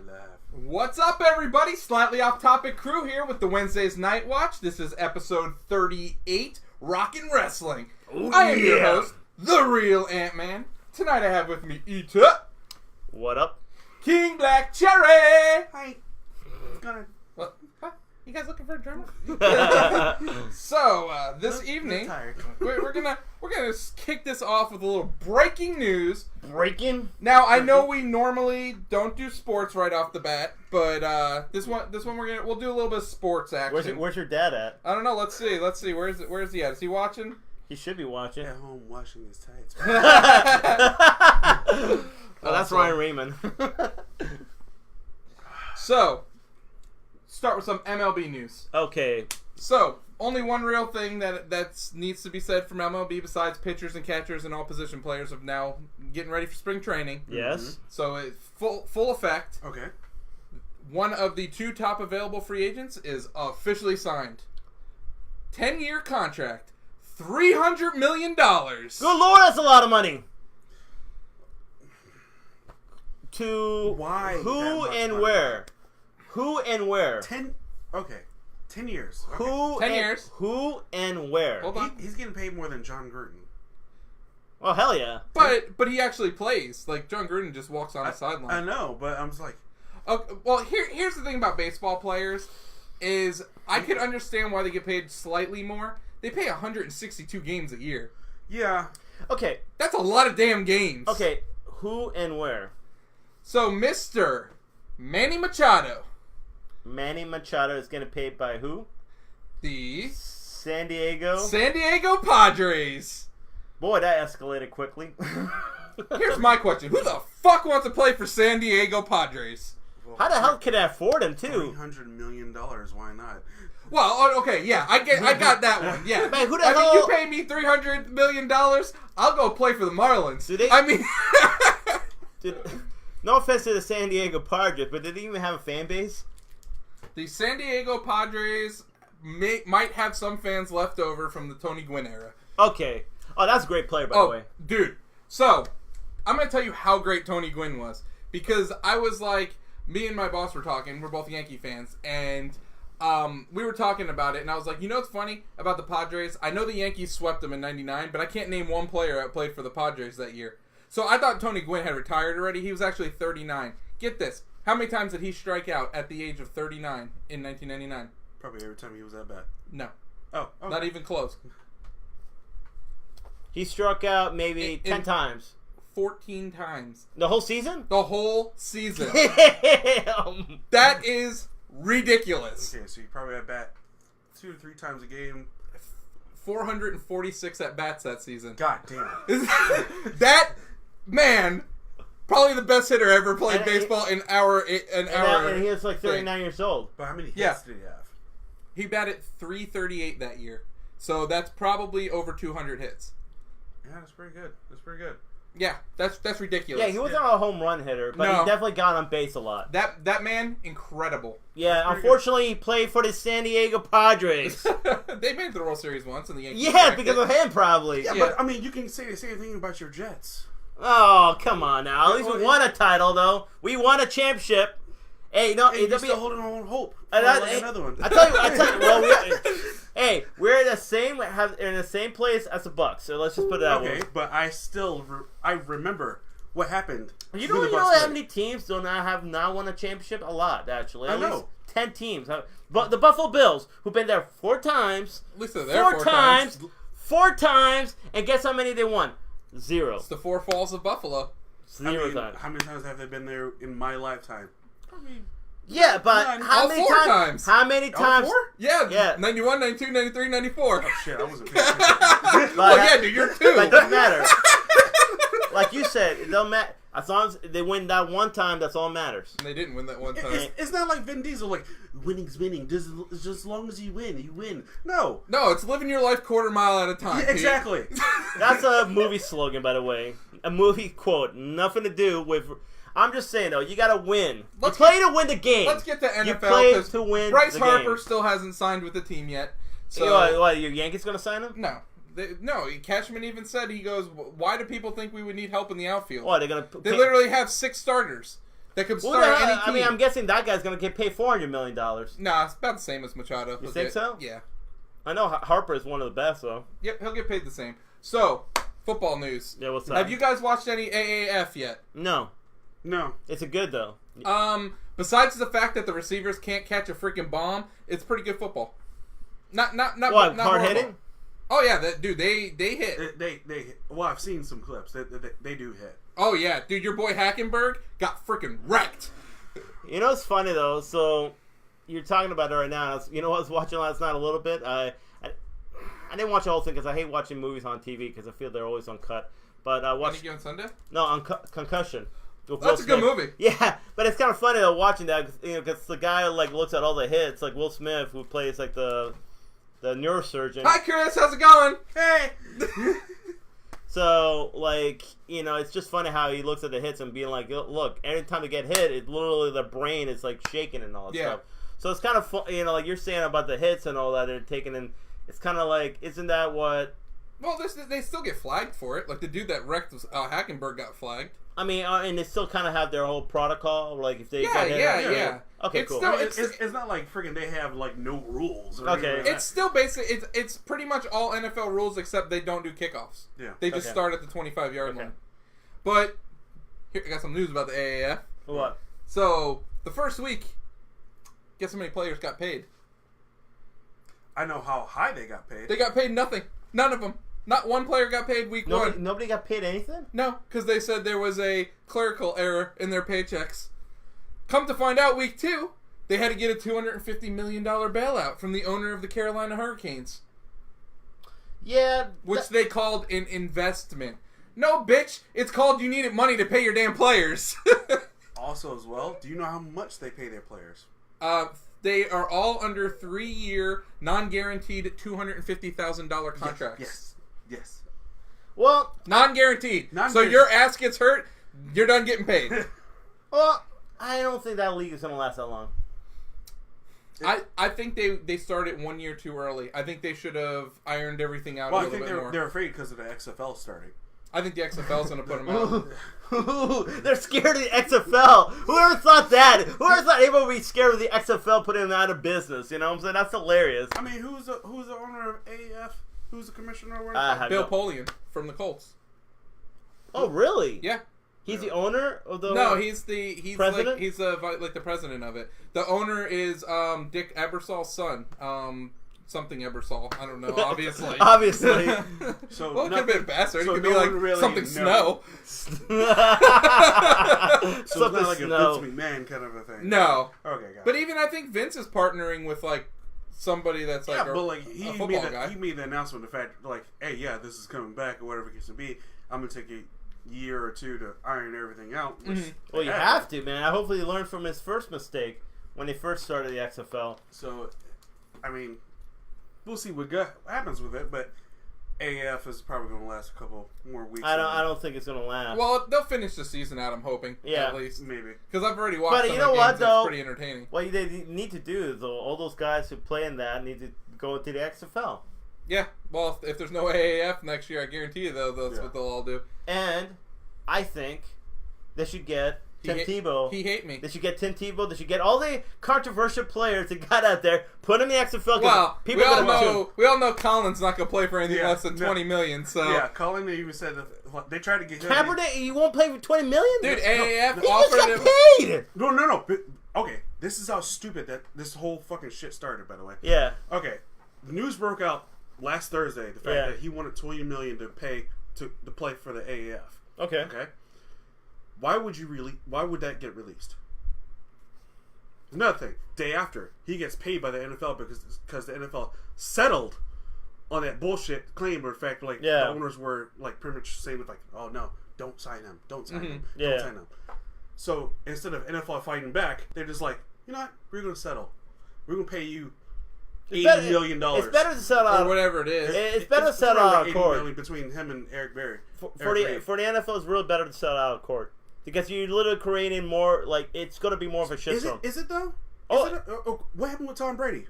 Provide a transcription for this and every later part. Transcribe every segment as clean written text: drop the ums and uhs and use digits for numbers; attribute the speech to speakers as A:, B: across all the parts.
A: We're live.
B: What's up, everybody? Slightly off-topic crew here with the Wednesday's Knightwatch. This is episode 38, Rockin' Wrestling.
C: Ooh,
B: I am your host, the real Ant-Man. Tonight I have with me Ita.
C: What up?
B: King Black Cherry.
A: Hi. Gonna...
B: What? Huh? You guys looking for a drummer? So this evening, we're gonna kick this off with a little breaking news.
C: Breaking?
B: Now I know we normally don't do sports right off the bat, but this one we'll do a little bit of sports action.
C: Where's your dad at?
B: I don't know. Let's see. Where's he at? Is he watching?
C: He should be watching.
A: At home washing his tights.
C: Oh, that's Ryan Raymond.
B: So, start with some MLB news.
C: Okay.
B: So, only one real thing that needs to be said from MLB besides pitchers and catchers and all position players of now getting ready for spring training.
C: Yes.
B: Mm-hmm. So, it's full effect.
A: Okay.
B: One of the two top available free agents is officially signed. 10-year contract. $300 million.
C: Good Lord, that's a lot of money. To
A: Why
C: who
A: that much
C: and
A: money?
C: where? Who and where?
A: 10 years. Okay.
C: Who
B: 10
C: and,
B: years.
C: Who and where?
B: Hold on.
A: He's getting paid more than John Gruden.
C: Oh, hell yeah.
B: But he actually plays. Like, John Gruden just walks on the sideline.
A: I know, but I'm just like...
B: Okay, well, here's the thing about baseball players is I could understand why they get paid slightly more. They play 162 games a year.
A: Yeah.
C: Okay.
B: That's a lot of damn games.
C: Okay. Who and where?
B: So, Mr. Manny Machado.
C: Manny Machado is getting paid by who?
B: The
C: San Diego
B: Padres.
C: Boy, that escalated quickly.
B: Here's my question. Who the fuck wants to play for San Diego Padres?
A: Well,
C: How the hell can I afford him, too?
A: $300 million, why not?
B: Well, okay, yeah, I got that one. Yeah,
C: Man, who the
B: I mean,
C: hell-
B: you pay me $300 million, I'll go play for the Marlins.
C: Do they-
B: I mean,
C: No offense to the San Diego Padres, but did they even have a fan base?
B: the San Diego Padres might have some fans left over from the Tony Gwynn era.
C: Okay. Oh, that's a great player, by the way.
B: Dude. So, I'm going to tell you how great Tony Gwynn was. Because I was like, me and my boss were talking. We're both Yankee fans. And we were talking about it. And I was like, you know what's funny about the Padres? I know the Yankees swept them in 99, but I can't name one player that played for the Padres that year. So I thought Tony Gwynn had retired already. He was actually 39. Get this. How many times did he strike out at the age of 39 in 1999?
A: Probably every time he was at bat.
B: No.
A: Oh, okay.
B: Not even close.
C: He struck out maybe 10 times.
B: 14 times.
C: The whole season?
B: The whole season.
C: Damn.
B: That is ridiculous.
A: Okay, so you probably at bat 2 to 3 times a game.
B: 446 at-bats that season.
A: God damn it.
B: That man, probably the best hitter ever played
C: And
B: baseball in our
C: And he was like 39 years old.
A: But how many hits
B: Yeah.
A: did he have?
B: He batted .338 that year. So that's probably over 200 hits.
A: Yeah, that's pretty good.
B: Yeah, that's ridiculous.
C: Yeah, he wasn't a home run hitter, but
B: No.
C: he definitely got on base a lot.
B: That man, incredible.
C: Yeah, unfortunately, he played for the San Diego Padres.
B: They made the World Series once, and the Yankees.
C: Yeah,
B: wrecked
C: because
B: it.
C: of him, probably.
A: Yeah,
B: Yeah.
A: but I mean, you can say the same thing about your Jets.
C: Oh, come on now. At least we
A: Well,
C: won a title, though. We won a championship. Hey, no,
A: Hey, you're
C: it'll
A: still
C: be...
A: holding on hope.
C: And
A: For
C: I-
A: like another one.
C: I tell you, well, we're in the same place as the Bucks. So let's just put it that way.
A: Okay, but I still I remember what happened.
C: You
A: who
C: know,
A: the
C: you know
A: Bucks
C: how
A: played.
C: many teams do not have not won a championship? A lot, actually.
A: I
C: At least
A: know.
C: 10 teams. But the Buffalo Bills, who've been there 4 times,
B: At least they're there
C: four times, and guess how many they won? 0.
B: It's the Four Falls of Buffalo.
C: 0 times.
A: How many times have they been there in my lifetime? Probably.
C: Yeah, but
A: None.
C: how
B: All
C: many
B: 4
C: times?
B: times.
C: How many
A: All
C: times?
A: 4?
B: Yeah,
C: Yeah.
B: 91, 92, 93, 94.
A: Oh shit, I wasn't paying attention.
B: Well, yeah, dude, you're 2.
C: Like, doesn't matter. Like you said, it don't matter. As long as they win that one time, that's all that matters.
B: They didn't win that one time.
A: It's not like Vin Diesel, like, winning's winning. Just as long as you win. No.
B: No, it's living your life quarter mile at a time.
A: Yeah,
B: Pete.
A: exactly.
C: That's a movie slogan, by the way. A movie quote. Nothing to do with... I'm just saying, though, you got to win.
B: Let's
C: you play to win the game.
B: Let's get to NFL.
C: You play
B: 'cause
C: to win
B: Bryce
C: the
B: Harper
C: game.
B: still hasn't signed with the team yet. So
C: What, your Yankees going to sign him?
B: no, Cashman even said, he goes, why do people think we would need help in the outfield?
C: What, they're going to...
B: They literally have 6 starters. that could
C: Well,
B: start any team.
C: I mean, I'm guessing that guy's going to get paid $400 million.
B: Nah, it's about the same as Machado.
C: You think so?
B: Yeah.
C: I know Harper is one of the best, though.
B: Yep, he'll get paid the same. So, football news.
C: Yeah, what's up?
B: Have you guys watched any AAF yet?
C: No.
A: No.
C: It's a good, though.
B: Besides the fact that the receivers can't catch a freaking bomb, it's pretty good football. Not
C: What,
B: not
C: hard
B: horrible.
C: hitting?
B: Oh yeah, they hit.
A: They well, I've seen some clips. They do hit.
B: Oh yeah, dude, your boy Hackenberg got freaking wrecked.
C: You know what's funny, though? So, you're talking about it right now. You know what I was watching last night a little bit? I didn't watch the whole thing because I hate watching movies on TV because I feel they're always uncut. But I watched...
B: Any Given Sunday?
C: No, on Concussion.
B: That's a good movie.
C: Yeah, but it's kind of funny though watching that, because the guy like looks at all the hits, like Will Smith, who plays like the neurosurgeon.
B: Hi Chris, how's it going?
A: Hey.
C: So like it's just funny how he looks at the hits and being like, look, every time they get hit, it literally the brain is like shaking and all that stuff. So it's kind of fun, like you're saying about the hits and all that they're taking in. It's kind of like, isn't that what?
B: Well, they still get flagged for it. Like the dude that wrecked Hackenberg got flagged.
C: I mean, and they still kind of have their whole protocol, like if they get hit.
B: Yeah.
C: Okay,
B: it's
C: cool.
B: Still,
A: it's not like freaking they have like no rules. Or
C: Okay.
A: anything like
B: it's still basic. It's pretty much all NFL rules except they don't do kickoffs.
A: Yeah.
B: They just start at the 25-yard line. But here, I got some news about the AAF.
C: What?
B: So the first week, guess how many players got paid?
A: I know how high they got paid.
B: They got paid nothing. None of them. Not one player got paid week one.
C: Nobody got paid anything?
B: No, because they said there was a clerical error in their paychecks. Come to find out, week two, they had to get a $250 million bailout from the owner of the Carolina Hurricanes.
C: Yeah.
B: Which they called an investment. No, bitch. It's called you needed money to pay your damn players.
A: Also, as well, do you know how much they pay their players?
B: They are all under 3-year, non-guaranteed $250,000 contracts.
A: Yes.
C: Well,
B: Non-guaranteed. So your ass gets hurt, you're done getting paid.
C: well, I don't think that league is going to last that long.
B: I think they started 1 year too early. I think they should have ironed everything out a little bit more.
A: They're afraid because of the XFL starting.
B: I think the XFL is going to put them out.
C: They're scared of the XFL. Whoever thought that? Whoever thought anyone would be scared of the XFL putting them out of business? You know what I'm saying? That's hilarious.
A: I mean, who's the owner of AAF? Who's the commissioner?
B: Bill Polian from the Colts.
C: Oh, really?
B: Yeah.
C: He's the owner of the.
B: No, he's
C: president?
B: he's the president of it. The owner is Dick Ebersol's son. Something Ebersol. I don't know. Obviously.
C: Obviously.
A: So
B: well, it could have been Bastard.
A: So
B: it could be
A: no
B: like
A: one really
B: something
A: knows.
B: Snow.
A: So it's not like
C: Snow.
A: a Vince McMahon kind of a thing.
B: No.
A: Okay, got
B: But
A: it.
B: even I think Vince is partnering with like somebody that's like
A: But like
B: a
A: he
B: football guy.
A: made the announcement, the fact like, hey, yeah, this is coming back or whatever it gets to be. I'm gonna take a year or two to iron everything out. Which
C: Well, you have to, man. Hopefully, he learned from his first mistake when he first started the XFL.
A: So, I mean, we'll see what happens with it, but AAF is probably going to last a couple more weeks.
C: I don't think it's gonna last.
B: Well, they'll finish the season out. I'm hoping.
C: Yeah.
B: At least
A: maybe.
B: because I've already watched.
C: But
B: some
C: you
B: of
C: know
B: the
C: what,
B: games,
C: though?
B: It's pretty entertaining.
C: What they need to do is all those guys who play in that need to go into the XFL.
B: Yeah. Well, if there's no AAF next year, I guarantee you that's what they'll all do.
C: And I think they should get Tim Tebow.
B: He hate me.
C: They should get Tim Tebow. They should get all the controversial players that got out there, put them in the XFL.
B: Well,
C: people
B: we all know Colin's not gonna play for anything less than $20 million. So
A: yeah, Colin even said that they tried to get him.
C: Kaepernick, you won't play for $20 million,
B: dude. AAF
C: he
B: offered
C: just
B: him.
C: got paid.
A: No. But, okay, this is how stupid that this whole fucking shit started. By the way.
C: Yeah.
A: Okay, the news broke out last Thursday. The fact that he wanted $20 million to pay to play for the AAF.
C: Okay.
A: Okay. Why would that get released? Another thing. Day after, he gets paid by the NFL because the NFL settled on that bullshit claim or fact like the owners were like pretty much saying like, oh no, don't sign him, don't sign him, don't sign him. So instead of NFL fighting back, they're just like, you know what, we're gonna settle. We're gonna pay you $80 million.
C: It's better to settle out
B: or whatever it is.
C: It's better to settle out of court.
A: Between him and Eric Berry.
C: For the NFL, it's really better to settle out of court because you're literally creating more. Like it's going to be more of a shitstorm.
A: Is it though?
C: Oh,
A: what happened with Tom Brady?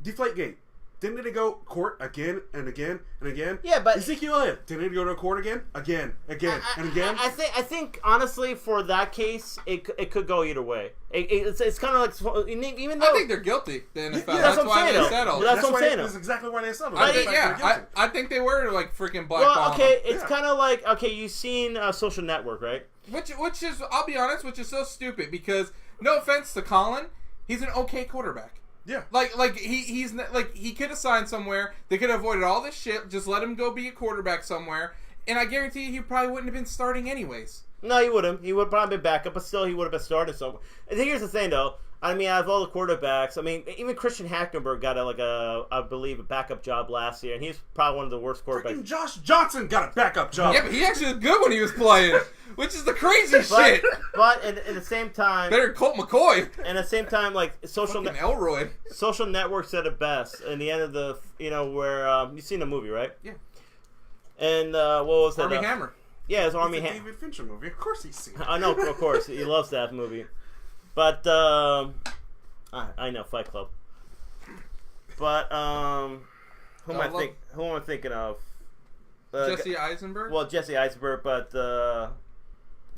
A: Deflategate. Didn't they go court again and again and again?
C: Yeah, but
A: Ezekiel Elliott, didn't they go to court again and again and again?
C: I think honestly, for that case, it could go either way. It's kind of like, even though
B: I think they're guilty. The NFL.
C: Yeah,
B: that's
C: what I'm
B: why
C: saying,
B: they
C: though.
B: settled.
C: That's what I'm saying.
A: That's exactly why they settled.
B: I think they were like freaking black.
C: Well, okay, it's kind of like, okay, you've seen Social Network, right?
B: Which is, I'll be honest, which is so stupid because no offense to Colin, he's an okay quarterback.
A: Yeah.
B: Like he could have signed somewhere. They could have avoided all this shit. Just let him go be a quarterback somewhere, and I guarantee you, he probably wouldn't have been starting anyways.
C: No, he wouldn't. He would probably been backup, but still, he would have been started somewhere. I think here's the thing, though. I mean, out of all the quarterbacks, I mean, even Christian Hackenberg got I believe, a backup job last year, and he's probably one of the worst quarterbacks.
A: Freaking Josh Johnson got a backup job.
B: Yeah, but he actually was good when he was playing, which is the crazy shit.
C: But at the same time,
B: Better than Colt McCoy.
C: And at the same time, like Social
B: Elroy.
C: Social Network said it best in the end of the, where you've seen the movie, right?
B: Yeah.
C: And what was that?
B: Armie Hammer.
C: Yeah, it's Armie
A: It's a
C: Hammer.
A: David Fincher movie. Of course he's seen it.
C: I know, of course, he loves that movie. But I know Fight Club. But who am I thinking of?
B: Jesse Eisenberg.
C: Well, Jesse Eisenberg, but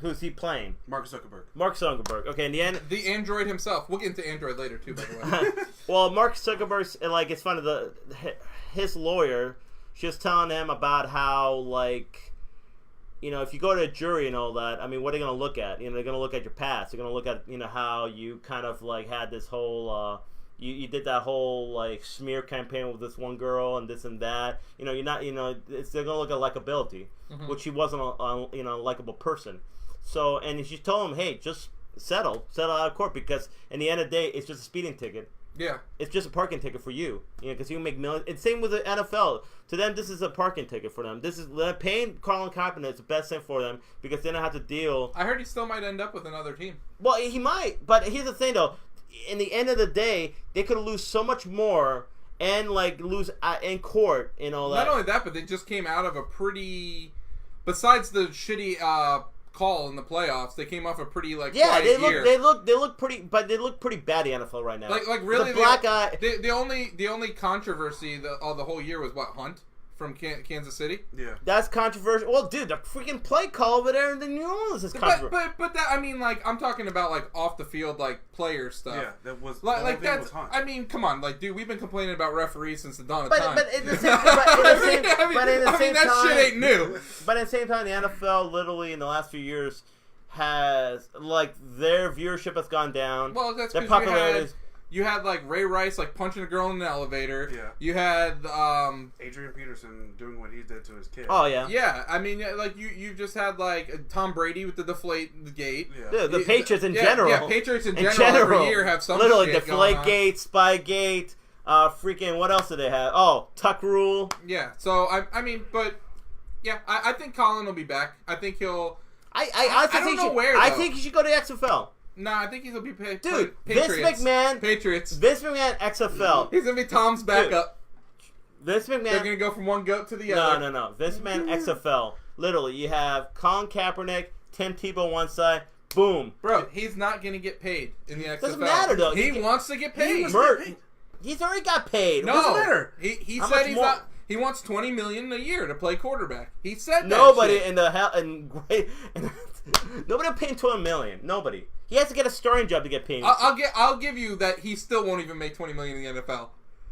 C: who's he playing?
A: Mark Zuckerberg.
C: Mark Zuckerberg. Okay, in the end,
B: the android himself. We'll get into android later too, by the way.
C: Well, Mark Zuckerberg's like, it's funny, his lawyer, she was telling him about how, like, if you go to a jury and all that, I mean, what are they going to look at? They're going to look at your past. They're going to look at, how you kind of, like, had this whole, you did that whole, like, smear campaign with this one girl and this and that. You're not, they're going to look at likability, which he wasn't a likable person. So, and she told him, hey, just settle out of court, because in the end of the day, it's just a speeding ticket.
B: Yeah.
C: It's just a parking ticket for you, because you make millions. It's same with the NFL. To them, this is a parking ticket for them. They're paying Colin Kaepernick is the best thing for them, because they don't have to deal.
B: I heard he still might end up with another team.
C: Well, he might, but here's the thing, though. In the end of the day, they could lose so much more and, like, lose in court and all that.
B: Not only that, but they just came out of a pretty, besides the shitty call in the playoffs, they came off a pretty, like, quiet year.
C: They look pretty, but they look pretty bad in the NFL right now.
B: Like really,
C: the black guy.
B: The only controversy the whole year was what, Hunt from Kansas City.
A: Yeah,
C: that's controversial. Well, dude, the freaking play call over there in the New Orleans is controversial.
B: But that, I mean, like, I'm talking about, like, off the field, like, player stuff.
A: Yeah, that was
B: like that's.
A: Was Hunt.
B: I mean, come on, like, dude, we've been complaining about referees since the dawn of
C: but,
B: time.
C: But in the same, that
B: time, shit ain't new.
C: But at the same time, the NFL literally in the last few years has, like, their viewership has gone down.
B: Well, that's
C: their
B: because
C: popularity.
B: You had like Ray Rice like punching a girl in an elevator.
A: Yeah.
B: You had
A: Adrian Peterson doing what he did to his kid.
C: Oh yeah.
B: Yeah, I mean, like you just had like Tom Brady with the deflate gate.
C: Yeah. The Patriots in general.
B: Yeah, Patriots in general every year have some
C: literally
B: shit
C: deflate gate, spy gate, freaking what else do they have? Oh, tuck rule.
B: Yeah. So I mean, but yeah, I think Colin will be back. I think he'll.
C: I don't know where. Though. I think he should go to XFL.
B: No, I think he'll be paid.
C: Dude,
B: Patriots.
C: Vince McMahon.
B: Patriots.
C: Vince McMahon, XFL.
B: He's going to be Tom's backup.
C: Vince McMahon.
B: They're going to go from one goat to the other.
C: No. Vince McMahon, XFL. Literally, you have Colin Kaepernick, Tim Tebow one side. Boom.
B: Bro, he's not going to get paid in the XFL.
C: Doesn't matter, though.
B: He wants to get paid.
C: He's already got paid.
B: No.
C: Doesn't matter.
B: He said he's not... He wants $20 million a year to play quarterback. He said that.
C: Nobody
B: shit.
C: in the hell nobody will pay him $20 million. Nobody. He has to get a starting job to get paid.
B: I'll give you that. He still won't even make $20 million in the NFL.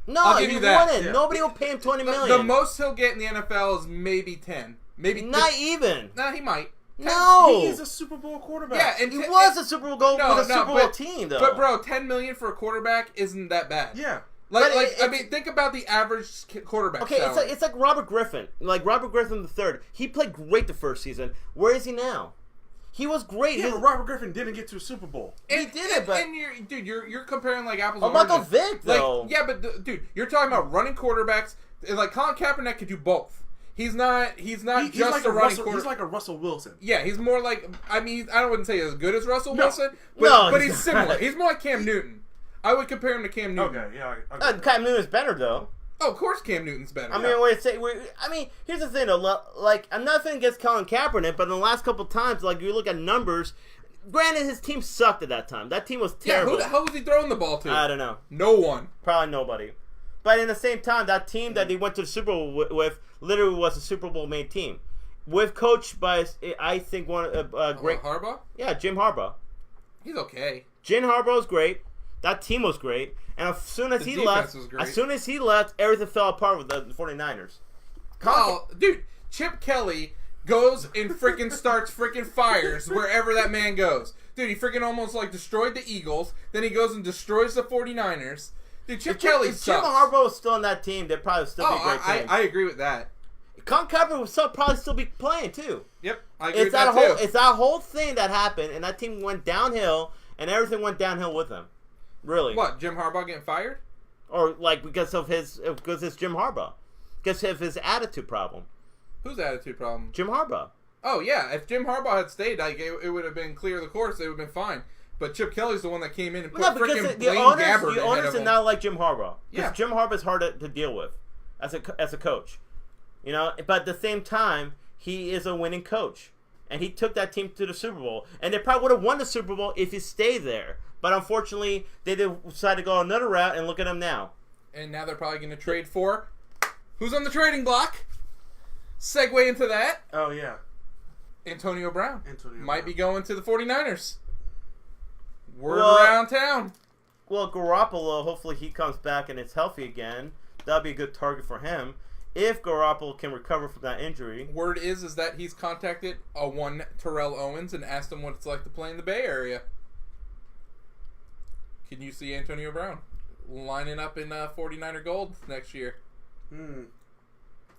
C: No, I'll give you that. Wouldn't. Yeah. Nobody will pay him $20 million.
B: The most he'll get in the NFL is maybe 10. Maybe
C: not even.
B: No, he might.
C: No,
A: he's a Super Bowl quarterback.
B: Yeah, and
C: he was a Super Bowl with a Super Bowl team, though.
B: But bro, $10 million for a quarterback isn't that bad.
A: Yeah.
B: I mean, think about the average quarterback.
C: Okay, it's like Robert Griffin. Like Robert Griffin III. He played great the first season. Where is he now? He was great.
A: Yeah, but Robert Griffin didn't get to a Super Bowl.
C: He did, but
B: you're comparing like apples and
C: Michael
B: oranges.
C: Vick, though.
B: Like, yeah, but dude, you're talking about running quarterbacks. Like Colin Kaepernick could do both. He's not just
A: like
B: a running quarterback.
A: He's like a Russell Wilson.
B: Yeah, he's more like. I mean, I wouldn't say as good as Russell Wilson, but he's similar. He's more like Cam Newton. I would compare him to Cam Newton.
A: Okay, yeah.
C: Cam Newton's better, though.
B: Oh, of course Cam Newton's better.
C: I mean, here's the thing, though. Like, I'm nothing against Colin Kaepernick, but in the last couple times, like, you look at numbers, granted, his team sucked at that time. That team was terrible.
B: Yeah, who the hell was he throwing the ball to?
C: I don't know.
B: No one.
C: Probably nobody. But in the same time, that team that he went to the Super Bowl with literally was a Super Bowl made team, with coached by I think one great
B: Harbaugh.
C: Yeah, Jim Harbaugh.
B: He's okay.
C: Jim Harbaugh was great. That team was great. And as soon as he left, everything fell apart with the 49ers.
B: Oh, dude, Chip Kelly goes and freaking starts freaking fires wherever that man goes. Dude, he freaking almost like destroyed the Eagles. Then he goes and destroys the 49ers. Dude, Chip Kelly sucks.
C: If Jim Harbaugh was still on that team, they'd probably still be a great team.
B: I agree with that.
C: Colin Kaepernick would probably still be playing too.
B: Yep, I agree with that too.
C: It's that whole thing that happened, and that team went downhill, and everything went downhill with him. Really.
B: What, Jim Harbaugh getting fired?
C: Or like because it's Jim Harbaugh. Because of his attitude problem.
B: Whose attitude problem?
C: Jim Harbaugh.
B: Oh, yeah. If Jim Harbaugh had stayed, like it would have been clear of the course. It would have been fine. But Chip Kelly's the one that came in and put freaking Blaine Gabbert.
C: The owners did not like Jim Harbaugh.
B: Yeah.
C: Jim Harbaugh's hard to deal with as a coach. You know, but at the same time, he is a winning coach. And he took that team to the Super Bowl. And they probably would have won the Super Bowl if he stayed there. But unfortunately, they decided to go another route, and look at him now.
B: And now they're probably going to trade for... Who's on the trading block? Segue into that.
A: Oh, yeah.
B: Antonio Brown. Might
A: Brown.
B: be going to the 49ers. Word around town.
C: Well, Garoppolo, hopefully he comes back and it's healthy again. That'll be a good target for him. If Garoppolo can recover from that injury.
B: Word is that he's contacted one Terrell Owens and asked him what it's like to play in the Bay Area. Can you see Antonio Brown lining up in 49er gold next year?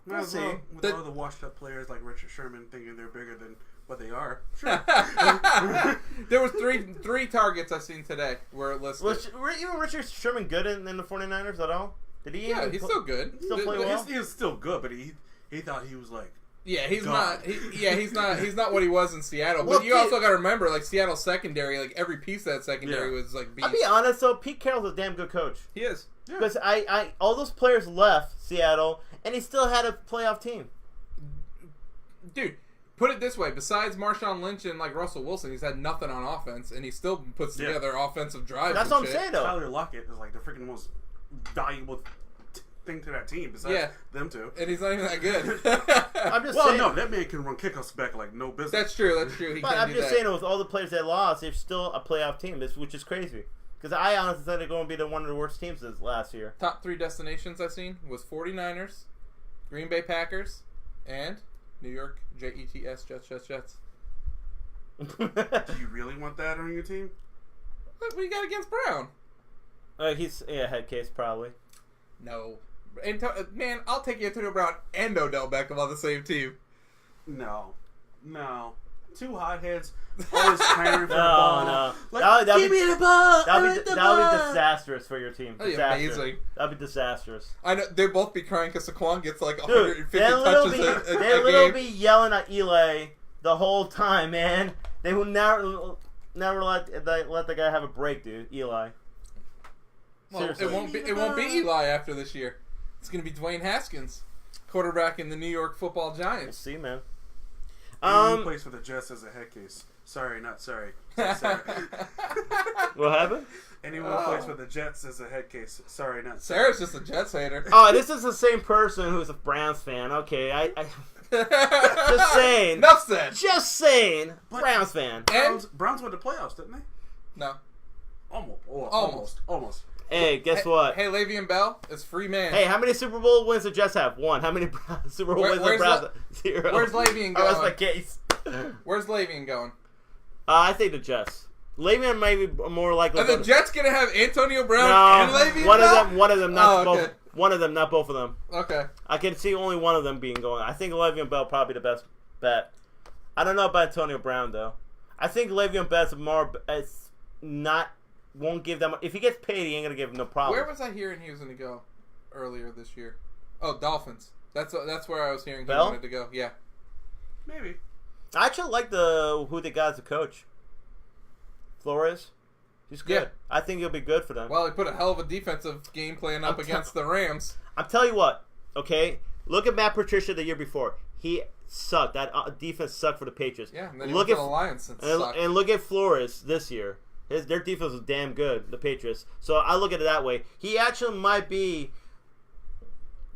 A: We'll see. With all the washed-up players like Richard Sherman thinking they're bigger than what they are. Sure.
B: There was three targets I seen today where it listed.
C: Was even Richard Sherman good in the 49ers at all? Did he?
B: Yeah, he's still good.
C: Still play well.
A: He was still good, but he thought he was like.
B: Yeah, he's
A: God.
B: not. He's not what he was in Seattle.
C: Well,
B: but you also got to remember, like Seattle's secondary, like every piece of that secondary was like beast.
C: I'll be honest though, Pete Carroll's a damn good coach.
B: He is.
C: Because I all those players left Seattle, and he still had a playoff team.
B: Dude, put it this way: besides Marshawn Lynch and like Russell Wilson, he's had nothing on offense, and he still puts together offensive drives.
C: That's
B: what
C: I'm saying though.
A: Tyler Lockett is like the freaking most valuable thing to that team besides them two.
B: And he's not even that good.
C: I'm just saying.
A: No, that man can run kickoffs back like no business.
B: That's true. He
C: but I'm just saying, with all the players they lost, they're still a playoff team, which is crazy. Because I honestly thought they're going to be one of the worst teams this last year.
B: Top 3 destinations I've seen was 49ers, Green Bay Packers, and New York Jets. Jets.
A: Do you really want that on your team?
B: What do you got against Brown?
C: He's head case probably.
B: No. Man, I'll take Antonio Brown and Odell Beckham on the same team.
A: No. Two hotheads always clamoring for the ball.
C: No.
A: Like, give me the ball.
C: That'll be disastrous for your team.
B: That'd be amazing.
C: That'd be disastrous.
B: I know they'd both be crying because Saquon gets like 150
C: touches
B: a
C: They will be yelling at Eli the whole time, man. They will never let the guy have a break, dude. Eli.
B: Well, it won't be Eli after this year. It's going to be Dwayne Haskins, quarterback in the New York Football Giants.
C: We'll see, man.
A: Anyone who plays for the Jets as a head case. Sorry, not sorry. Sorry.
C: What happened?
A: Anyone who plays for the Jets as a head case. Sorry, not sorry.
B: Sarah's just a Jets hater.
C: Oh, this is the same person who's a Browns fan. Okay, I just saying.
B: Enough said.
C: Just saying. Browns fan.
A: Browns went to playoffs, didn't they?
B: No.
A: Almost.
C: Hey, guess what?
B: Hey, Le'Veon Bell is free man.
C: Hey, how many Super Bowl wins the Jets have? 1. How many Super Bowl wins the Browns have? 0.
B: Where's Le'Veon going?
C: Oh, that's my case.
B: Where's Le'Veon going?
C: I think the Jets. Le'Veon may be more likely.
B: Are the Jets gonna have Antonio Brown and Le'Veon Bell?
C: One of them, not
B: okay.
C: both. One of them, not both of them.
B: Okay.
C: I can see only one of them being going. I think Le'Veon Bell probably the best bet. I don't know about Antonio Brown though. I think Le'Veon Bell's won't give them. If he gets paid, he ain't gonna give him no problem.
B: Where was I hearing he was gonna go earlier this year? Oh, Dolphins. That's where I was hearing
C: Bell?
B: he wanted to go. Yeah.
A: Maybe.
C: I actually like who they got as a coach. Flores. He's good. Yeah. I think he'll be good for them.
B: Well, he put a hell of a defensive game plan up against the Rams.
C: I'm telling you what. Okay, look at Matt Patricia the year before. He sucked. That defense sucked for the Patriots.
B: Yeah, and then he went to the Lions
C: and look at Flores this year. Their defense was damn good, the Patriots. So I look at it that way. He actually might be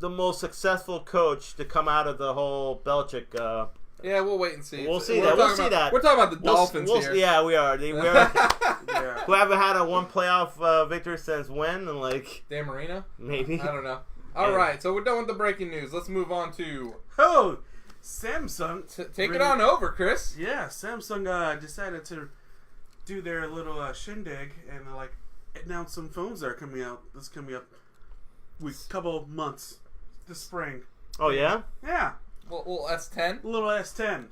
C: the most successful coach to come out of the whole Belichick.
B: Yeah, we'll wait and see.
C: We'll see that. We'll see that.
B: We're talking about the Dolphins here.
C: Yeah, we are. We are.
A: Yeah.
C: Who haven't had a one playoff victory since when? And like
B: Dan Marino?
C: maybe.
B: I don't know. All right, so we're done with the breaking news. Let's move on to
A: Samsung.
B: Take it on over, Chris.
A: Yeah, Samsung decided to do their little shindig and announce some phones that are coming out. This is coming up with a couple of months this spring.
C: Oh yeah.
A: Yeah.
B: Little S10.
A: Little S10.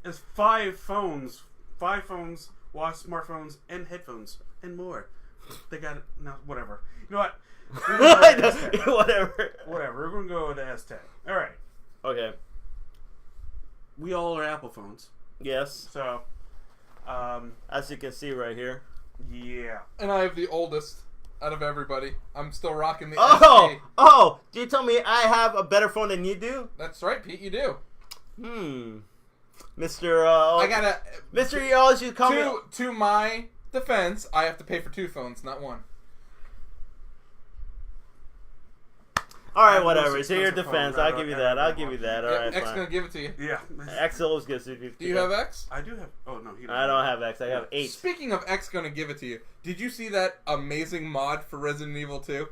A: It's 5 phones, watch, smartphones, and headphones, and more. They got it. No, whatever. You know what?
C: Whatever.
A: Whatever. We're gonna go with the S10. All right.
C: Okay.
A: We all are Apple phones,
C: Yes.
A: so
C: As you can see right here.
A: yeah.
B: And I have the oldest out of everybody. I'm still rocking the
C: Oh!
B: SE.
C: Oh! Do you tell me I have a better phone than you do?
B: That's right, Pete. You do.
C: Mr.
B: I gotta.
C: Mr. You always call me.
B: To my defense, I have to pay for 2 phones, not 1.
C: All right,
A: I have
C: whatever.
A: those
C: To your
A: expensive
C: defense,
A: phones.
C: I'll give you that. I'll give you that. All
B: Yeah,
C: right,
B: X
C: fine.
B: gonna give it to you.
A: Yeah.
C: X always gives you.
B: Do you have X?
A: I do have. Oh no, he doesn't.
C: I don't have X. I have 8.
B: Speaking of X gonna give it to you, did you see that amazing mod for Resident Evil 2?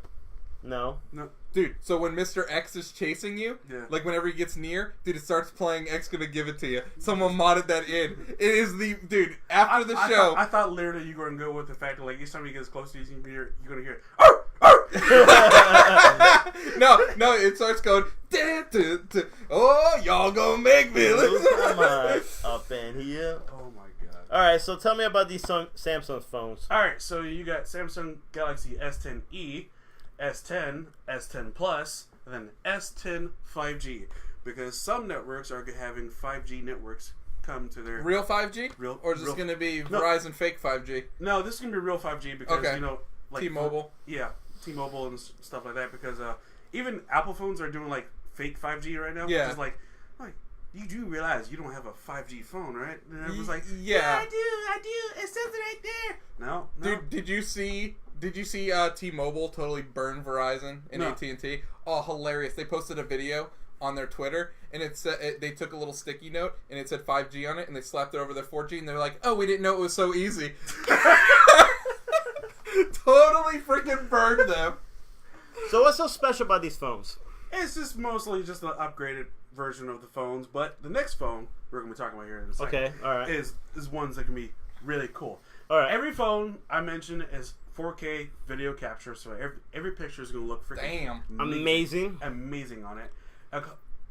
C: No.
A: No.
B: Dude, so when Mr. X is chasing you,
A: Yeah.
B: like whenever he gets near, dude, it starts playing X gonna give it to you. Someone modded that in. It is the dude after the show.
A: I thought literally you were gonna go with the fact that each time he gets close to you, you're gonna hear. Arr! Arr!
B: no, it starts going. Oh, y'all gonna make me
C: Come on, up in here.
A: Oh my god.
C: All right, so tell me about these Samsung phones.
A: All right, so you got Samsung Galaxy S10e, S10, S10 Plus, and then S10 5G. Because some networks are having 5G networks come to their
B: Real 5G? Or is this
A: real-
B: gonna be
A: No.
B: Verizon fake 5G?
A: No, this is gonna be real 5G because
B: Okay. T-Mobile.
A: Yeah, T-Mobile and stuff like that. Because even Apple phones are doing fake 5G right now.
B: Yeah.
A: Which is like you do realize you don't have a 5G phone, right? And everyone's like,
B: yeah.
A: I do. It says it right there. No.
B: Dude, did you see T-Mobile totally burn Verizon and
A: No.
B: AT&T? Oh, hilarious! They posted a video on their Twitter, and it said they took a little sticky note and it said 5G on it, and they slapped it over their 4G, and they're like, "Oh, we didn't know it was so easy." Totally freaking burned them.
C: So what's so special about these phones?
A: It's just mostly just an upgraded version of the phones, but the next phone we're going to be talking about here in a second
C: Okay, all right.
A: is ones that can be really cool.
C: All right.
A: Every phone I mentioned is 4K video capture, so every picture is going to look freaking
C: Amazing.
A: amazing on it.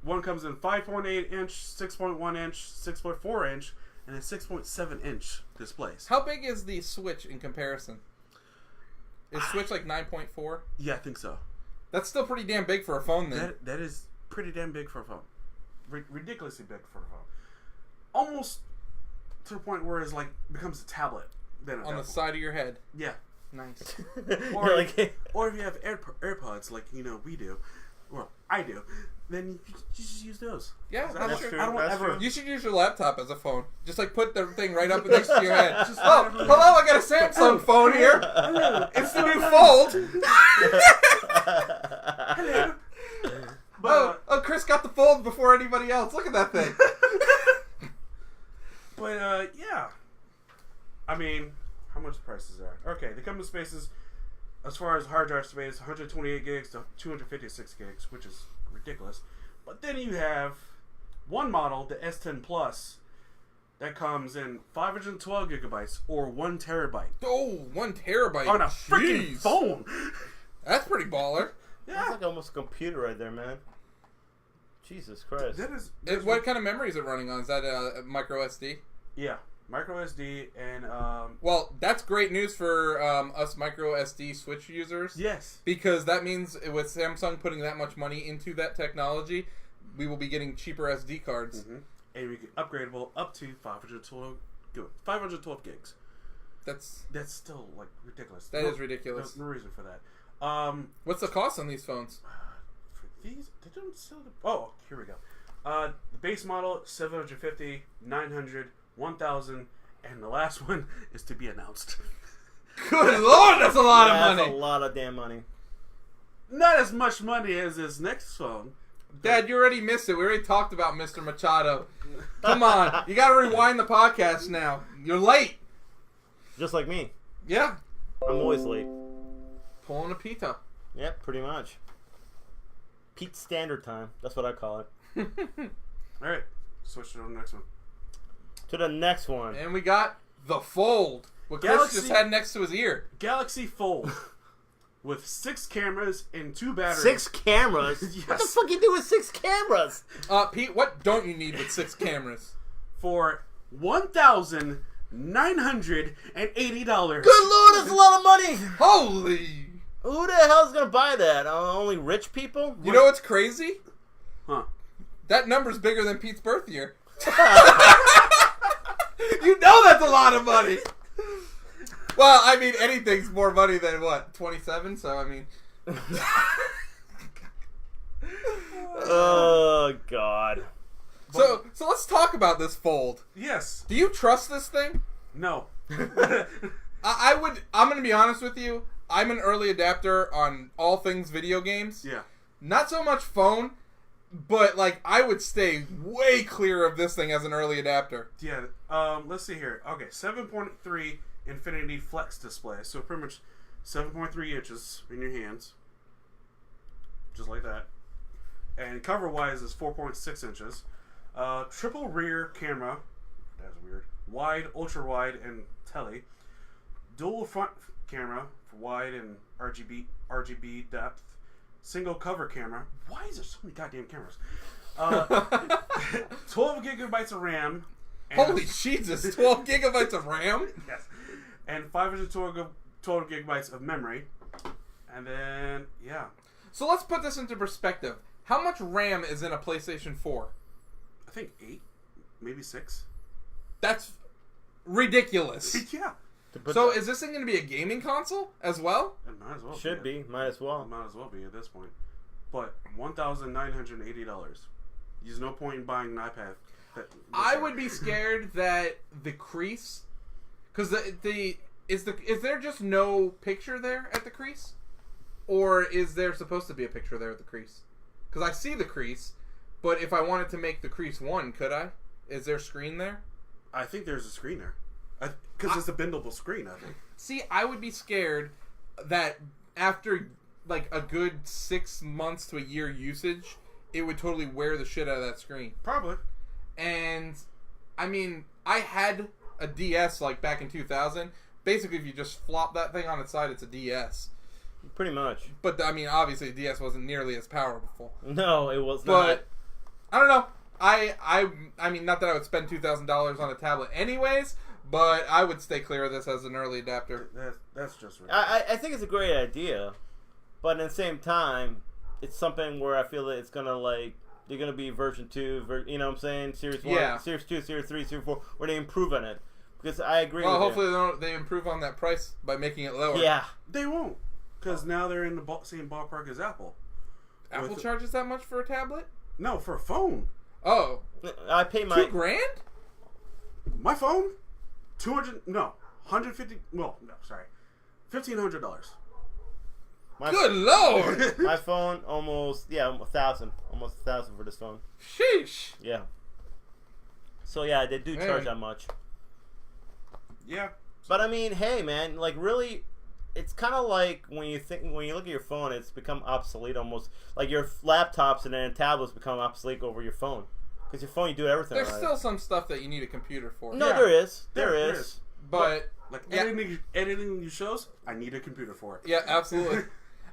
A: One comes in 5.8 inch, 6.1 inch, 6.4 inch, and then 6.7 inch displays.
B: How big is the Switch in comparison? Is Switch like 9.4?
A: Yeah, I think so.
B: That's still pretty damn big for a phone, then.
A: That is pretty damn big for a phone. Ridiculously big for a phone. Almost to the point where it's becomes a tablet. Then
B: On the side of your head.
A: Yeah.
B: Nice.
A: Or or if you have AirPods like we do, or I do, then you just use those.
B: Yeah,
A: I
B: that's
A: don't,
B: true.
A: I don't
C: That's
A: ever.
C: true.
B: You should use your laptop as a phone. Just put the thing right up next to your head.
A: Just
B: Oh, hello, I got a Samsung phone here. It's the new Fold.
A: Hello. But,
B: Oh, Chris got the Fold before anybody else. Look at that thing.
A: but yeah. I mean, how much prices are? Okay, they come in spaces. As far as hard drive space, 128 gigs to 256 gigs, which is ridiculous. But then you have one model, the S10 Plus, that comes in 512 gigabytes or 1 terabyte
B: Oh, 1 terabyte.
A: on a freaking
B: Jeez.
A: phone.
B: That's pretty baller.
C: That's
A: Yeah,
C: like almost a computer right there, man. Jesus Christ.
A: that is.
B: What kind of memory is it running on? Is that micro SD?
A: Yeah, micro SD and
B: Well, that's great news for us micro SD Switch users.
A: yes,
B: Because that means with Samsung putting that much money into that technology, we will be getting cheaper SD cards.
A: and we get upgradable up to 512 gigs.
B: That's
A: still ridiculous.
B: That is ridiculous.
A: No reason for that.
B: What's the cost on these phones?
A: For these, they don't sell the. Oh, here we go. The base model 750, 900, 1,000, and the last one is to be announced.
B: Good lord, that's a lot of
C: That's
B: money.
C: a lot of damn money.
A: not as much money as this next phone.
B: Dad, you already missed it. We already talked about Mr. Machado. Come on. You got to rewind the podcast now. You're late.
C: Just like me.
B: Yeah.
C: I'm always late.
B: Pulling a pita.
C: Yep, pretty much. Pete Standard Time. That's what I call it.
A: All right. Switch to the next one.
C: To the next one.
B: And we got the Fold. What Chris
A: Galaxy-
B: just had next to his ear.
A: Galaxy Fold. With 6 cameras and 2 batteries.
C: 6 cameras?
A: Yes.
C: What the fuck you do with 6 cameras?
B: Pete, what don't you need with 6 cameras?
A: For $1,980.
C: Good lord, that's a lot of money!
B: Holy!
C: Who the hell's gonna buy that? Only rich people?
B: You know what's crazy?
A: Huh.
B: That number's bigger than Pete's birth year. You know that's a lot of money! Well, I mean, anything's more money than, what, 27? So, I mean...
C: Oh, God.
B: So let's talk about this Fold.
A: Yes.
B: Do you trust this thing?
A: No.
B: I'm going to be honest with you. I'm an early adapter on all things video games.
A: Yeah.
B: Not so much phone, but, like, I would stay way clear of this thing as an early adapter.
A: Yeah. Let's see here. Okay, 7.3 Infinity Flex display. So pretty much 7.3 inches in your hands. Just like that. And cover-wise is 4.6 inches. Triple rear camera. That's weird. Wide, ultra-wide, and tele. Dual front camera for wide and RGB depth. Single cover camera. Why is there so many goddamn cameras? 12 gigabytes of RAM.
B: Holy Jesus, 12 gigabytes of RAM?
A: Yes. And 512 gigabytes of memory. And then, yeah.
B: So let's put this into perspective. How much RAM is in a PlayStation 4?
A: I think 8, maybe 6.
B: That's ridiculous.
A: Yeah.
B: So is this thing going to be a gaming console as well?
A: It might as well
C: Should be. Might as well.
A: It might as well be at this point. But $1,980. There's no point in buying an iPad.
B: I would be scared that the crease... Because is there just no picture there at the crease? Or is there supposed to be a picture there at the crease? Because I see the crease, but if I wanted to make the crease 1, could I? Is there a screen there?
A: I think there's a screen there. Because it's a bendable screen, I think.
B: See, I would be scared that after like a good 6 months to a year usage, it would totally wear the shit out of that screen.
A: Probably.
B: And, I mean, I had a DS like back in 2000. Basically, if you just flop that thing on its side, it's a DS.
C: Pretty much.
B: But, I mean, obviously, the DS wasn't nearly as powerful.
C: No, it was not.
B: But, I don't know. I mean, not that I would spend $2,000 on a tablet anyways, but I would stay clear of this as an early adapter.
A: That's just ridiculous.
C: I think it's a great idea, but at the same time, it's something where I feel that it's gonna like they're gonna be version 2, you know what I'm saying? Series 1,
B: Yeah.
C: Series 2, Series 3, Series 4, where they improve on it. Because I agree.
B: Well,
C: with
B: hopefully they improve on that price by making it lower.
C: Yeah.
A: They won't. Because now they're in the same ballpark as Apple.
B: Apple charges that much for a tablet?
A: No, for a phone.
B: Oh.
C: I pay my
B: $2,000?
A: My phone? $150. Well, no, sorry, $1,500.
B: Good Lord!
C: My phone almost $1,000, almost $1,000 for this phone.
B: Sheesh.
C: Yeah. So yeah, they do charge that much.
A: Yeah.
C: But I mean, hey man, like really, it's kind of like when you look at your phone, it's become obsolete almost. Like your laptops and then tablets become obsolete over your phone. Because your phone, you do everything.
B: There's
C: right.
B: still some stuff that you need a computer for.
C: No,
A: Yeah.
C: there is.
A: There
C: There
A: is.
C: is.
B: But
A: Like
B: yeah.
A: editing your shows, I need a computer for it.
B: Yeah, absolutely.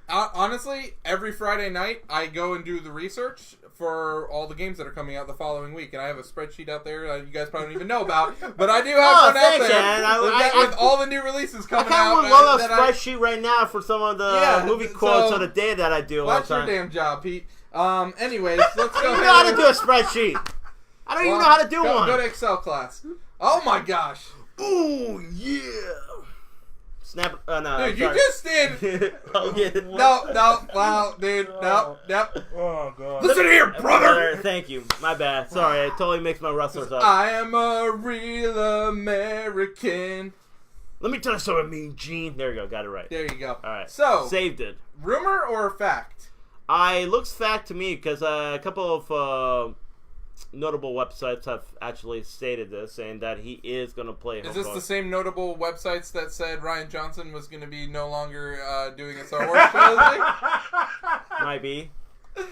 B: Honestly, every Friday night I go and do the research for all the games that are coming out the following week, and I have a spreadsheet out there that you guys probably don't even know about, but I do have one out
C: thanks,
B: there
C: man.
B: with all the new releases
C: I
B: coming
C: kind
B: out.
C: of would love a
B: that
C: spreadsheet right now for some of the movie quotes of the day that I do all the
B: That's your
C: time.
B: damn job, Pete. Anyways, let's go
C: I don't
B: ahead.
C: even know how to do a spreadsheet. I don't even know how to do one.
B: Go to Excel class. Oh my gosh.
C: Ooh, yeah. Snap. No,
B: Dude, you just did.
C: Oh, yeah.
B: No, wow, dude, no.
A: Oh god.
B: Listen here, brother.
C: Thank you. My bad. Sorry, it totally makes my wrestlers up.
B: I am a real American.
C: Let me tell you something, Mean Gene. There you go. Got it right.
B: There you go.
C: All right.
B: So,
C: saved it.
B: Rumor or fact?
C: It looks fact to me because a couple of notable websites have actually stated this, saying that he is going to play.
B: Is this the same notable websites that said Rian Johnson was going to be no longer doing a Star Wars trilogy?
C: Might be.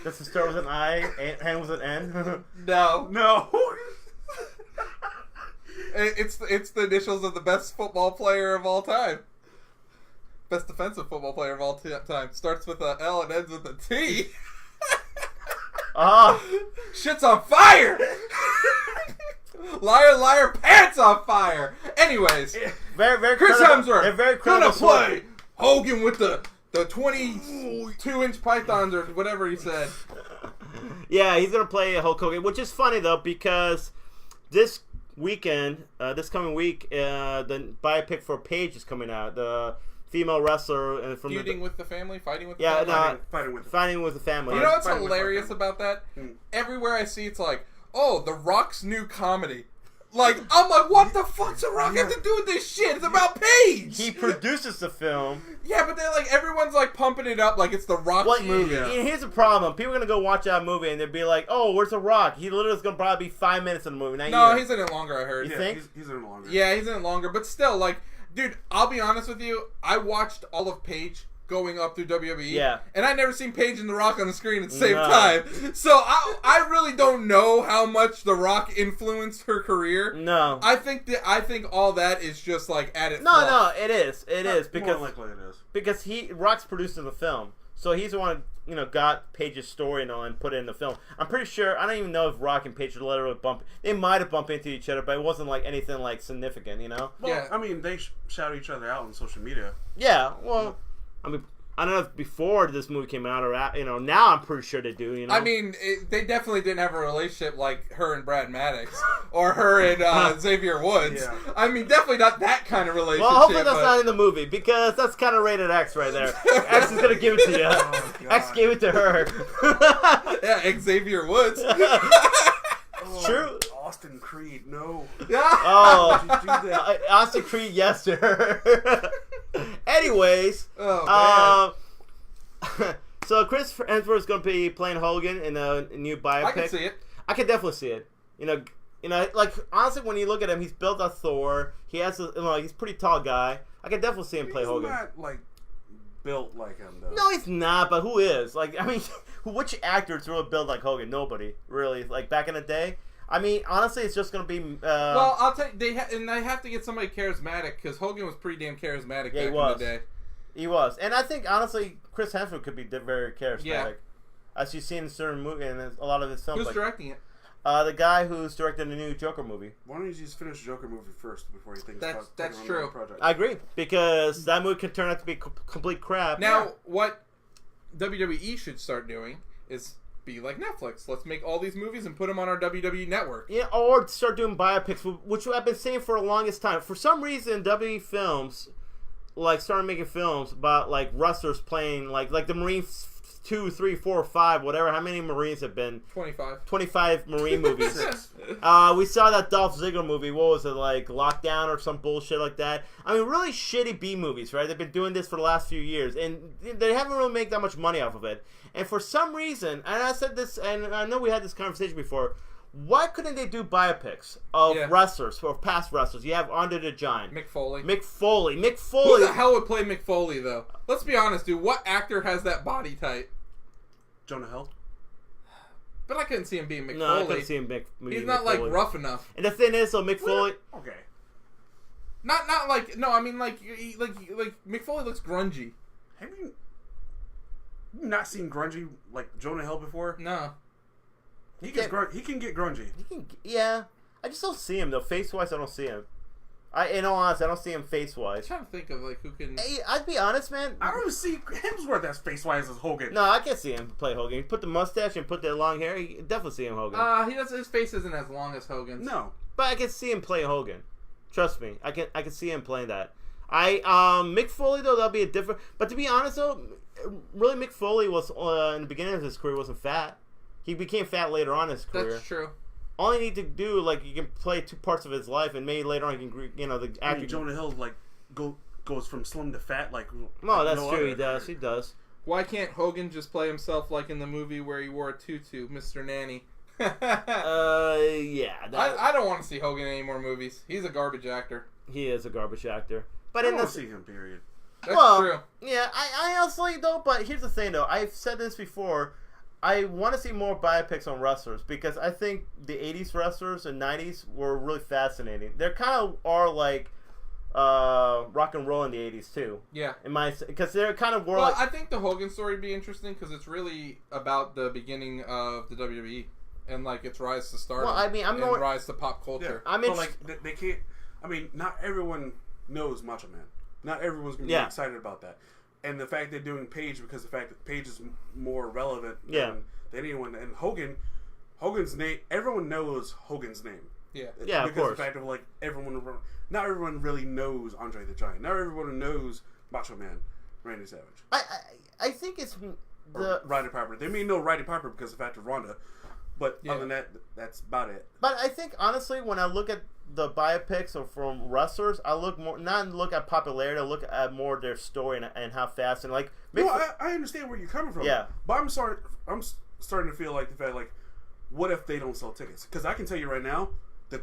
C: Does it start with an I and end with an N?
B: No. It's the initials of the best football player of all time. Best defensive football player of all time. Starts with a L and ends with a T. Shit's on fire! Liar, liar, pants on fire! Anyways,
C: very, very
B: Chris Hemsworth
C: they're very
B: gonna
C: credible
B: play Hogan with the 22-inch pythons or whatever he said.
C: Yeah, he's gonna play Hulk Hogan, which is funny though because this weekend, this coming week, the biopic for Paige is coming out. The female wrestler from
B: Feuding with the family, fighting with the
C: yeah,
B: family.
C: fighting with the family.
B: You know what's hilarious about that? Everywhere I see, it's like, oh, The Rock's new comedy. Like, I'm like, what the fuck's The Rock have to do with this shit? It's about Paige.
C: He produces the film.
B: Yeah, but they're like, everyone's like pumping it up like it's The Rock's movie.
C: Here's the problem: people are gonna go watch that movie and they'll be like, "Oh, where's The Rock? He literally is gonna probably be 5 minutes in the movie."
B: No, he's in it longer. I heard.
C: You think?
A: He's in it longer.
B: Yeah, he's in it longer, but still, like, dude, I'll be honest with you. I watched all of Paige going up through WWE.
C: Yeah.
B: And I never seen Paige and The Rock on the screen at the same time. So I really don't know how much The Rock influenced her career.
C: No.
B: I think all that is just like added.
C: No, it is because
A: more likely it is
C: because Rock's producing the film, so he's the one got Paige's story and put it in the film. I'm pretty sure. I don't even know if Rock and Paige literally bump. They might have bumped into each other, but it wasn't like anything like significant,
A: Well,
B: yeah.
A: I mean, they shout each other out on social media.
C: Yeah. Well. I mean, I don't know if before this movie came out or now I'm pretty sure they do.
B: I mean, they definitely didn't have a relationship like her and Brad Maddox or her and Xavier Woods.
A: Yeah.
B: I mean, definitely not that kind of relationship.
C: Well, hopefully that's not in the movie because that's kind of rated X right there. X is gonna give it to you.
A: Oh,
C: X gave it to her.
B: Yeah, Xavier Woods.
C: It's true.
A: Austin Creed, no.
C: Oh,
A: Why'd you do that?
C: Austin Creed, yes to her. Anyways, so Chris Hemsworth is going to be playing Hogan in a new biopic.
B: I can see it.
C: I can definitely see it. Like honestly, when you look at him, he's built like Thor. He has, he's a pretty tall guy. I can definitely see him play Hogan.
A: He's not like built like him though.
C: No, he's not. But who is? Like, I mean, which actors really built like Hogan? Nobody really. Like back in the day. I mean, honestly, it's just going to be...
B: well, I'll tell you, they have to get somebody charismatic, because Hogan was pretty damn charismatic back in the day.
C: He was. And I think, honestly, Chris Hemsworth could be very charismatic. Yeah. As you've seen in certain movies, and a lot of his films.
B: Who's directing it?
C: The guy who's directing the new Joker movie.
A: Why don't you just finish the Joker movie first before you think
B: that's true.
A: Project?
C: I agree, because that movie could turn out to be complete crap.
B: Now, what WWE should start doing is... be like Netflix. Let's make all these movies and put them on our WWE network.
C: Yeah, or start doing biopics, which I've been saying for the longest time. For some reason, WWE films started making films about like wrestlers playing like the Marines 2, 3, 4, 5, whatever. How many Marines have been? 25 Marine movies. We saw that Dolph Ziggler movie. What was it, like Lockdown or some bullshit like that? I mean, really shitty B movies, right? They've been doing this for the last few years, and they haven't really made that much money off of it. And for some reason, and I said this, and I know we had this conversation before, why couldn't they do biopics of wrestlers, or past wrestlers? You have Andre the Giant.
B: Mick Foley.
C: Who
B: the hell would play Mick Foley, though? Let's be honest, dude. What actor has that body type?
A: Jonah Hill.
B: But I couldn't see him being Mick
C: No,
B: Foley.
C: I couldn't see him
B: He's not, like, rough enough.
C: And the thing is, though, Mick Foley...
A: Okay.
B: Not like... No, I mean, like Mick Foley looks grungy.
A: Have you not seen grungy like Jonah Hill before?
B: No.
A: He can get grungy.
C: Yeah. I just don't see him, though. Face-wise, I don't see him. In all honesty, I don't see him face-wise.
B: I'm trying to think of, like, who can...
C: Hey, I'd be honest, man.
A: I don't even see Hemsworth as face-wise as Hogan.
C: No, I can see him play Hogan. You put the mustache and put that long hair, you definitely see him Hogan.
B: His face isn't as long as Hogan's.
A: No.
C: But I can see him play Hogan. Trust me. I can see him playing that. Mick Foley, though, that'll be a different... But to be honest, though, really Mick Foley was, in the beginning of his career, wasn't fat. He became fat later on in his career.
B: That's true.
C: All you need to do, like, you can play two parts of his life, and maybe later on you can, the actor.
A: Jonah Hill, like, goes from slim to fat. Like
C: No, that's
A: no
C: true.
A: other.
C: He does. He does.
B: Why can't Hogan just play himself like in the movie where he wore a tutu, Mr. Nanny?
C: Yeah.
B: I don't want to see Hogan in any more movies. He's a garbage actor.
C: He is a garbage actor. But
A: I
C: in
A: don't
C: this,
A: see him. Period.
B: That's true.
C: Yeah, I honestly don't. But here's the thing, though. I've said this before. I want to see more biopics on wrestlers because I think the 80s wrestlers and 90s were really fascinating. They kind of are like rock and roll in the 80s too.
B: Yeah.
C: Because they're kind of more
B: Well,
C: like...
B: I think the Hogan story would be interesting because it's really about the beginning of the WWE and like its rise to stardom.
C: Well, I mean, I'm
B: and
C: not...
B: rise to pop culture.
C: I'm
A: but like they can't. I mean, not everyone knows Macho Man. Not everyone's gonna be excited about that. And the fact they're doing Paige because the fact that Paige is more relevant than anyone. And Hogan's name, everyone knows Hogan's name.
B: Yeah.
C: Yeah,
B: because
C: of course.
A: The fact of like not everyone really knows Andre the Giant. Not everyone knows Macho Man, Randy Savage.
C: I think it's
A: or Roddy Piper. They may know Roddy Piper because of the fact of Ronda. But other than that, that's about it.
C: But I think, honestly, when I look at the biopics or from wrestlers, I look more, not look at popularity, I look at more their story and how fast. And like,
A: no, I understand where you're coming from.
C: Yeah.
A: But I'm starting to feel like the fact, like, what if they don't sell tickets? Because I can tell you right now, the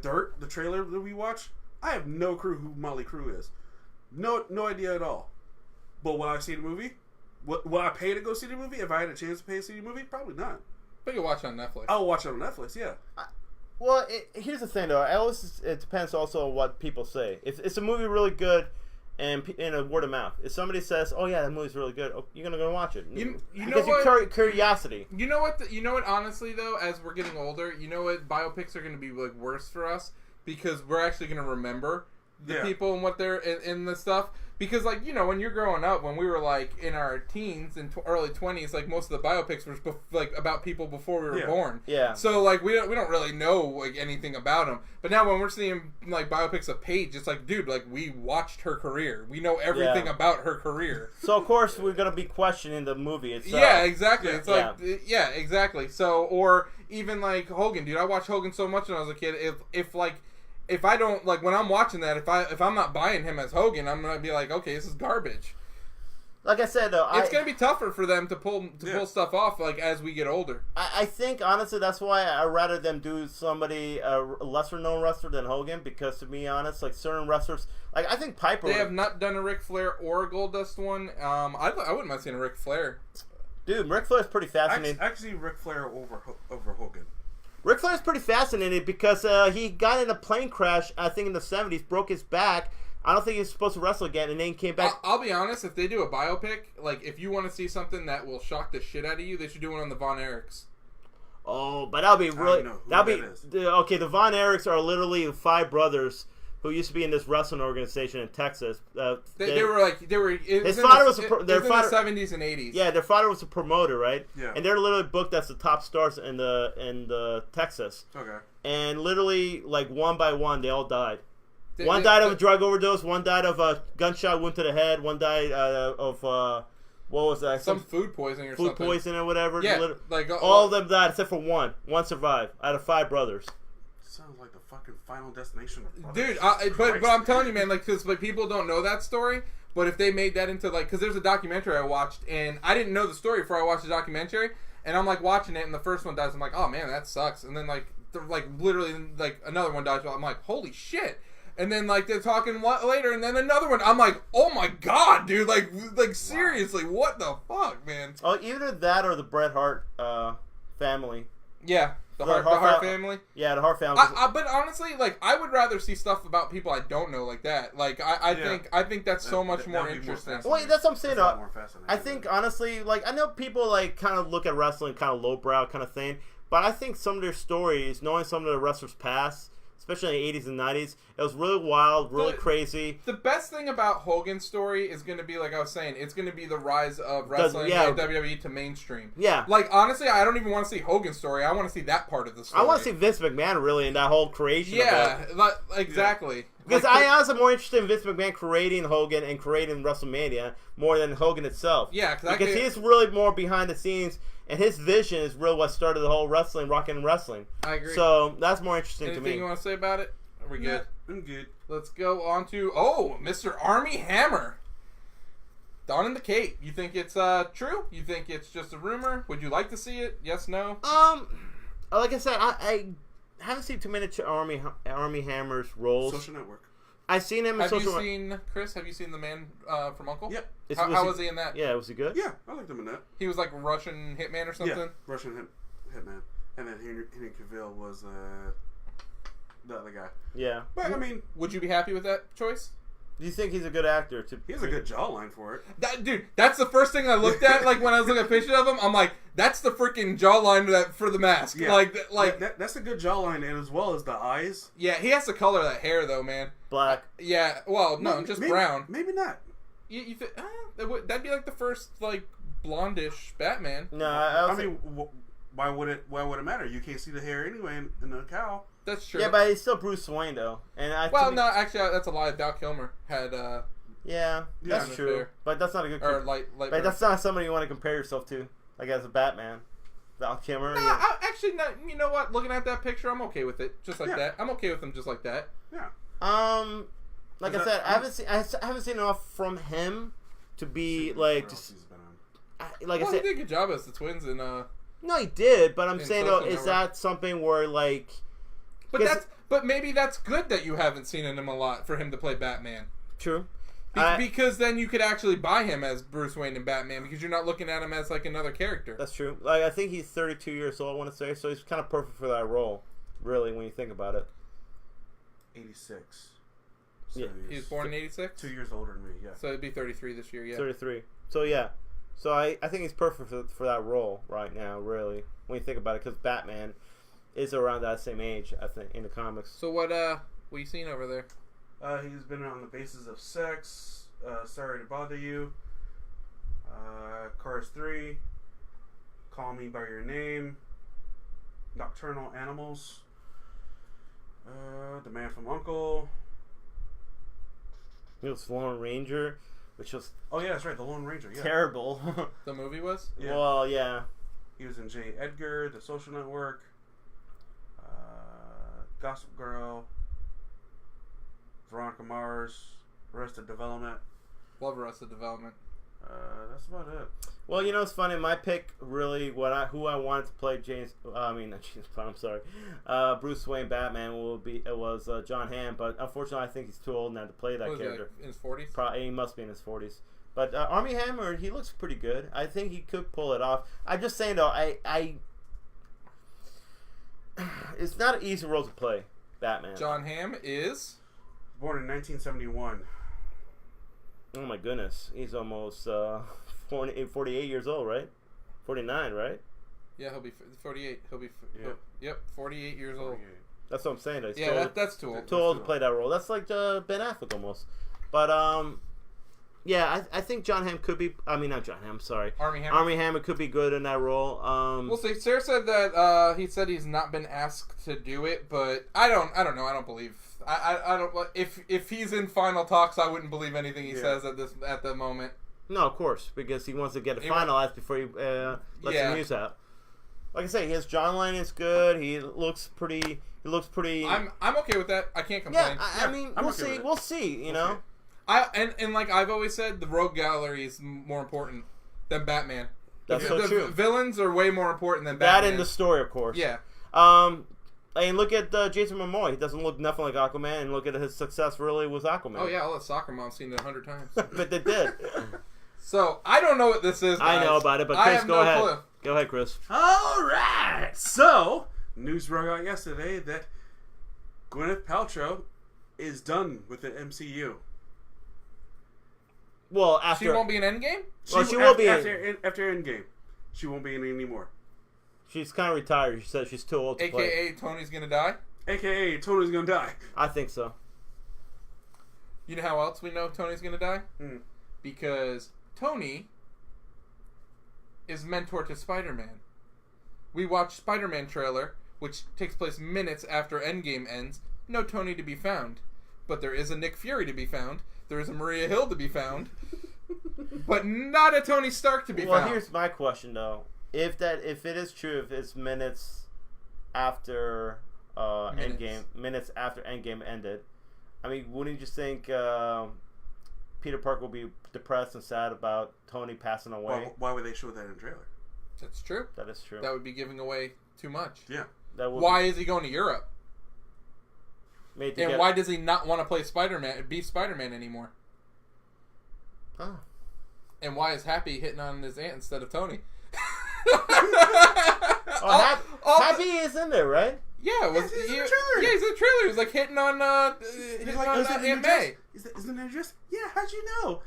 A: trailer that we watch, I have no clue who Motley Crue is. No idea at all. But will I see the movie? Will I pay to go see the movie? If I had a chance to pay to see the movie? Probably not.
B: But you'll watch it on Netflix.
A: I'll watch it on Netflix, yeah.
C: Well, here's the thing, though. It depends also on what people say. If it's a movie really good and a word of mouth, if somebody says, "Oh yeah, that movie's really good," you're gonna go watch it.
B: You know
C: because
B: what?
C: Curiosity.
B: You know what? You know what? Honestly, though, as we're getting older, you know what? Biopics are going to be like worse for us because we're actually going to remember the people and what they're in the stuff. Because, like, you know, when you're growing up, when we were, like, in our teens and early 20s, like, most of the biopics were, like, about people before we were born.
C: Yeah.
B: So, like, we don't really know, like, anything about them. But now when we're seeing, like, biopics of Paige, it's like, dude, like, we watched her career. We know everything about her career.
C: So, of course, we're going to be questioning the movie itself.
B: Yeah, exactly. It's like, yeah, exactly. So, or even, like, Hogan, dude. I watched Hogan so much when I was a kid. If I don't, like, when I'm watching that, if I'm not buying him as Hogan, I'm going to be like, okay, this is garbage.
C: Like I said, though,
B: it's going to be tougher for them to pull stuff off, like, as we get older.
C: I think, honestly, that's why I'd rather them do somebody, a lesser-known wrestler than Hogan, because, to be honest, like, certain wrestlers, like, I think Piper...
B: They have not done a Ric Flair or a Goldust one. I wouldn't mind seeing a Ric Flair.
C: Dude, Ric Flair's pretty fascinating.
A: Actually, Ric Flair over Hogan.
C: Ric Flair's pretty fascinating because he got in a plane crash, I think in the 70s, broke his back. I don't think he was supposed to wrestle again, and then came back.
B: I'll be honest, if they do a biopic, like, if you want to see something that will shock the shit out of you, they should do one on the Von Erichs.
C: Oh, but that'll be really...
A: Is.
C: Okay, the Von Erichs are literally 5 brothers who used to be in this wrestling organization in Texas.
B: They were
C: his father was
B: in the 70s and 80s.
C: Yeah, their father was a promoter, right?
A: Yeah.
C: And they're literally booked as the top stars in the Texas.
A: Okay.
C: And literally, like, one by one, they all died. One died of a drug overdose. One died of a gunshot wound to the head. One died of what was that?
B: Some food poisoning or something.
C: Food poisoning or whatever.
B: Yeah,
C: all of them died except for one. One survived out of 5 brothers.
A: Sounds like the fucking Final Destination.
B: Dude, but I'm telling you, man, like, because like, people don't know that story. But if they made that into, like, because there's a documentary I watched, and I didn't know the story before I watched the documentary, and I'm like watching it, and the first one dies. I'm like, oh man, that sucks. And then like literally like another one dies. I'm like, holy shit. And then, like, they're talking later, and then another one. I'm like, oh my god, dude! Like seriously, what the fuck, man?
C: Oh, either that or the Bret Hart family.
B: Yeah, the Hart family.
C: Yeah, the Hart family.
B: But honestly, like, I would rather see stuff about people I don't know like that. Like, I think that's so much more interesting.
C: Well, that's what I'm saying.
A: That's
C: I think honestly, like, I know people like kind of look at wrestling kind of lowbrow kind of thing, but I think some of their stories, knowing some of the wrestlers' past, especially in the 80s and 90s, it was really wild, really crazy.
B: The best thing about Hogan's story is going to be, like I was saying, it's going to be the rise of wrestling and WWE to mainstream.
C: Yeah.
B: Like, honestly, I don't even want to see Hogan's story. I want to see that part of the story.
C: I want to see Vince McMahon, really, in that whole creation of
B: it. Exactly. Yeah.
C: Because I honestly am more interested in Vince McMahon creating Hogan and creating WrestleMania more than Hogan itself.
B: Yeah,
C: because he's really more behind the scenes, and his vision is really what started the whole wrestling, rockin' and wrestling.
B: I agree.
C: So that's more interesting to me.
B: Anything you want to say about it? Are we good?
A: Yeah, I'm good.
B: Let's go on to Mr. Army Hammer. Dawn in the Cape. You think it's true? You think it's just a rumor? Would you like to see it? Yes, no?
C: Like I said, I haven't seen too many Army Hammer's roles.
A: Social Network.
C: I've seen him in Social Network.
B: Chris, have you seen The Man from U.N.C.L.E.?
A: Yep.
B: How was he in that?
C: Yeah, was he good?
A: Yeah, I liked him in that.
B: He was like Russian hitman or something?
A: Yeah, Russian hitman. And then Henry Cavill was the other guy.
C: Yeah.
A: But, I mean...
B: Would you be happy with that choice?
C: Do you think he's a good actor?
A: He has a good jawline for it.
B: Dude, that's the first thing I looked at. Like when I was looking at pictures of him, I'm like, that's the freaking jawline for the mask.
A: Yeah.
B: That's
A: a good jawline, and as well as the eyes.
B: Yeah, he has to color that hair though, man.
C: Black.
B: Yeah, well, no, just
A: maybe,
B: brown.
A: Maybe not.
B: You think that'd be like the first like blondish Batman?
C: No,
A: I mean, why would it matter? You can't see the hair anyway in a cow.
B: That's true.
C: Yeah, but he's still Bruce Wayne though, and
B: actually, that's a lie. Val Kilmer had.
C: Yeah, that's true.
B: Fair.
C: But that's not a good.
B: But
C: that's not somebody you want to compare yourself to, like as a Batman. Val Kilmer.
B: Nah,
C: yeah.
B: actually, not. You know what? Looking at that picture, I'm okay with it. Just like that. I'm okay with him just like that.
A: Yeah.
C: Like I said, I haven't seen enough from him to be like. Like I said,
B: he did a good job as the twins in.
C: No, he did, but I'm saying though, is that something where like.
B: But maybe that's good that you haven't seen him a lot for him to play Batman.
C: True.
B: Because then you could actually buy him as Bruce Wayne and Batman because you're not looking at him as like another character.
C: That's true. Like I think he's 32 years old, I want to say, so he's kind of perfect for that role, really, when you think about it.
A: 86.
C: So
B: yeah. He was born in 86?
A: 2 years older than me, yeah.
B: So it'd be 33 this year, yeah.
C: 33. So yeah. So I think he's perfect for that role right now, really, when you think about it, because Batman is around that same age, I think, in the comics.
B: So what you seen over there?
A: He's been on the basis of sex, Sorry to Bother You, Cars 3, Call Me By Your Name, Nocturnal Animals, The Man from U.N.C.L.E.
C: He was Lone Ranger, which was...
A: Oh, yeah, that's right, The Lone Ranger, yeah.
C: Terrible.
B: The movie was?
C: Yeah. Well, yeah.
A: He was in J. Edgar, The Social Network, Gossip Girl, Veronica Mars, Arrested Development.
B: Love Arrested Development.
A: That's about it.
C: Well, you know, it's funny. My pick, really, who I wanted to play Bruce Wayne Batman was John Hamm, but unfortunately, I think he's too old now to play that character.
B: He, like, in his 40s?
C: Probably, he must be in his 40s. But Armie Hammer, he looks pretty good. I think he could pull it off. I'm just saying, though, it's not an easy role to play, Batman.
B: John Hamm is?
A: Born in 1971.
C: Oh my goodness. He's almost 48 years old, right? 49, right?
B: Yeah, he'll be 48. Yep, 48 years
A: 48.
B: old.
C: That's what I'm saying. He's
B: that's too old.
C: Too old to play that role. That's like Ben Affleck almost. But, yeah, I think John Hamm could be... I mean, not John Hamm, sorry.
B: Armie Hammer.
C: Armie Hammer could be good in that role.
B: We'll see. Sarah said that he said he's not been asked to do it, but I don't know. I don't believe... I don't... If he's in final talks, I wouldn't believe anything he says at the moment.
C: No, of course, because he wants to get it finalized before he lets the news out. Like I say, his jawline is good. He looks pretty...
B: I'm okay with that. I can't complain.
C: Yeah, I mean, we'll see. We'll see, you know?
B: And like I've always said, the rogue gallery is more important than Batman.
C: That's so true.
B: Villains are way more important than Batman.
C: That in the story, of course.
B: Yeah.
C: And look at Jason Momoa. He doesn't look nothing like Aquaman. And look at his success really with Aquaman.
B: Oh yeah, all that soccer mom's seen it 100 times.
C: But they did.
B: So I don't know what this is, guys.
C: I know about it, but Chris, go ahead. Clue. Go ahead, Chris.
A: All right. So news broke out yesterday that Gwyneth Paltrow is done with the MCU.
C: Well, after...
B: She won't be in Endgame?
C: She will be
A: after Endgame. She won't be in it anymore.
C: She's kind of retired. She said she's too old to play.
B: AKA Tony's gonna die?
A: AKA Tony's gonna die.
C: I think so.
B: You know how else we know Tony's gonna die?
A: Mm.
B: Because Tony is mentor to Spider-Man. We watched Spider-Man trailer, which takes place minutes after Endgame ends. No Tony to be found. But there is a Nick Fury to be found. There is a Maria Hill to be found. But not a Tony Stark to be found.
C: Well, here's my question, though. If it is true, if it's minutes after minutes after Endgame ended. I mean, wouldn't you think Peter Parker will be depressed and sad about Tony passing away?
A: Why would they show that in the trailer?
B: That's true.
C: That is true.
B: That would be giving away too much.
A: Yeah.
B: Why is he going to Europe?
C: And
B: why does he not want to play be Spider-Man anymore?
C: Huh.
B: And why is Happy hitting on his aunt instead of Tony?
C: Happy is in there, right?
B: Yeah,
A: he's in the trailer.
B: Yeah, he's in the trailer. He was like hitting on Aunt May.
A: Isn't that just? Yeah, how'd you know?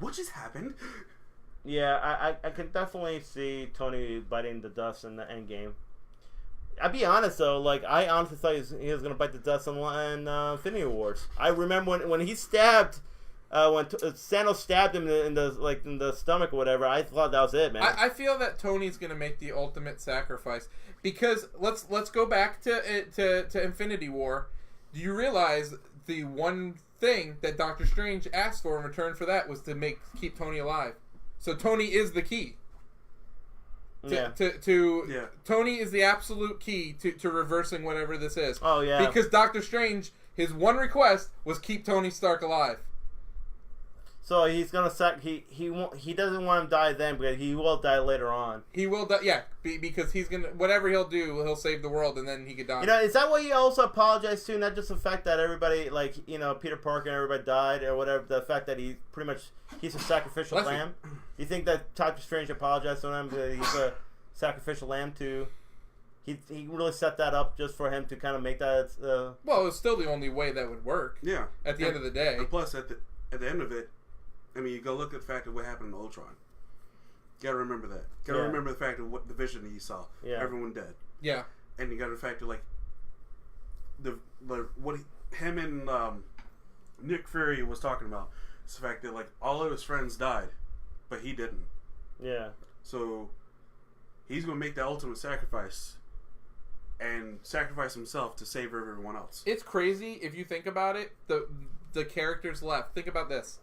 A: What just happened?
C: Yeah, I can definitely see Tony biting the dust in the Endgame. I'll be honest though, like I honestly thought he was gonna bite the dust in Infinity Wars. I remember when he stabbed, when Thanos stabbed him in the stomach or whatever. I thought that was it, man.
B: I feel that Tony's gonna make the ultimate sacrifice because let's go back to Infinity War. Do you realize the one thing that Doctor Strange asked for in return for that was to keep Tony alive? So Tony is the key. Tony is the absolute key to reversing whatever this is.
C: Oh yeah.
B: Because Doctor Strange, his one request was keep Tony Stark alive.
C: So he's gonna he doesn't want him to die then, but he will die later on.
B: He will die, yeah, because he's gonna whatever he'll do, he'll save the world, and then he could die.
C: You know, is that what he also apologized to? Not just the fact that everybody, like, you know, Peter Parker and everybody died or whatever. The fact that he's a sacrificial lamb. Do you think that Doctor Strange apologized to him because he's a sacrificial lamb too? He really set that up just for him to kind of make that.
B: Well, it's still the only way that would work.
A: Yeah.
B: At the end of the day.
A: And plus, at the end of it, I mean, you go look at the fact of what happened in Ultron. You gotta remember that. You gotta remember the fact of what the vision that you saw. Yeah. Everyone dead.
B: Yeah.
A: And you gotta factor like him and Nick Fury was talking about. It's the fact that like all of his friends died, but he didn't.
C: Yeah.
A: So he's gonna make the ultimate sacrifice and sacrifice himself to save everyone else.
B: It's crazy if you think about it. The characters left. Think about this.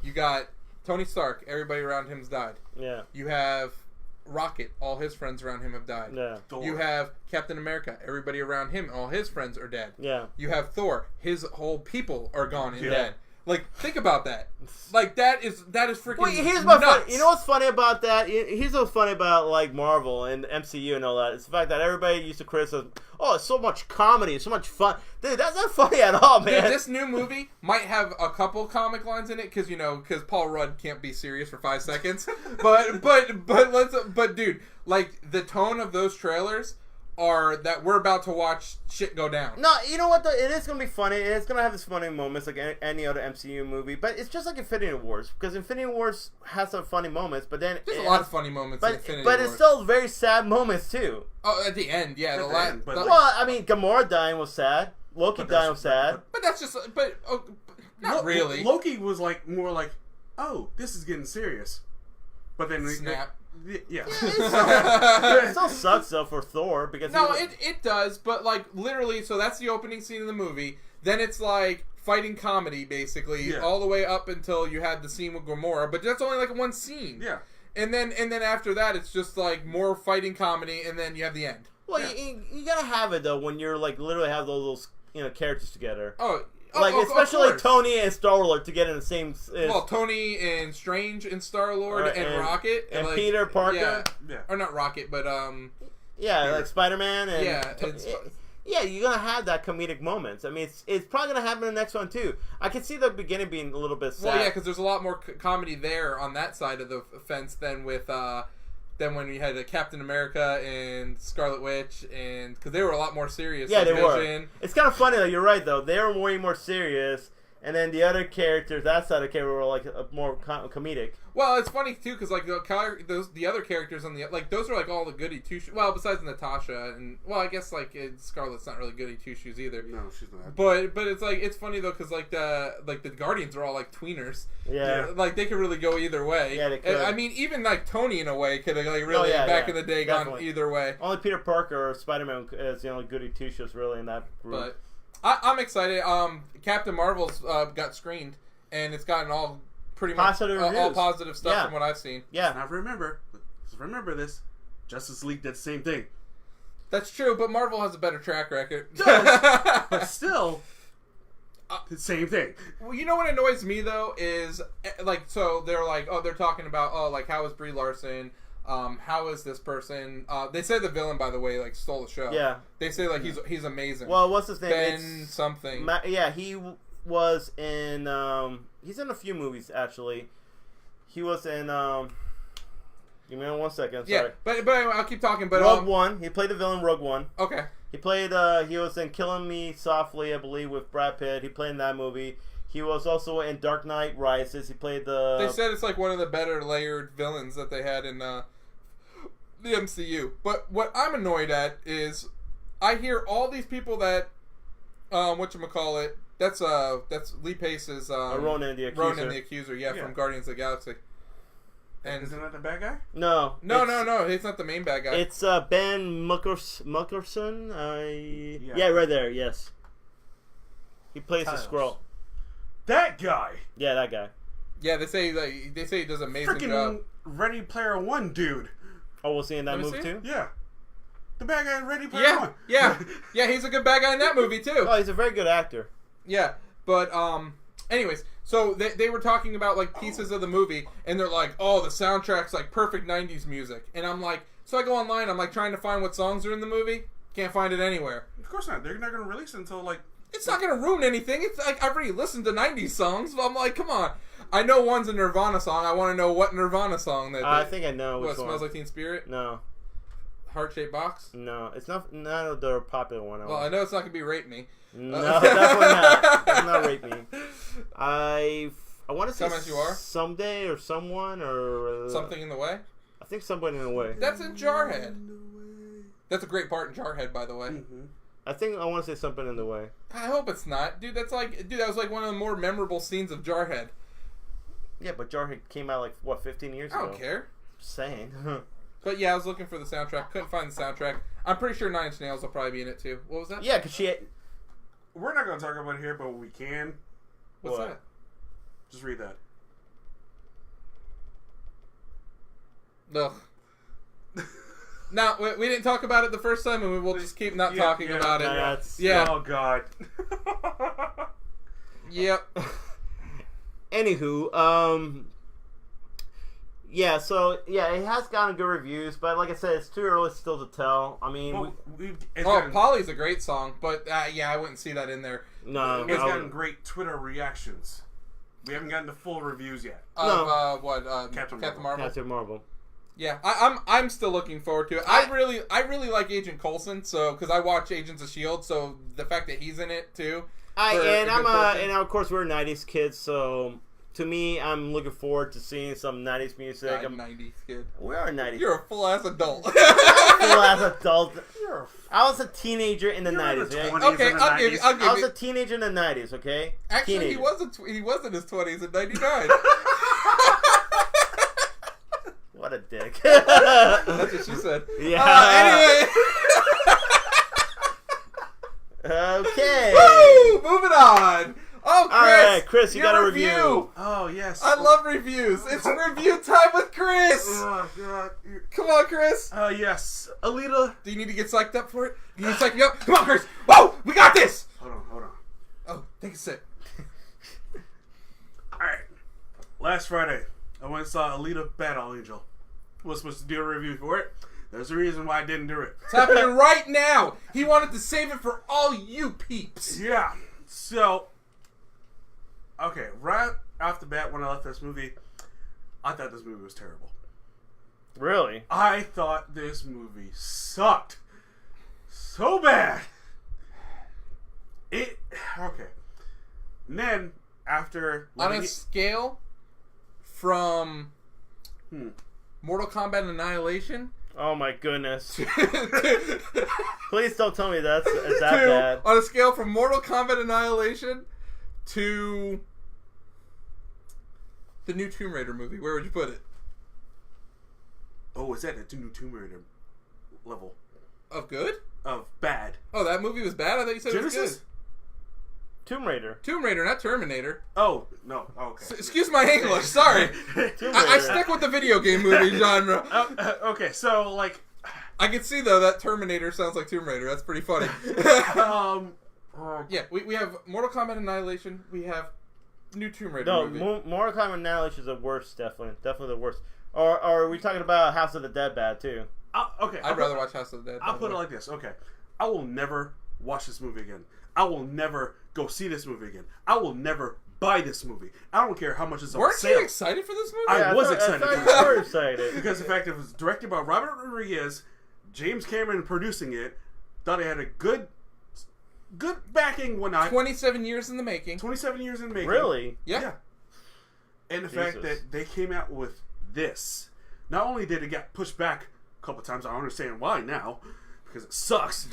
B: You got Tony Stark. Everybody around him's died.
C: Yeah.
B: You have Rocket. All his friends around him have died.
C: Yeah.
A: Thor.
B: You have Captain America. Everybody around him, all his friends are dead.
C: Yeah.
B: You have Thor. His whole people are gone and dead. Like, think about that. Like, that is freaking nuts.
C: You know what's funny about that? Here's what's funny about, like, Marvel and MCU and all that. It's the fact that everybody used to criticize, oh, it's so much comedy, it's so much fun. Dude, that's not funny at all, man.
B: Dude, this new movie might have a couple comic lines in it, because Paul Rudd can't be serious for 5 seconds. But dude, like, the tone of those trailers are that we're about to watch shit go down.
C: No, you know what? It is going to be funny. It's going to have its funny moments like any other MCU movie. But it's just like Infinity Wars. Because Infinity Wars has some funny moments, but then...
B: There's a lot of funny moments in Infinity Wars.
C: But it's still very sad moments, too.
B: Oh, at the end, yeah.
C: Well, I mean, Gamora dying was sad. Loki dying was sad.
B: But that's just... not really.
A: Loki was like more like, oh, this is getting serious. But then...
B: Snap.
A: Yeah.
C: It still sucks though for Thor because
B: it does, but like literally, so that's the opening scene of the movie. Then it's like fighting comedy basically all the way up until you had the scene with Gamora, but that's only like one scene.
A: Yeah.
B: And then after that, it's just like more fighting comedy, and then you have the end.
C: Well, you gotta have it though when you're like literally have those characters together. Especially Tony and Star-Lord to get in the same...
B: Tony and Strange and Star-Lord and Rocket.
C: And like, Peter Parker.
B: Yeah. Or not Rocket, but...
C: like Spider-Man. And
B: yeah.
C: You're going to have that comedic moments. I mean, it's probably going to happen in the next one, too. I can see the beginning being a little bit sad.
B: Well, yeah, because there's a lot more comedy there on that side of the fence than with... Than when we had Captain America and Scarlet Witch, and because they were a lot more serious.
C: Yeah, they were. It's kind of funny though. You're right though. They were way more serious, and then the other characters, that side of the character, were like more comedic.
B: Well, it's funny too because like the other characters on the those are like all the goody two shoes. Well, besides Natasha and I guess like Scarlet's not really goody two shoes either.
A: No, she's not.
B: But it's like it's funny though because like the Guardians are all like tweeners.
C: Yeah.
B: Like they could really go either way.
C: Yeah, they could.
B: I mean, even like Tony in a way could have like really back in the day gone either way.
C: Only Peter Parker or Spider-Man is the only goody two shoes really in that group.
B: But I'm excited. Captain Marvel's got screened and it's gotten all. Pretty much all positive stuff from what I've seen.
C: Yeah.
A: Now remember this. Justice League did the same thing.
B: That's true, but Marvel has a better track record.
A: But still, the same thing.
B: Well, you know what annoys me though is like, so they're like, oh, they're talking about, oh, like how is Brie Larson? How is this person? They say the villain, by the way, like stole the show.
C: Yeah.
B: They say like he's amazing.
C: Well, what's his name?
B: Ben something.
C: Yeah, he was in. He's in a few movies actually. He was in. Give me 1 second. Sorry.
B: Yeah, but anyway, I'll keep talking. But
C: Rogue One. He played the villain Rogue One.
B: Okay.
C: He played. He was in Killing Me Softly, I believe, with Brad Pitt. He played in that movie. He was also in Dark Knight Rises. He played the.
B: They said it's like one of the better layered villains that they had in the MCU. But what I'm annoyed at is I hear all these people that whatchamacallit, that's Lee Pace's
C: Ronan the Accuser.
B: Ronan the Accuser, yeah, from Guardians of the Galaxy. And
A: isn't that the bad guy?
C: No,
B: he's not the main bad guy.
C: It's Ben Muckerson. Yeah, right there. Yes, he plays the Skrull.
A: That guy.
C: Yeah, that guy.
B: Yeah, they say he does an amazing job.
A: Ready Player One dude.
C: Oh, we'll see in that movie too.
A: Yeah, the bad guy in Ready Player One.
B: Yeah, he's a good bad guy in that movie too.
C: Oh, he's a very good actor.
B: Yeah, but anyways, so they were talking about like pieces of the movie, and they're like, oh, the soundtrack's like perfect '90s music, and I'm like, so I go online, I'm like trying to find what songs are in the movie, can't find it anywhere.
A: Of course not. They're not going to release it until like.
B: It's not going to ruin anything. It's like I've already listened to '90s songs, but I'm like, come on. I know one's a Nirvana song. I want to know what Nirvana song that.
C: I think I know which
B: what
C: one.
B: Smells Like Teen Spirit?
C: No.
B: Heart-shaped box?
C: No, it's not. None of the popular one.
B: Well, I know it's not going to be Rape Me.
C: No, definitely not. It's not Rape Me. I want to say
B: Come As You Are?
C: Someday or Someone or
B: Something in the Way?
C: I think Somebody in the Way.
B: That's in Jarhead. That's a great part in Jarhead, by the way.
A: Mm-hmm.
C: I think I want to say Something in the Way.
B: I hope it's not, dude. That was like one of the more memorable scenes of Jarhead.
C: Yeah, but Jarhead came out like what 15 years ago.
B: I don't care.
C: Just saying.
B: But yeah, I was looking for the soundtrack. Couldn't find the soundtrack. I'm pretty sure Nine Inch Nails will probably be in it too. What was that?
C: Yeah, because she.
A: We're not going to talk about it here, but we can.
B: What's
C: What?
B: that?
A: Just read that.
B: Ugh. Now, we didn't talk about it the first time, and we will just keep not talking about it. Yeah.
A: Oh, God.
B: Yep.
C: Anywho, yeah, so, yeah, it has gotten good reviews, but like I said, it's too early still to tell. I mean...
B: Polly's a great song, but, yeah, I wouldn't see that in there.
C: No.
A: It's gotten great Twitter reactions. We haven't gotten the full reviews yet.
B: Captain Marvel?
C: Captain Marvel.
B: Yeah, I'm still looking forward to it. I really like Agent Coulson, so because I watch Agents of S.H.I.E.L.D., so the fact that he's in it too.
C: And of course we're 90s kids, so to me, I'm looking forward to seeing some 90s music.
B: I'm 90s kid.
C: We are 90s.
B: You're a full ass adult.
C: Full ass adult. I was a teenager in the
A: You're
C: 90s.
A: in the
C: Okay,
A: 20s
B: okay,
A: in the
B: I'll give
A: 90s.
B: you. I'll give
C: I was
B: you.
C: a teenager in the 90s. Okay.
B: Actually,
C: teenager.
B: he was in his 20s in '99.
C: What a dick.
B: That's what she said.
C: Yeah.
B: Anyway.
C: Okay.
B: Woo! Moving on. Oh, Chris.
C: All right, Chris, you
B: your
C: got a review.
A: Oh, yes.
B: I love reviews. It's review time with Chris.
A: Oh, God.
B: Come on, Chris.
A: Yes. Alita.
B: Do you need to get psyched up for it? You need to psych me up? Come on, Chris. Whoa, we got this.
A: Hold on.
B: Oh, take a sip.
A: All right. Last Friday, I went and saw Alita Battle Angel. Was supposed to do a review for it. There's a reason why I didn't do it.
B: It's happening right now. He wanted to save it for all you peeps.
A: Yeah. So, okay, right off the bat when I left this movie, I thought this movie was terrible.
C: Really?
A: I thought this movie sucked so bad. Okay. And then, after...
B: On a scale from Mortal Kombat Annihilation...
C: Oh my goodness. Please don't tell me it's that bad.
B: On a scale from Mortal Kombat Annihilation to the new Tomb Raider movie, where would you put it?
A: Oh, is that a new Tomb Raider level?
B: Of good?
A: Of bad.
B: Oh, that movie was bad? I thought you said
A: Genesis?
B: it was good.
C: Tomb Raider.
B: Tomb Raider, not Terminator.
A: Oh, no. Okay.
B: Excuse my English, sorry.
C: Tomb Raider.
B: I stick with the video game movie genre.
A: Okay, so, like...
B: I can see though that Terminator sounds like Tomb Raider. That's pretty funny. Yeah, we have Mortal Kombat Annihilation. We have new Tomb Raider movie.
C: Mortal Kombat Annihilation is the worst, definitely the worst. Or are we talking about House of the Dead bad too?
A: Okay,
B: I'd rather watch House of the Dead.
A: I'll put it like this. Okay, I will never watch this movie again. I will never go see this movie again. I will never buy this movie. I don't care how much it's on
B: Weren't
A: sale.
B: you excited for this movie?
A: I was excited.
C: I thought you were excited
A: because the fact it was directed by Robert Rodriguez, James Cameron producing it, thought it had a good backing when
B: 27 years in the making.
A: 27 years in the making.
C: Really?
B: Yeah.
A: And the fact that they came out with this, not only did it get pushed back a couple times, I understand why now, because it sucks.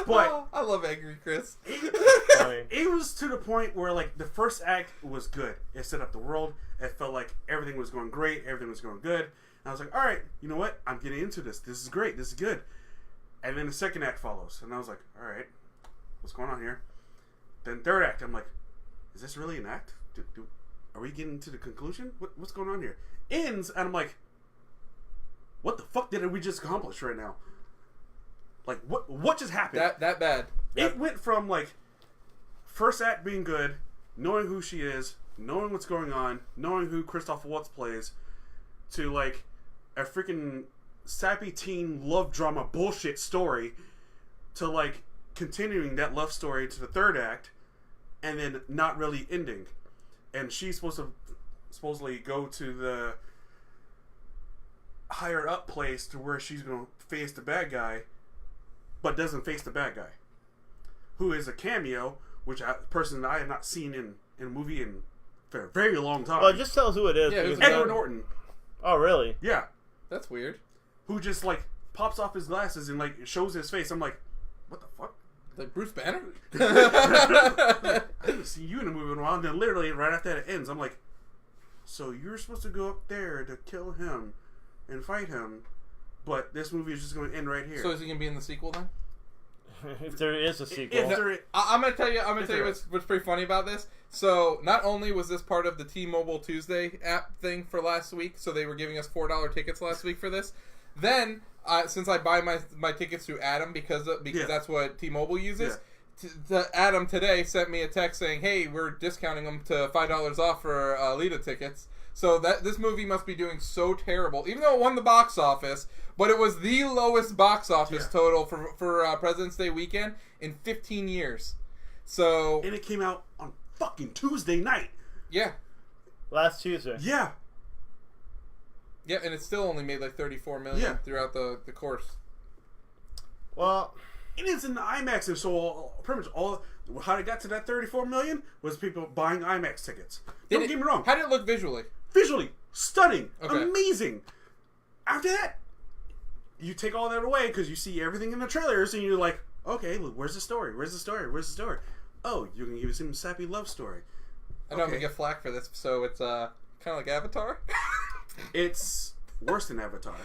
A: But
B: I love Angry Chris.
A: It was to the point where like the first act was good. It set up the world. It felt like everything was going great. Everything was going good. And I was like, all right, you know what? I'm getting into this. This is great. This is good. And then the second act follows. And I was like, all right, what's going on here? Then third act, I'm like, is this really an act? Are we getting to the conclusion? What's going on here? Ends, and I'm like, what the fuck did we just accomplish right now? Like, what just happened?
B: That bad.
A: It went from, like, first act being good, knowing who she is, knowing what's going on, knowing who Christoph Waltz plays, to, like, a freaking sappy teen love drama bullshit story, to, like, continuing that love story to the third act, and then not really ending. And she's supposedly go to the higher up place to where she's going to face the bad guy, but doesn't face the bad guy, who is a cameo, person that I have not seen in a movie in for a very long time.
C: Well, just tell us who it is.
B: Yeah,
A: Edward Norton.
C: Oh, really?
A: Yeah.
B: That's weird.
A: Who just, like, pops off his glasses and, like, shows his face. I'm like, what the fuck?
B: Like Bruce Banner?
A: I haven't seen you in a movie in a while. And then literally right after that it ends, I'm like, so you're supposed to go up there to kill him and fight him, but this movie is just going to end right here.
B: So is he going to be in the sequel then?
C: If there is a sequel.
B: I'm going to tell you what's pretty funny about this. So not only was this part of the T-Mobile Tuesday app thing for last week, so they were giving us $4 tickets last week for this, then since I buy my tickets through Adam because that's what T-Mobile uses, Adam today sent me a text saying, hey, we're discounting them to $5 off for Alita tickets. So this movie must be doing so terrible, even though it won the box office, but it was the lowest box office total for President's Day weekend in 15 years. So
A: and it came out on fucking Tuesday night.
B: Yeah.
C: Last Tuesday.
A: Yeah.
B: Yeah, and it still only made like $34 million throughout the course.
C: Well,
A: it is in the IMAX, and so pretty much all how it got to that $34 million was people buying IMAX tickets. Don't get me wrong.
B: How did it look visually?
A: Visually, stunning,
B: okay.
A: Amazing. After that, you take all that away because you see everything in the trailers, and you're like, okay, look, where's the story? Where's the story? Where's the story? Oh, you can give us some sappy love story.
B: I know I'm gonna get flack for this, so it's kind of like Avatar.
A: It's worse than Avatar.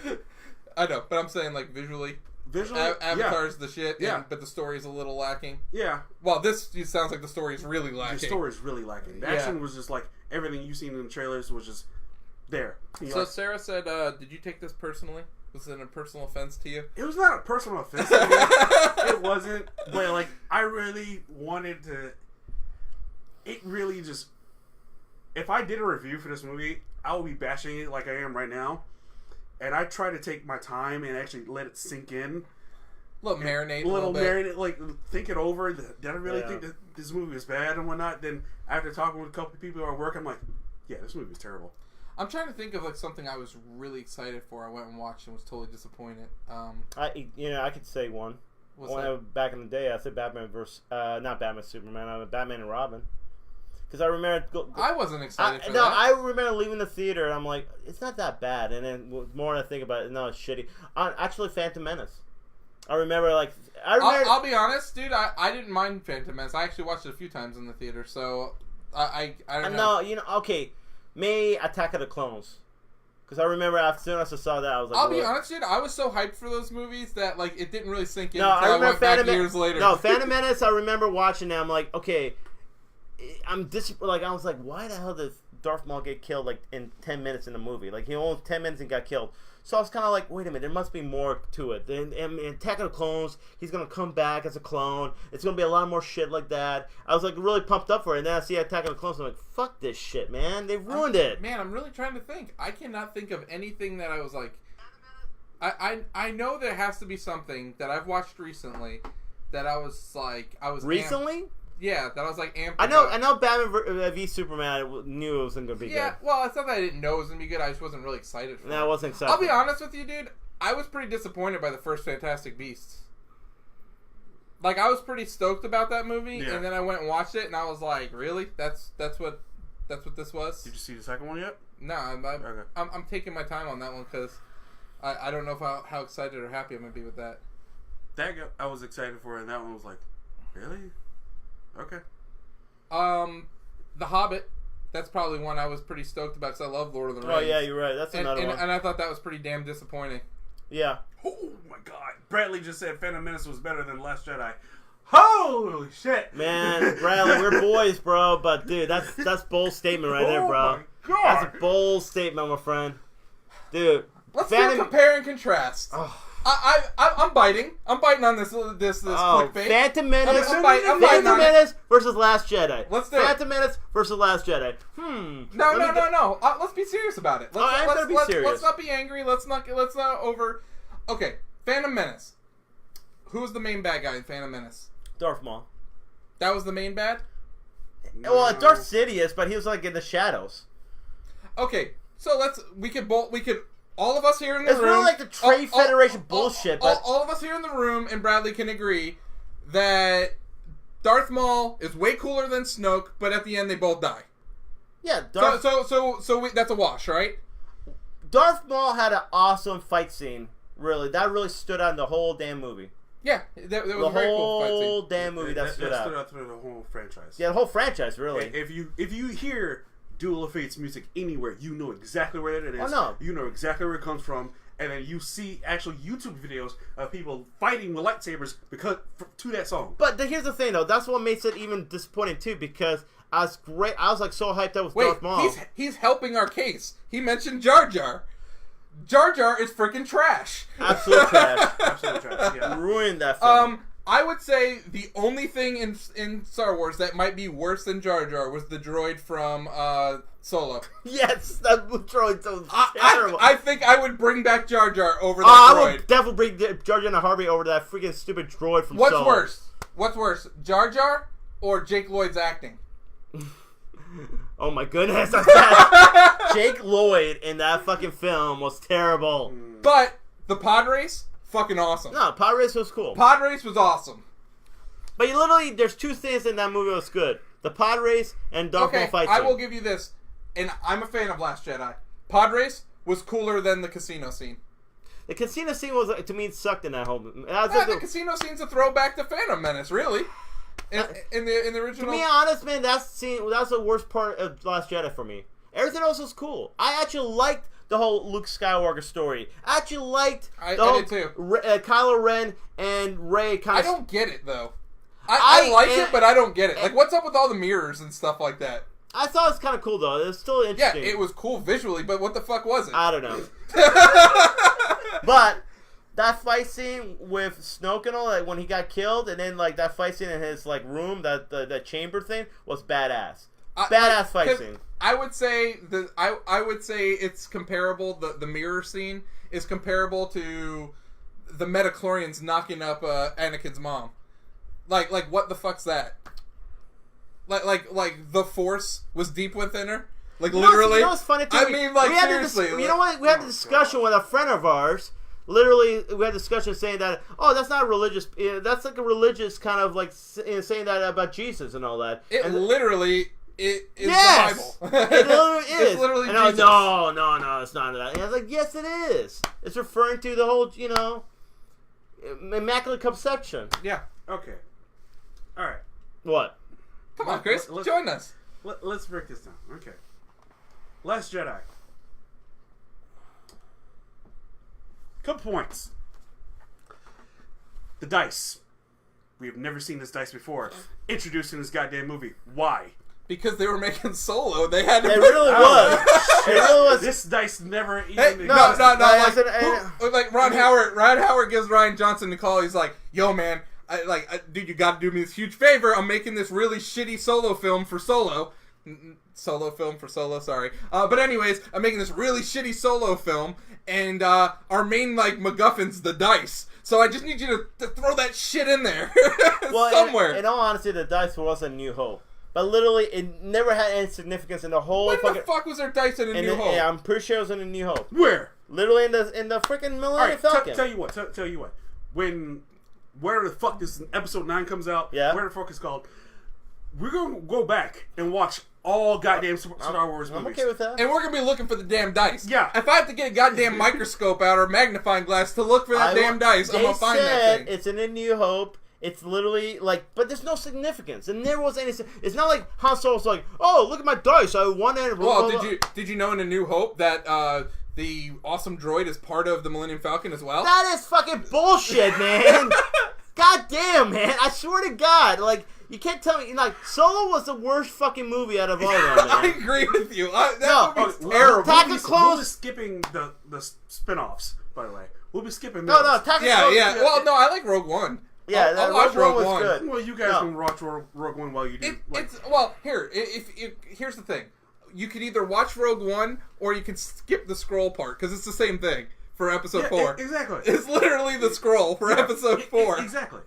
B: I know, but I'm saying like visually.
A: Visually,
B: Avatar's the shit.
A: Yeah,
B: but the story's a little lacking.
A: Yeah.
B: Well, this sounds like the story is really lacking.
A: The story is really lacking. The action was just like everything you've seen in the trailers was just there.
B: So Sarah said, "Did you take this personally? Was it a personal offense to you?"
A: It was not a personal offense to me. It wasn't, but like I really wanted to. It really just. If I did a review for this movie, I would be bashing it like I am right now. And I try to take my time and actually let it sink in.
B: Marinate a little bit.
A: Marinate, like, think it over. Did I really think that this movie is bad and whatnot? Then, after talking with a couple of people at work, I'm like, yeah, this movie is terrible.
B: I'm trying to think of, like, something I was really excited for. I went and watched and was totally disappointed.
C: I could say one. Back in the day, I said Batman versus... not Batman, Superman. Batman and Robin. Because I remember...
B: I wasn't excited for that.
C: No, I remember leaving the theater, and I'm like, it's not that bad. And then the more I think about it, no, it's shitty. Actually, Phantom Menace. I remember, like...
B: I'll be honest, dude, I didn't mind Phantom Menace. I actually watched it a few times in the theater, so... I don't know.
C: No, okay. Maybe Attack of the Clones. Because I remember as soon as I saw that, I was like...
B: I'll be honest, dude, I was so hyped for those movies that, like, it didn't really sink in
C: until I went
B: back years later.
C: No, Phantom Menace, I remember watching that. I'm like, okay... I was like, why the hell did Darth Maul get killed like in 10 minutes in the movie? Like he only 10 minutes and got killed. So I was kind of like, wait a minute, there must be more to it. In Attack of the Clones, he's going to come back as a clone. It's going to be a lot more shit like that. I was like really pumped up for it. And then I see Attack of the Clones, I'm like, fuck this shit, man. They ruined it.
B: Man, I'm really trying to think. I cannot think of anything that I was like... I know there has to be something that I've watched recently that I was like...
C: Recently?
B: Yeah, that I was like amped
C: I know Batman v Superman knew it wasn't going to be good.
B: Yeah, well, it's not that I didn't know it was going to be good. I just wasn't really excited for it.
C: No, I wasn't excited.
B: I'll be honest with you, dude. I was pretty disappointed by the first Fantastic Beasts. Like, I was pretty stoked about that movie, and then I went and watched it, and I was like, really? That's what this was?
A: Did you see the second one yet?
B: No, I'm taking my time on that one, because I don't know how excited or happy I'm going to be with that.
A: I was excited for it, and that one was like, really? Okay.
B: The Hobbit. That's probably one I was pretty stoked about because I love Lord of the Rings.
C: Oh yeah, you're right. That's another one.
B: And I thought that was pretty damn disappointing.
C: Yeah.
A: Oh my God! Bradley just said Phantom Menace was better than Last Jedi. Holy shit!
C: Man, Bradley, we're boys, bro. But dude, that's bold statement right there, bro.
A: Oh my God!
C: That's a bold statement, my friend. Dude,
B: let's do a compare and contrast.
C: Oh.
B: I'm biting. I'm biting on this clickbait.
C: Phantom Menace.
B: I'm biting
C: Menace versus Last Jedi.
B: Let's do it.
C: Phantom Menace versus Last Jedi.
B: No. Let's be serious about it.
C: I'm gonna be serious.
B: Let's not be angry. Let's not over. Okay, Phantom Menace. Who was the main bad guy in Phantom Menace?
C: Darth Maul.
B: That was the main bad.
C: No. Well, Darth Sidious, but he was like in the shadows.
B: Okay, so we could all of us here in the room.
C: It's really like the Trade Federation bullshit. But
B: all of us here in the room, and Bradley can agree that Darth Maul is way cooler than Snoke, but at the end they both die.
C: Yeah,
B: so that's a wash, right?
C: Darth Maul had an awesome fight scene. Really, that really stood out in the whole damn movie.
B: Yeah, that was a very cool fight scene.
C: The whole damn movie that stood out.
A: That stood out through the whole franchise.
C: Yeah, the whole franchise, really.
A: If you hear Duel of Fates music anywhere, you know exactly where it is.
C: Oh, no.
A: You know exactly where it comes from, and then you see actual YouTube videos of people fighting with lightsabers to that song.
C: But here's the thing, though. That's what makes it even disappointing too, because I was like so hyped up with Darth Maul.
B: He's helping our case. He mentioned Jar Jar. Jar Jar is freaking trash.
C: Absolute trash.
A: Absolute trash. Yeah.
C: Ruined that film.
B: I would say the only thing in Star Wars that might be worse than Jar Jar was the droid from Solo.
C: Yes, that droid was terrible.
B: I think I would bring back Jar Jar over that droid.
C: I would definitely bring Jar Jar and Harvey over that freaking stupid droid from
B: Solo. What's worse, Jar Jar or Jake Lloyd's acting?
C: Oh my goodness. Jake Lloyd in that fucking film was terrible.
B: But the pod race, fucking awesome.
C: No, pod race was cool.
B: Pod race was awesome.
C: But there's two things in that movie that was good. The pod race and Darth Maul fight scene.
B: I will give you this, and I'm a fan of Last Jedi. Pod race was cooler than the casino scene.
C: The casino scene was, to me, sucked in that whole...
B: the casino scene's a throwback to Phantom Menace, really. In the original...
C: To be honest, man, that's the worst part of Last Jedi for me. Everything else was cool. I actually liked the whole Luke Skywalker story. I actually liked
B: I did too.
C: Kylo Ren and Rey kind of...
B: I don't get it, though. I like it, but I don't get it. Like, what's up with all the mirrors and stuff like that?
C: I thought it was kind of cool, though. It was still interesting.
B: Yeah, it was cool visually, but what the fuck was it?
C: I don't know. But that fight scene with Snoke and all, like when he got killed, and then like that fight scene in his like room, that chamber thing was badass. Badass fight scene.
B: I would say I would say it's comparable. The mirror scene is comparable to the Metachlorians knocking up Anakin's mom. Like what the fuck's that? Like the Force was deep within her. Like literally.
C: You know what's funny too?
B: I mean, like seriously.
C: You know what? We had a discussion with a friend of ours. Literally, we had a discussion saying that, that's not religious. That's like a religious kind of like saying that about Jesus and all that.
B: It literally is
C: yes!
B: the Bible.
C: It literally is.
B: It's literally
C: and
B: Jesus.
C: I was like, no, it's not that. And I was like, yes, it is. It's referring to the whole, Immaculate Conception.
B: Yeah.
A: Okay. All right.
C: What?
B: Come on, Chris. Join us.
A: Let's break this down. Okay. Last Jedi. Couple points. The dice. We have never seen this dice before. Introduced in this goddamn movie. Why?
B: Because they were making Solo. They had to.
C: It really was. It really was.
A: This dice never even.
B: Hey, no.
A: existed.
B: Like Ron Howard. Ron Howard gives Ryan Johnson a call. He's like, "Yo, man, dude, you got to do me this huge favor. I'm making this really shitty Solo film for Solo." Sorry. But anyways, I'm making this really shitty Solo film, and our main MacGuffin's the dice. So I just need you to throw that shit in there somewhere.
C: In all honesty, the dice was a New Hope. But literally, it never had any significance in the whole.
B: When the fuck was there dice in a New Hope?
C: Yeah, I'm pretty sure it was in a New Hope.
A: Where?
C: Literally in the freaking Millennium Falcon.
A: Tell you what. Where the fuck this episode 9 comes out?
C: Yeah.
A: Where the fuck it's called? We're gonna go back and watch all goddamn Star Wars movies.
C: I'm okay with that.
B: And we're gonna be looking for the damn dice.
A: Yeah.
B: If I have to get a goddamn microscope out or magnifying glass to look for that damn dice, I'm gonna find that thing.
C: It's in a New Hope. It's literally but there's no significance. And there was any. It's not like Han Solo's like, oh, look at my dice. I won it.
B: Well, did you know in A New Hope that the awesome droid is part of the Millennium Falcon as well?
C: That is fucking bullshit, man. God damn, man. I swear to God, you can't tell me. Solo was the worst fucking movie out of all of them, man.
B: I agree with you. That movie's terrible.
C: Attack of Clones.
A: We'll be skipping the spin-offs, by the way. We'll be skipping
C: No,
A: those.
C: Attack of Clones.
B: Yeah. Well, no, I like Rogue One.
C: Yeah,
B: I'll watch
C: Rogue One was
B: One.
C: good.
A: Well, you guys can watch Rogue One while you do.
B: Here's the thing. You could either watch Rogue One or you can skip the scroll part because it's the same thing for episode 4.
A: Exactly.
B: It's literally the scroll for episode 4.
A: Exactly.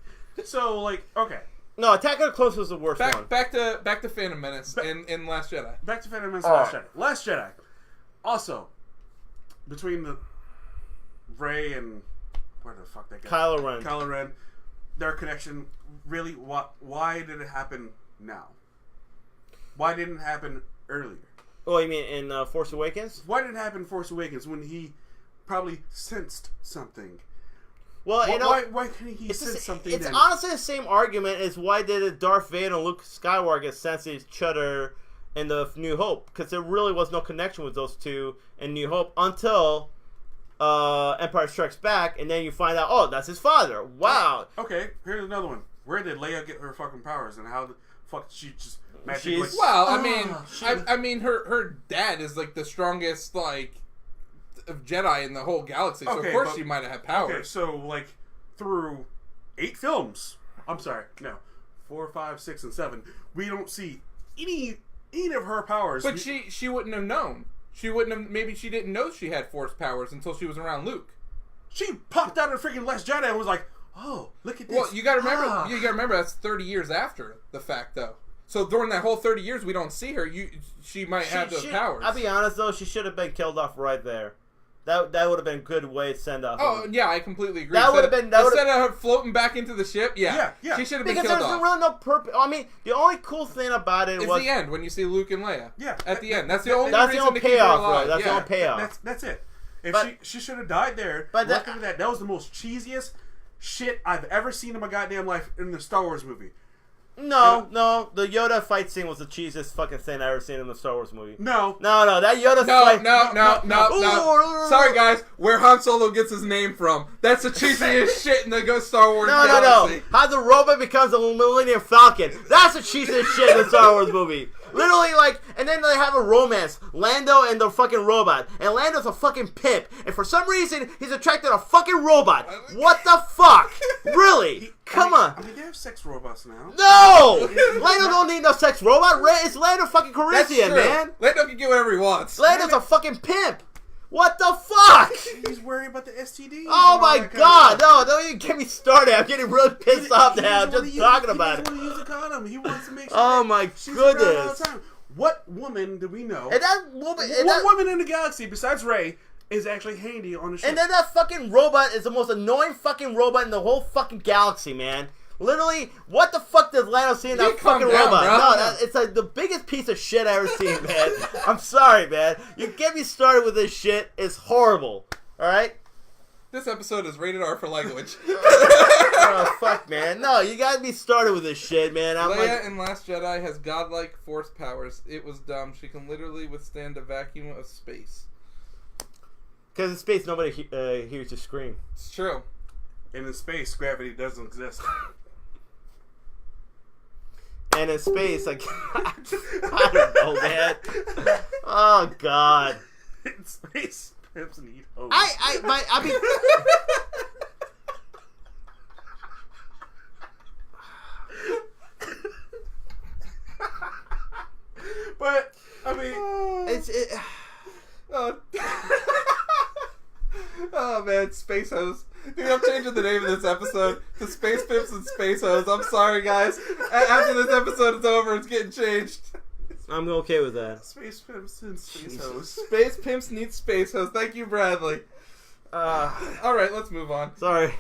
A: So, okay.
C: No, Attack of the Clones was the worst one.
B: Back to Phantom Menace in Last Jedi.
A: Back to Phantom Menace and Last Jedi. Last Jedi. Also, between the Rey and where the fuck that guy? Kylo Ren. Their connection, really, why did it happen now? Why didn't it happen earlier?
C: Oh, you mean in Force Awakens?
A: Why did it happen in Force Awakens when he probably sensed something?
C: Well,
A: why couldn't he sense something?
C: It's honestly the same argument as why did Darth Vader and Luke Skywalker sense each other in the New Hope? Because there really was no connection with those two in New Hope until Empire Strikes Back, and then you find out, oh, that's his father. Wow.
A: Okay, here's another one. Where did Leia get her fucking powers, and how the fuck she just magically?
B: Well, I mean, her dad is the strongest of Jedi in the whole galaxy, so of course she might have had powers.
A: Okay, so through 8 films, I'm sorry, no, 4, 5, 6, and 7, we don't see any of her powers.
B: But she wouldn't have known. She wouldn't have. Maybe she didn't know she had Force powers until she was around Luke.
A: She popped out of the freaking Last Jedi and was like, "Oh, look at this."
B: Well, you got to remember. You got to remember that's 30 years after the fact, though. So during that whole 30 years, we don't see her. She might have those powers.
C: I'll be honest though, she should have been killed off right there. That would have been a good way to send off.
B: Oh yeah, I completely agree.
C: That would have been
B: instead of her floating back into the ship. Yeah. She should have been killed off.
C: Because there's really no purpose. I mean, the only cool thing about it was
B: the end when you see Luke and Leia.
A: Yeah,
B: at the end. That's the only reason to keep her
C: payoff,
B: alive.
C: right? That's the only payoff.
A: That's it. If she should have died there.
C: But
A: that was the most cheesiest shit I've ever seen in my goddamn life in the Star Wars movie.
C: No, the Yoda fight scene was the cheesiest fucking thing I ever seen in the Star Wars movie.
A: No,
C: that Yoda fight.
B: No. Sorry, guys. Where Han Solo gets his name from? That's the cheesiest shit in the Star Wars galaxy.
C: No. How the robot becomes a Millennium Falcon. That's the cheesiest shit in the Star Wars movie. Literally, and then they have a romance. Lando and the fucking robot. And Lando's a fucking pimp. And for some reason, he's attracted to a fucking robot. What the fuck? Really? Come on.
A: I mean, they have sex robots now.
C: No! Lando don't need no sex robot. It's Lando fucking Calrissian, man.
B: Lando can get whatever he wants.
C: Lando's a fucking pimp. What the fuck?
A: He's worried about the STD.
C: Oh my god, no, don't even get me started. I'm getting really pissed off now just talking about it.
A: He doesn't want to use a condom. He wants to make sure
C: oh my goodness.
A: What woman do we know?
C: And that woman,
A: what woman in the galaxy besides Rey is actually handy on the ship?
C: And then that fucking robot is the most annoying fucking robot in the whole fucking galaxy, man. Literally, what the fuck does Lando see in that fucking robot?
B: Bro.
C: No, it's the biggest piece of shit I ever seen, man. I'm sorry, man. You get me started with this shit. It's horrible. Alright?
B: This episode is rated R for language.
C: Oh, fuck, man. No, you got me started with this shit, man.
B: Leia in Last Jedi has godlike force powers. It was dumb. She can literally withstand a vacuum of space.
C: Because in space, nobody hears you scream.
B: It's true.
A: And in space, gravity doesn't exist.
C: and in space, like I don't know, man. Oh God.
A: Space pimps need hoes.
C: I mean.
A: But I mean,
B: Oh man, Space Hose. Dude, I'm changing the name of this episode to Space Pimps and Space Hose. I'm sorry, guys. After this episode is over, it's getting changed.
C: I'm okay with that.
A: Space pimps and space hoes.
B: Space Pimps need Space Hose. Thank you, Bradley. All right, let's move on.
C: Sorry.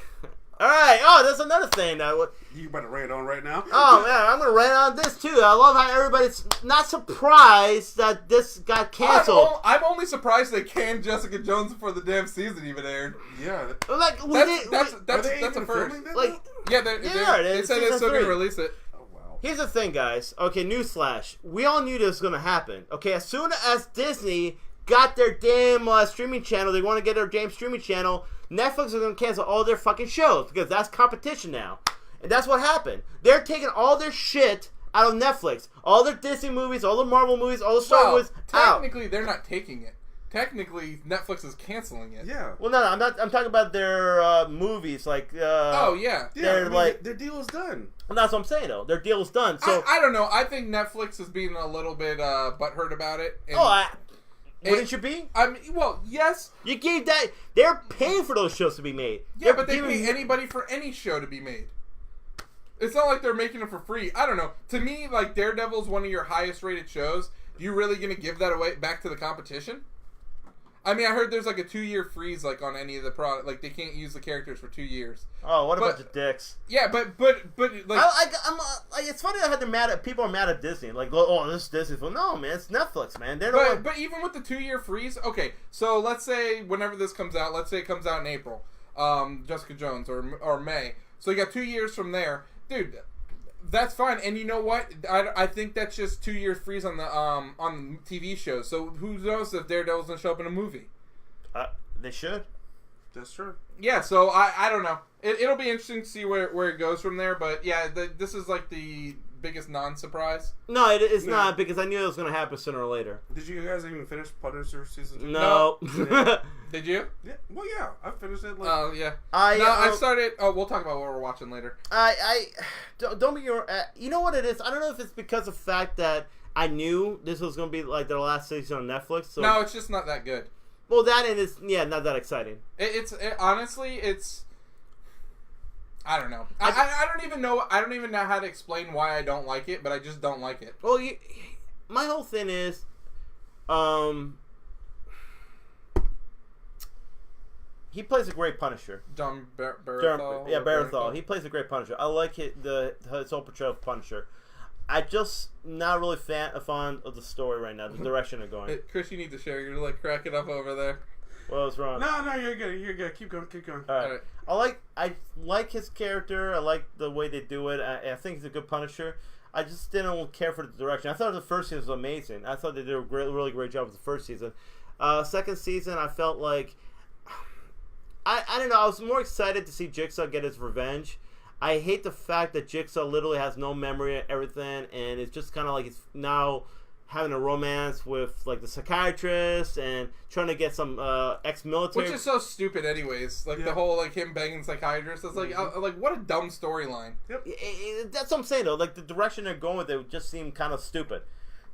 C: All right. Oh, that's another thing that
A: You better rant on right now.
C: Oh man, I'm gonna rant on this too. I love how everybody's not surprised that this got canceled.
B: I'm only surprised they canned Jessica Jones before the damn season even aired.
A: Yeah.
C: Like
B: That's a first.
C: like
B: Yeah, they said they're still gonna release it.
A: Oh wow.
C: here's the thing, guys. Okay, newsflash. We all knew this was gonna happen. Okay, as soon as Disney got their damn streaming channel, they want to get their damn streaming channel. Netflix is going to cancel all their fucking shows because that's competition now. And that's what happened. They're taking all their shit out of Netflix. All their Disney movies, all the Marvel movies, all the Star Wars out.
B: Technically, they're not taking it. Technically, Netflix is canceling it.
A: Yeah.
C: Well, no, I'm not. I'm talking about their movies. Like,
B: oh yeah,
A: yeah.
C: Like
A: their deal is done.
C: Well, that's what I'm saying though. Their deal is done. So
B: I don't know. I think Netflix is being a little bit butthurt about it. And
C: wouldn't you be?
B: I mean, well, yes.
C: You gave that. They're paying for those shows to be made.
B: Yeah, but they pay anybody for any show to be made. It's not like they're making it for free. I don't know. To me, like Daredevil's one of your highest rated shows. You really gonna give that away back to the competition? I mean, I heard there's like a 2-year freeze, like on any of the product. Like they can't use the characters for 2 years.
C: Oh, what a bunch of dicks!
B: Yeah, but like,
C: it's funny how people are mad at Disney. Like, oh, this is Disney. Well, no, man, it's Netflix, man. They're
B: but even with the 2-year freeze, okay. So let's say whenever this comes out, let's say it comes out in April, Jessica Jones or May. So you got 2 years from there, dude. That's fine, and you know what? I think that's just 2 years freeze on the TV shows. So who knows if Daredevil's gonna show up in a movie?
C: They should.
A: That's true.
B: Yeah, so I don't know. It'll be interesting to see where it goes from there. But yeah, this is like the biggest non-surprise.
C: No, it's not because I knew it was gonna happen sooner or later.
A: Did you guys even finish Punisher season 2?
C: No.
B: Did you?
A: Yeah. Well, yeah. I finished it.
B: Oh yeah.
C: I
B: started. Oh, we'll talk about what we're watching later.
C: Don't be your. You know what it is? I don't know if it's because of the fact that I knew this was gonna be like their last season on Netflix. So
B: no, it's just not that good.
C: Well, that and it's not that exciting.
B: Honestly, it's. I don't know. I don't even know. I don't even know how to explain why I don't like it, but I just don't like it.
C: Well, my whole thing is, he plays a great Punisher.
B: John Barathol.
C: Yeah, Barathol. He plays a great Punisher. I like his whole portrayal of Punisher. I just not really fond of the story right now, the direction they're going.
B: Hey, Chris, you need to share. You're like cracking up over there.
C: What was wrong?
A: No, you're good. You're good. Keep going.
C: All right. I like his character. I like the way they do it. I think he's a good Punisher. I just didn't care for the direction. I thought the first season was amazing. I thought they did a really great job with the first season. Second season, I felt like I don't know. I was more excited to see Jigsaw get his revenge. I hate the fact that Jigsaw literally has no memory of everything, and it's just kind of like he's now having a romance with like the psychiatrist and trying to get some ex-military,
B: which is so stupid, anyways. Like the whole like him banging psychiatrist. It's like like what a dumb storyline.
C: Yep. That's what I'm saying though. Like the direction they're going with it just seemed kind of stupid.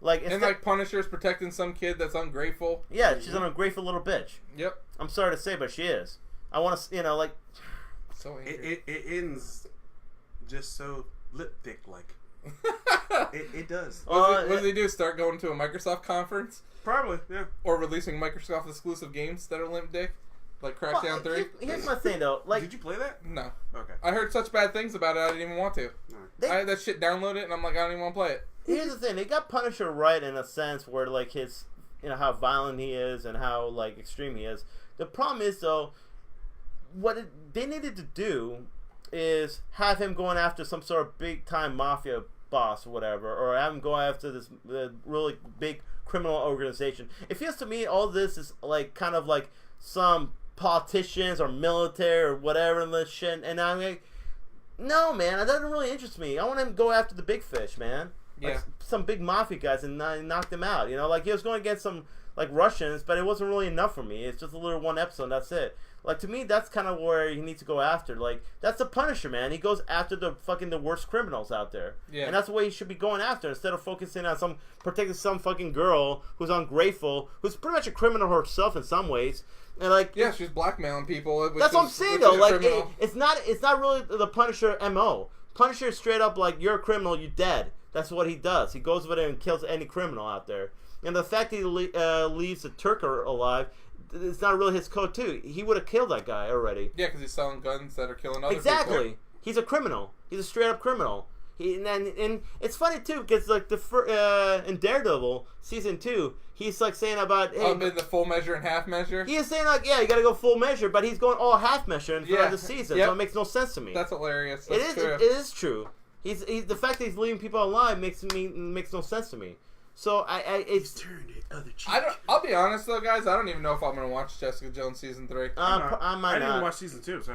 C: Like
B: like Punisher's protecting some kid that's ungrateful.
C: Yeah, she's an ungrateful little bitch.
B: Yep.
C: I'm sorry to say, but she is. I want to, like.
B: So angry.
A: It ends just so lip thick like. It does.
B: What do they do? Start going to a Microsoft conference?
A: Probably, yeah.
B: Or releasing Microsoft exclusive games that are limp dick, like Crackdown 3.
C: Here's my thing though. Like,
A: did you play that?
B: No.
A: Okay.
B: I heard such bad things about it. I didn't even want to. I had that shit downloaded, and I'm like, I don't even want to play it.
C: Here's the thing: they got Punisher right in a sense where like his, how violent he is and how like extreme he is. The problem is though, they needed to do is have him going after some sort of big time mafia boss or whatever, or have him go after this really big criminal organization. It feels to me all this is like kind of like some politicians or military or whatever and this shit, and I'm like, No, man, that doesn't really interest me. I want him to go after the big fish, man.
B: Yeah.
C: Like some big mafia guys and knock them out. You know, like he was going against some like Russians, but it wasn't really enough for me. It's just a little one episode. And that's it. Like to me, that's kind of where he needs to go after. Like that's the Punisher, man. He goes after the worst criminals out there.
B: Yeah.
C: And that's the way he should be going after instead of focusing on protecting some fucking girl who's ungrateful, who's pretty much a criminal herself in some ways. And like
B: yeah, she's blackmailing people.
C: That's what I'm saying though. Like it's not really the Punisher MO. Punisher is straight up like, you're a criminal, you're dead. That's what he does. He goes over there and kills any criminal out there. And the fact that he leaves the Turker alive, it's not really his code too. He would have killed that guy already.
B: Yeah, because he's selling guns that are killing other
C: exactly.
B: people.
C: He's a criminal. He's a straight up criminal. And it's funny too because like in Daredevil season 2, he's like saying about
B: in the full measure and half measure.
C: He is saying like, yeah, you got to go full measure, but he's going all half measure in the season, so it makes no sense to me.
B: That's hilarious.
C: It is true. He's the fact that he's leaving people alive makes no sense to me. So it's turned it other cheek.
B: I'll be honest though, guys. I don't even know if I'm gonna watch Jessica Jones season 3.
C: I might
A: I didn't
C: not
A: watch season 2, so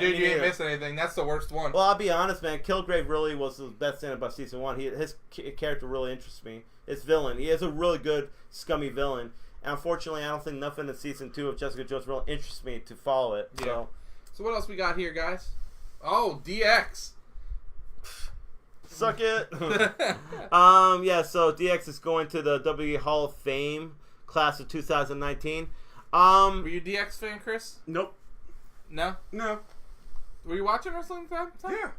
B: dude, you ain't missing anything. That's the worst one.
C: Well, I'll be honest, man. Kilgrave really was the best thing about season 1. His character really interests me. His villain. He is a really good scummy villain. And unfortunately, I don't think nothing in season 2 of Jessica Jones really interests me to follow it.
B: Yeah. So what else we got here, guys? Oh, DX.
C: Suck it. Yeah, so DX is going to the WWE Hall of Fame class of 2019.
B: Were you a DX fan, Chris?
A: Nope.
B: No?
A: No.
B: Were you watching wrestling that time?
A: Yeah.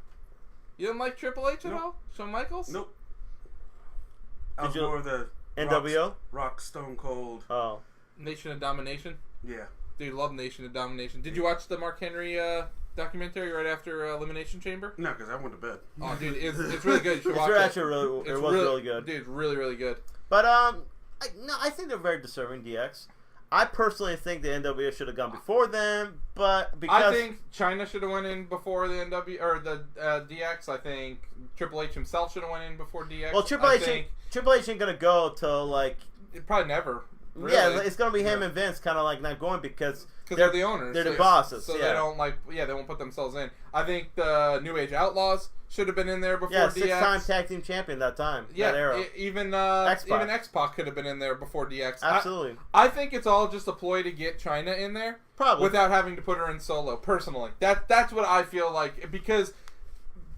B: You didn't like Triple H at all? Shawn Michaels?
A: Nope. I was more of the
C: NWO?
A: Rock Stone Cold.
C: Oh.
B: Nation of Domination?
A: Yeah.
B: Dude, love Nation of Domination. Did you watch the Mark Henry documentary right after Elimination Chamber?
A: No, because I went to bed.
B: Oh, dude, it's really good. You should watch it.
C: It was really good.
B: Dude, really, really good.
C: But, I think they're very deserving, DX. I personally think the NWO should have gone before them, but because...
B: I think China should have went in before the DX. I think Triple H himself should have went in before DX.
C: Well, Triple H ain't gonna go till, like...
B: Probably never. Really.
C: Yeah, it's gonna be him and Vince kind of like not going because
B: they're the owners.
C: They're the bosses.
B: So
C: they
B: don't they won't put themselves in. I think the New Age Outlaws should have been in there before DX.
C: Yeah, 6-time tag team champion that time.
B: Yeah,
C: that era.
B: Even X-Pac could have been in there before DX.
C: Absolutely.
B: I think it's all just a ploy to get China in there,
C: probably
B: without having to put her in solo. Personally, that's what I feel like, because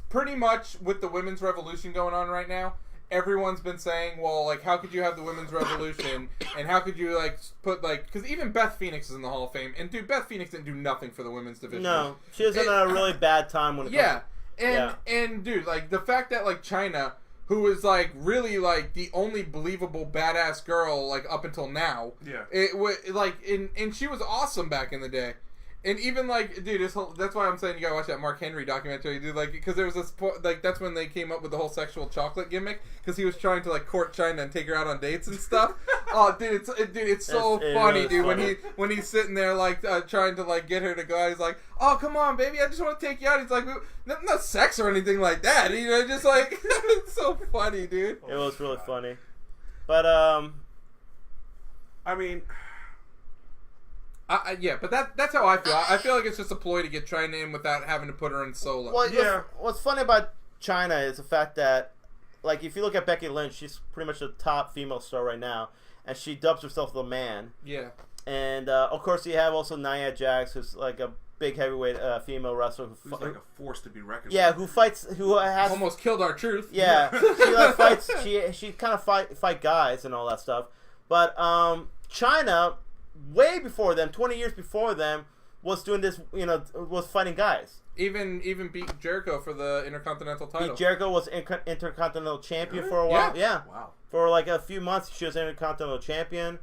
B: pretty much with the women's revolution going on right now, everyone's been saying, well, like, how could you have the women's revolution, and how could you, like, put, like, because even Beth Phoenix is in the Hall of Fame, and, dude, Beth Phoenix didn't do nothing for the women's division.
C: No, she was in a really bad time when it comes
B: to... And, dude, like, the fact that, like, China, who is, like, really, like, the only believable badass girl, like, up until now, it was, like, and she was awesome back in the day. And even, like, dude, that's why I'm saying you gotta watch that Mark Henry documentary, dude, like, because there was this, like, that's when they came up with the whole sexual chocolate gimmick, because he was trying to, like, court China and take her out on dates and stuff. Oh, dude, it's so funny, dude, funny. when he's sitting there, like, trying to, like, get her to go out, he's like, oh, come on, baby, I just want to take you out. He's like, not sex or anything like that, you know, just, like, it's so funny, dude.
C: It was really funny. But,
A: I mean...
B: but that's how I feel. I feel like it's just a ploy to get China in without having to put her in solo.
C: Well, what's funny about China is the fact that, like, if you look at Becky Lynch, she's pretty much the top female star right now, and she dubs herself the man.
B: Yeah.
C: And, of course, you have also Nia Jax, who's, like, a big heavyweight female wrestler.
A: Who's like a force to be reckoned with.
C: Yeah, who has...
B: Almost killed our truth.
C: Yeah. She, like, fights... She kind of fight guys and all that stuff. But, China... way before them, 20 years before them, was doing this, was fighting guys.
B: Even beat Jericho for the Intercontinental title.
C: Jericho was Intercontinental Champion for a while. Yeah.
A: Wow.
C: For like a few months, she was Intercontinental Champion.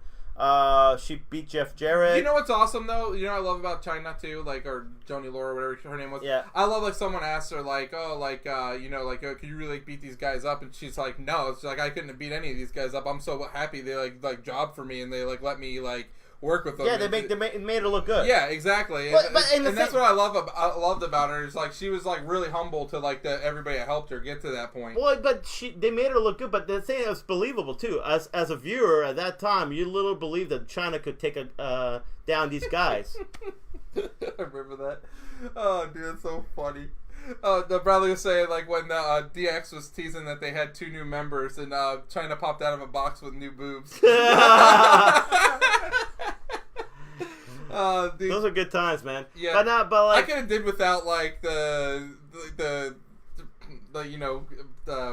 C: She beat Jeff Jarrett.
B: You know what's awesome though? You know what I love about China too, like, or Joni Laura, whatever her name was.
C: Yeah.
B: I love, like, someone asked her, like, could you really beat these guys up? And she's like, no. It's like, I couldn't have beat any of these guys up. I'm so happy they like job for me and they like let me like work with them.
C: Yeah, they made her look good.
B: Yeah, exactly.
C: But
B: that's what I loved about her. Is like she was like really humble to like everybody that helped her get to that point.
C: Well, but they made her look good. But the thing was believable too. As a viewer at that time, you little believed that China could take down these guys.
B: I remember that. Oh, dude, it's so funny. The brother was saying like when DX was teasing that they had 2 new members and China popped out of a box with new boobs. Dude.
C: Those are good times, man.
B: Yeah,
C: but like
B: I could have did without like the you know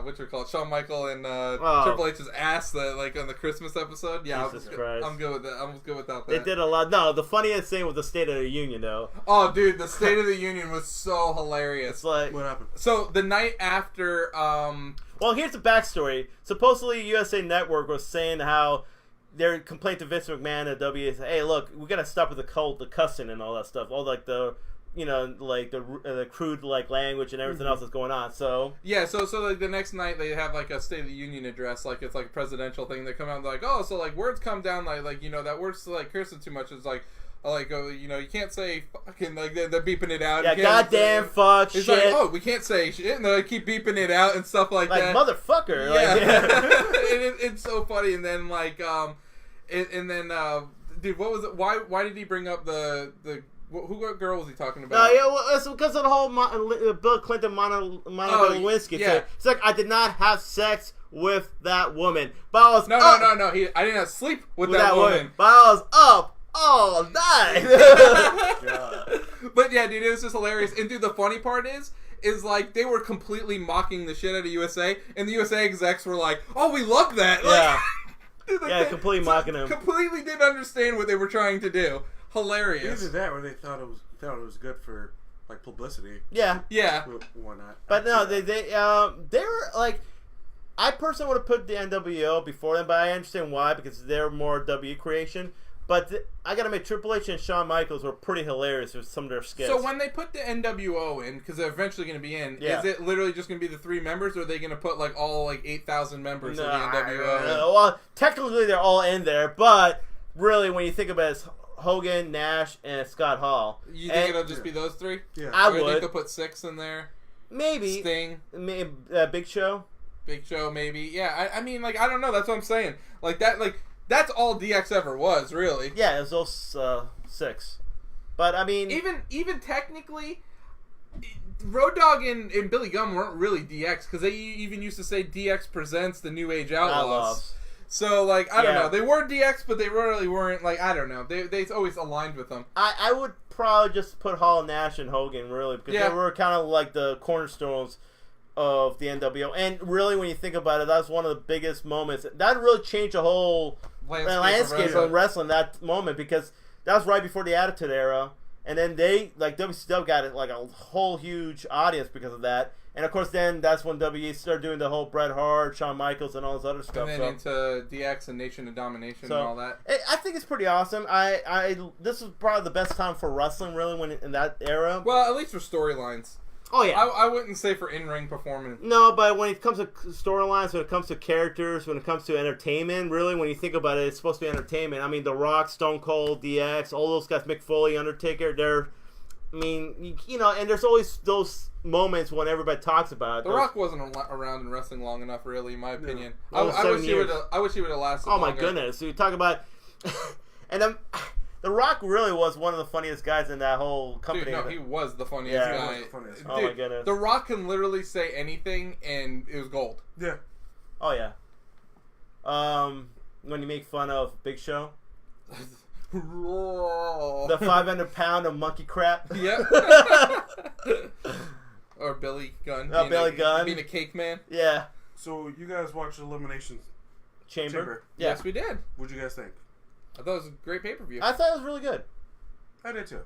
B: what you call it, Shawn Michael and Triple H's ass that like on the Christmas episode. Yeah, I'm good with that. I'm good without that.
C: They did a lot. No, the funniest thing was the State of the Union, though.
B: Oh, dude, the State of the Union was so hilarious.
C: It's like,
A: what happened?
B: So the night after,
C: well, here's the backstory. Supposedly, USA Network was saying how their complaint to Vince McMahon at W is, hey, look, we gotta stop with the cussing and all that stuff. All like the like the crude like language and everything else that's going on. So
B: yeah, so like the next night they have like a State of the Union address, like it's like a presidential thing. They come out and like, oh, so like words come down like you know that words like cursing too much is like you know you can't say fucking like they're beeping it out.
C: Yeah, goddamn fuck shit.
B: It's like, oh, we can't say shit, and they keep beeping it out and stuff like that.
C: Like motherfucker.
B: Yeah,
C: Like,
B: it's so funny. And then like dude, what was it? Why did he bring up the what girl was he talking about?
C: Yeah, well, it's because of the whole Bill Clinton Monica Lewinsky.
B: Yeah.
C: It's like, I did not have sex with that woman, but I was
B: no. I didn't have sleep with that woman,
C: but I was up all night.
B: But yeah, dude, it was just hilarious. And dude, the funny part is like they were completely mocking the shit out of USA, and the USA execs were like, "Oh, we love that." Like,
C: Yeah.
B: dude, like,
C: Yeah, completely mocking him.
B: Completely didn't understand what they were trying to do. Hilarious.
A: Either that, or they thought it was good for like publicity.
C: Yeah.
A: Why not?
C: But no, they were like, I personally would have put the NWO before them, but I understand why, because they're more W creation. But I gotta admit, Triple H and Shawn Michaels were pretty hilarious with some of their skits.
B: So when they put the NWO in, because they're eventually going to be in, is it literally just going to be the 3 members, or are they going to put like all like 8,000 members of the NWO?
C: Well, technically they're all in there, but really, when you think about it, it's Hogan, Nash, and Scott Hall.
B: You think it'll just be those 3?
A: Yeah,
C: I would.
B: You think they'll put 6 in there?
C: Maybe
B: Sting,
C: maybe, Big Show.
B: Big Show, maybe. Yeah, I mean, like, I don't know. That's what I'm saying. Like that, like that's all DX ever was, really.
C: Yeah, it was those 6. But I mean,
B: even technically, Road Dogg and Billy Gunn weren't really DX, because they even used to say DX presents the New Age Outlaws. So, like, I don't know. They were DX, but they really weren't, like, I don't know. They always aligned with them.
C: I would probably just put Hall, Nash, and Hogan, really, because they were kind of like the cornerstones of the NWO. And really, when you think about it, that was one of the biggest moments. That really changed the whole landscape of wrestling, that moment, because that was right before the Attitude Era. And then they, like, WCW got like a whole huge audience because of that. And of course, then that's when WWE started doing the whole Bret Hart, Shawn Michaels, and all this other stuff.
B: And then into DX and Nation of Domination and all that.
C: I think it's pretty awesome. This was probably the best time for wrestling, really, when in that era.
B: Well, at least for storylines.
C: Oh yeah.
B: I wouldn't say for in-ring performance.
C: No, but when it comes to storylines, when it comes to characters, when it comes to entertainment, really, when you think about it, it's supposed to be entertainment. I mean, The Rock, Stone Cold, DX, all those guys, Mick Foley, Undertaker, I mean, you know, and there's always those moments when everybody talks about it.
B: The Rock wasn't around in wrestling long enough, really, in my opinion.
C: No.
B: I wish he would have lasted
C: longer.
B: My
C: goodness. So you talk about... and The Rock really was one of the funniest guys in that whole company.
B: Dude, no, he was the funniest guy.
A: He was the funniest.
B: Dude,
C: oh, my goodness.
B: The Rock can literally say anything, and it was gold.
A: Yeah.
C: Oh, yeah. When you make fun of Big Show... the 500 pound of monkey crap.
B: Yep. Or Billy Gunn.
C: Billy Gunn.
B: Being a cake man.
C: Yeah.
A: So you guys watched Elimination
C: Chamber?
B: Yeah. Yes, we did.
A: What'd you guys think?
B: I thought it was a great pay-per-view.
C: I thought it was really good.
A: I did too.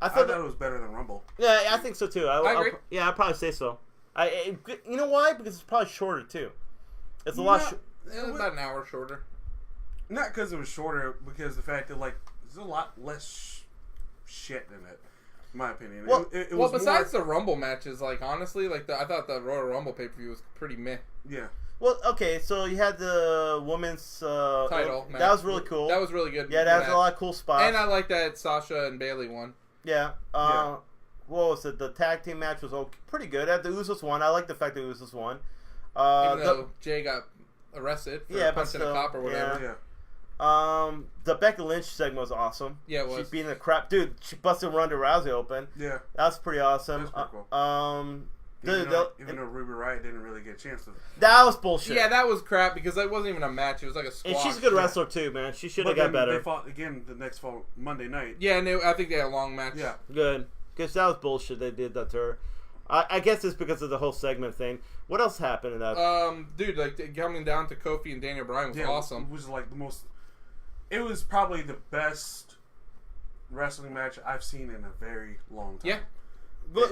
C: I
A: thought it was better than Rumble.
C: Yeah, I think so too.
B: I agree.
C: I'd probably say so. You know why? Because it's probably shorter too. It's a lot.
B: It was about an hour shorter.
A: Not because it was shorter, because the fact that, like, there's a lot less shit in it, in my opinion.
C: Well,
A: it was
B: besides the Rumble matches, like, honestly, like, I thought the Royal Rumble pay-per-view was pretty meh.
A: Yeah.
C: Well, okay, so you had the women's
B: title match.
C: That was really cool.
B: That was really good.
C: Yeah, that was a lot of cool spots.
B: And I like that Sasha and Bayley won.
C: Yeah. What was it? The tag team match was pretty good. The Usos won. I like the fact that the Usos won.
B: Even though Jay got arrested for punching a cop or whatever.
A: Yeah.
C: The Becky Lynch segment was awesome.
B: Yeah, it was.
C: She beating the crap, dude. She busted Ronda Rousey open.
A: Yeah,
C: that's pretty awesome.
A: That's pretty cool. Even though Ruby Riott didn't really get a chance to.
C: That was bullshit.
B: Yeah, that was crap because that wasn't even a match. It was like a squash.
C: And she's a good wrestler too, man. She should have got better.
A: They fought again the next fall Monday night.
B: Yeah, and I think they had a long match.
A: Yeah,
C: good. Because that was bullshit. They did that to her. I guess it's because of the whole segment thing. What else happened in that?
B: Dude, like coming down to Kofi and Daniel Bryan was awesome.
A: It was like the most. It was probably the best wrestling match I've seen in a very long time.
B: Yeah.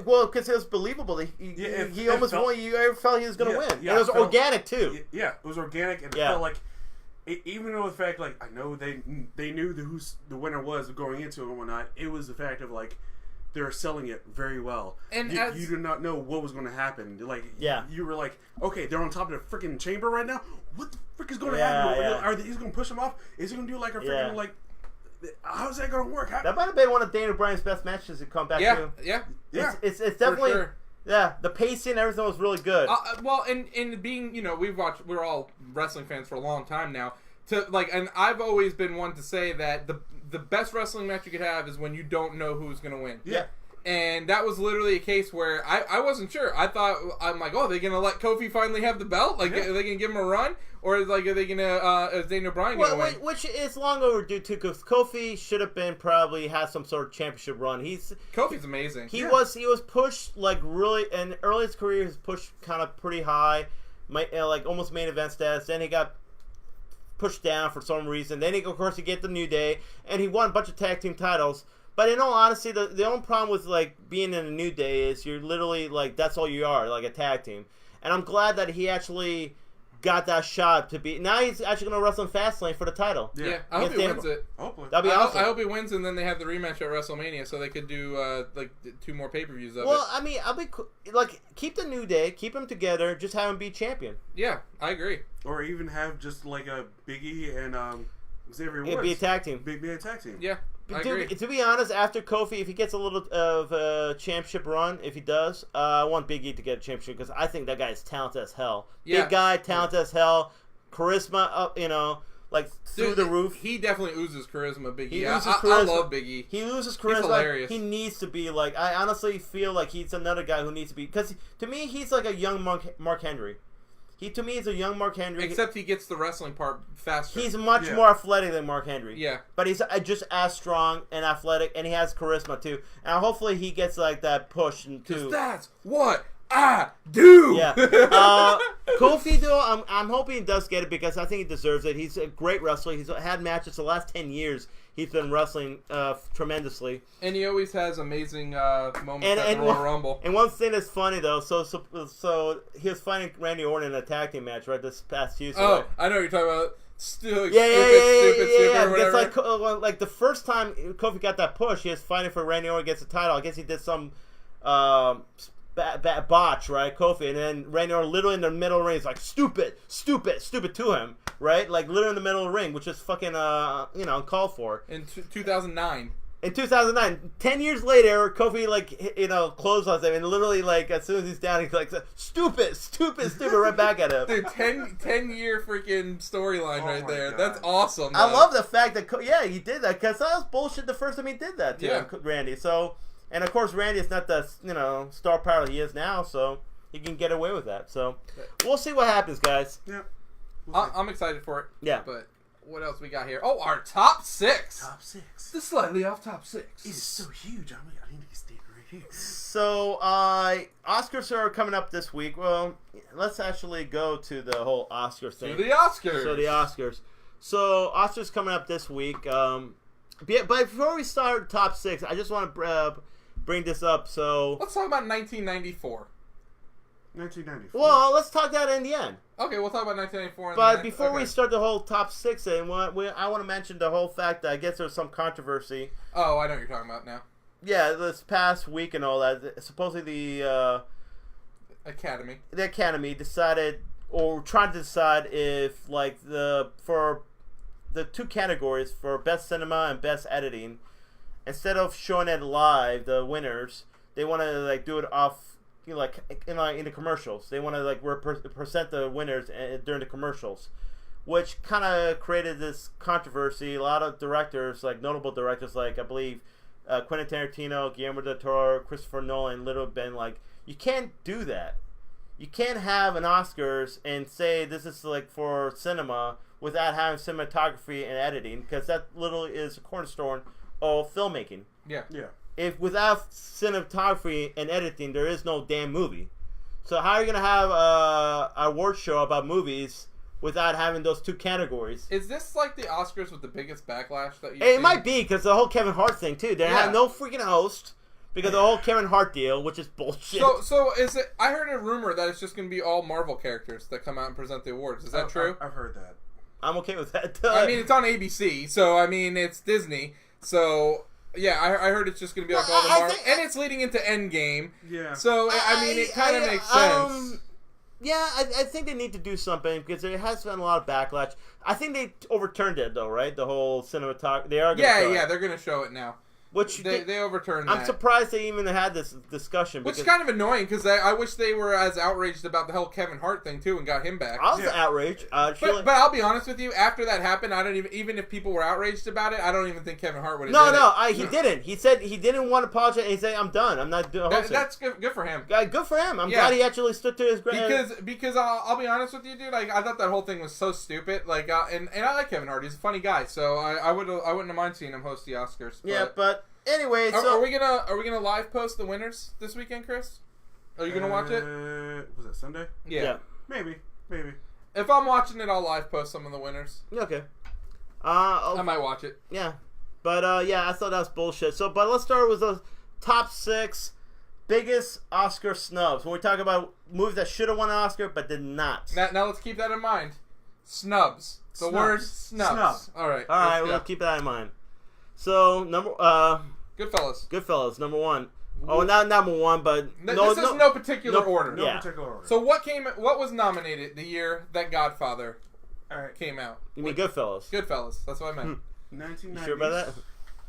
C: Well, because it was believable. He almost won. You ever felt he was going to win.
A: Yeah,
C: and it was organic, too.
A: Yeah, it was organic, and it felt like, even though the fact, like, I know they knew who the winner was going into it and whatnot, it was the fact of, like, they were selling it very well. And you did not know what was going to happen. Like, you were like, okay, they're on top of the freaking chamber right now. What the frick is going to happen? Yeah. Are they going to push him off? Is he going to do like a freaking, like, how's that going to work?
C: That might have been one of Daniel Bryan's best matches to come back to.
B: Yeah.
C: It's definitely, the pacing and everything was really good.
B: Well, and being, we're all wrestling fans for a long time now. And I've always been one to say that the best wrestling match you could have is when you don't know who's going to win.
C: Yeah.
B: And that was literally a case where I wasn't sure. I'm like, are they going to let Kofi finally have the belt? Like, are they going to give him a run? Or are they going to, is Daniel Bryan going to win?
C: Which is long overdue, too, because Kofi should have been probably had some sort of championship run.
B: Kofi's amazing.
C: He was pushed, like, really, in early in his career, he was pushed kind of pretty high, like, almost main event status. Then he got pushed down for some reason. Then, of course, he get the New Day, and he won a bunch of tag team titles. But in all honesty, the only problem with, like, being in a New Day is you're literally, like, that's all you are, like a tag team. And I'm glad that he actually got that shot to be. Now he's actually going to wrestle in Fastlane for the title.
B: Yeah, I hope he wins it.
A: Hopefully.
C: That'd be awesome.
B: I hope he wins, and then they have the rematch at WrestleMania, so they could do, 2 more pay-per-views of it.
C: Well, I mean, I'll be like, keep the New Day, keep them together, just have him be champion.
B: Yeah, I agree.
A: Or even have just, like, a Big E and, Xavier Woods.
C: It'd be a tag team.
A: Be a tag team.
B: Yeah. I agree.
C: To be honest, after Kofi, if he gets a little of a championship run, if he does, I want Big E to get a championship because I think that guy is talented as hell.
B: Yeah.
C: Big guy, talented as hell, charisma up, like through the roof.
B: He definitely oozes charisma, Big E.
C: He oozes
B: charisma. I love Big E.
C: He loses charisma.
B: He's hilarious.
C: He needs to be like. I honestly feel like he's another guy who needs to be because to me he's like a young Mark Henry. To me, is a young Mark Henry.
B: Except he gets the wrestling part faster.
C: He's much more athletic than Mark Henry.
B: Yeah.
C: But he's just as strong and athletic, and he has charisma, too. And hopefully he gets, like, that push, too.
B: Because that's what I do!
C: Yeah. Kofi, though, I'm hoping he does get it because I think he deserves it. He's a great wrestler. He's had matches the last 10 years. He's been wrestling tremendously.
B: And he always has amazing moments at the Royal Rumble.
C: And one thing that's funny, though, so he was fighting Randy Orton in a tag team match, right, this past Tuesday.
B: Oh,
C: right?
B: I know what you're talking about. Stupid,
C: It's like the first time Kofi got that push, he was fighting for Randy Orton against the title. I guess he did some botch, right, Kofi, and then Randy Orton literally in the middle of the ring is like, stupid to him, right? Like, literally in the middle of the ring, which is fucking, uncalled for.
B: In 2009.
C: In 2009, 10 years later, Kofi, like, clotheslines him, and literally, like, as soon as he's down, he's like, stupid, right back at him.
B: Dude, 10-year freaking storyline right there. God. That's awesome.
C: I love the fact that, he did that, because that was bullshit the first time he did that to Randy, so... And, of course, Randy is not the, star power he is now, so he can get away with that. So, we'll see what happens, guys.
A: Yeah.
B: I'm excited for it.
C: Yeah.
B: But what else we got here? Oh, our top 6.
A: Top 6.
B: The slightly off top 6.
A: It is so huge. I need to stand right here.
C: So, Oscars are coming up this week. Well, let's actually go to the whole Oscar thing.
B: To the Oscars.
C: So, Oscars coming up this week. But before we start top 6, I just want to... bring this up, so...
B: Let's talk about 1994.
A: 1994.
C: Well, let's talk that in the end.
B: Okay, we'll talk about 1994.
C: But before we start the whole top 6, I want to mention the whole fact that I guess there's some controversy.
B: Oh, I know what you're talking about now.
C: Yeah, this past week and all that, supposedly the Academy decided, or tried to decide if, like, for the 2 categories, for Best Cinema and Best Editing, instead of showing it live, the winners, they want to, like, do it off, in the commercials. They want to, like, present the winners during the commercials, which kind of created this controversy. A lot of directors, like notable directors, like I believe Quentin Tarantino, Guillermo del Toro, Christopher Nolan, literally been like, you can't do that. You can't have an Oscars and say this is like for cinema without having cinematography and editing, because that literally is a cornerstone of filmmaking.
B: Yeah.
C: If without cinematography and editing, there is no damn movie. So how are you gonna have a award show about movies without having those two categories?
B: Is this like the Oscars with the biggest backlash that you?
C: It might be, because the whole Kevin Hart thing too. They have no freaking host because the whole Kevin Hart deal, which is bullshit.
B: So is it? I heard a rumor that it's just going to be all Marvel characters that come out and present the awards. Is that true?
A: I've heard that.
C: I'm okay with that.
B: I mean, it's on ABC, so I mean, it's Disney. So yeah, I heard it's just going to be like all the Marvel, and it's leading into Endgame.
A: Yeah.
B: So I mean, it kind of makes sense.
C: Yeah, I think they need to do something because there has been a lot of backlash. I think they overturned it though, right? The whole cinematography. They are.
B: They're going to show it now.
C: Which
B: they overturned that.
C: I'm surprised they even had this discussion.
B: Which is kind of annoying because I wish they were as outraged about the whole Kevin Hart thing too and got him back.
C: I was outraged.
B: But I'll be honest with you. After that happened, I don't even if people were outraged about it, I don't even think Kevin Hart would have.
C: He didn't. He said he didn't want to apologize. And he said, "I'm done. I'm not doing."
B: That's good for him.
C: Good for him. I'm glad he actually stood to his ground.
B: Because I'll be honest with you, dude. Like I thought that whole thing was so stupid. Like and I like Kevin Hart. He's a funny guy. So I wouldn't have mind seeing him host the Oscars.
C: But anyway,
B: are we gonna live post the winners this weekend, Chris? Are you gonna watch it?
A: Was it Sunday?
B: Yeah.
A: Maybe.
B: If I'm watching it, I'll live post some of the winners.
C: Okay.
B: I might watch it.
C: Yeah, but I thought that was bullshit. So, but let's start with the top 6 biggest Oscar snubs. When we talk about movies that should have won an Oscar but did not.
B: Now let's keep that in mind. Snubs. The word snubs. All right.
C: We'll keep that in mind. So Goodfellas, number 1. Oh, not number 1, but
B: this is no particular order.
A: No particular order.
B: So what was nominated the year that Godfather came out?
C: You mean Goodfellas?
B: Goodfellas. That's what I meant.
A: 1990.
C: You sure about that?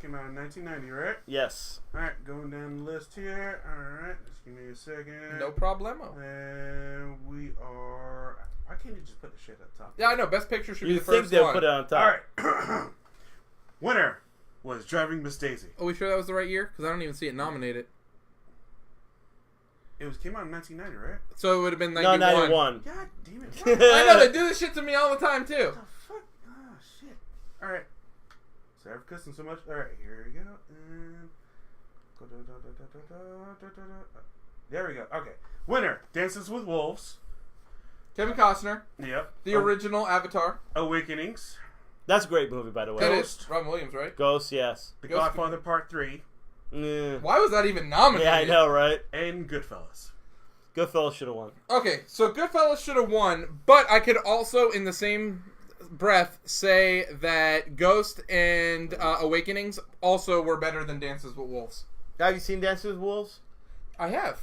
A: Came out in 1990, right?
C: Yes.
A: All right, going down the list here. All right, just give me a second.
B: No problemo.
A: And we are. Why can't you just put the shit up top?
B: Yeah, I know. Best Picture should be the first one.
C: You think they'll put it on top?
A: All right. Winner was Driving Miss Daisy.
B: Are we sure that was the right year? Because I don't even see it nominated.
A: It came out in 1990, right?
B: So it would have been 91.
C: No, 91.
A: God damn it.
B: I know, they do this shit to me all the time, too.
A: What the fuck? Oh, shit. All right. Sorry for cussing so much. All right, here we go. And there we go. Okay. Winner, Dances with Wolves.
B: Kevin Costner.
A: Yep.
B: The original Avatar.
A: Awakenings.
C: That's a great movie, by the way.
B: That is Robin Williams, right?
C: Ghost, yes.
A: The Godfather Part 3.
B: Why was that even nominated?
C: Yeah, I know, right?
A: And Goodfellas.
C: Goodfellas should have won.
B: Okay, so Goodfellas should have won, but I could also, in the same breath, say that Ghost and Awakenings also were better than Dances with Wolves.
C: Have you seen Dances with Wolves?
B: I have.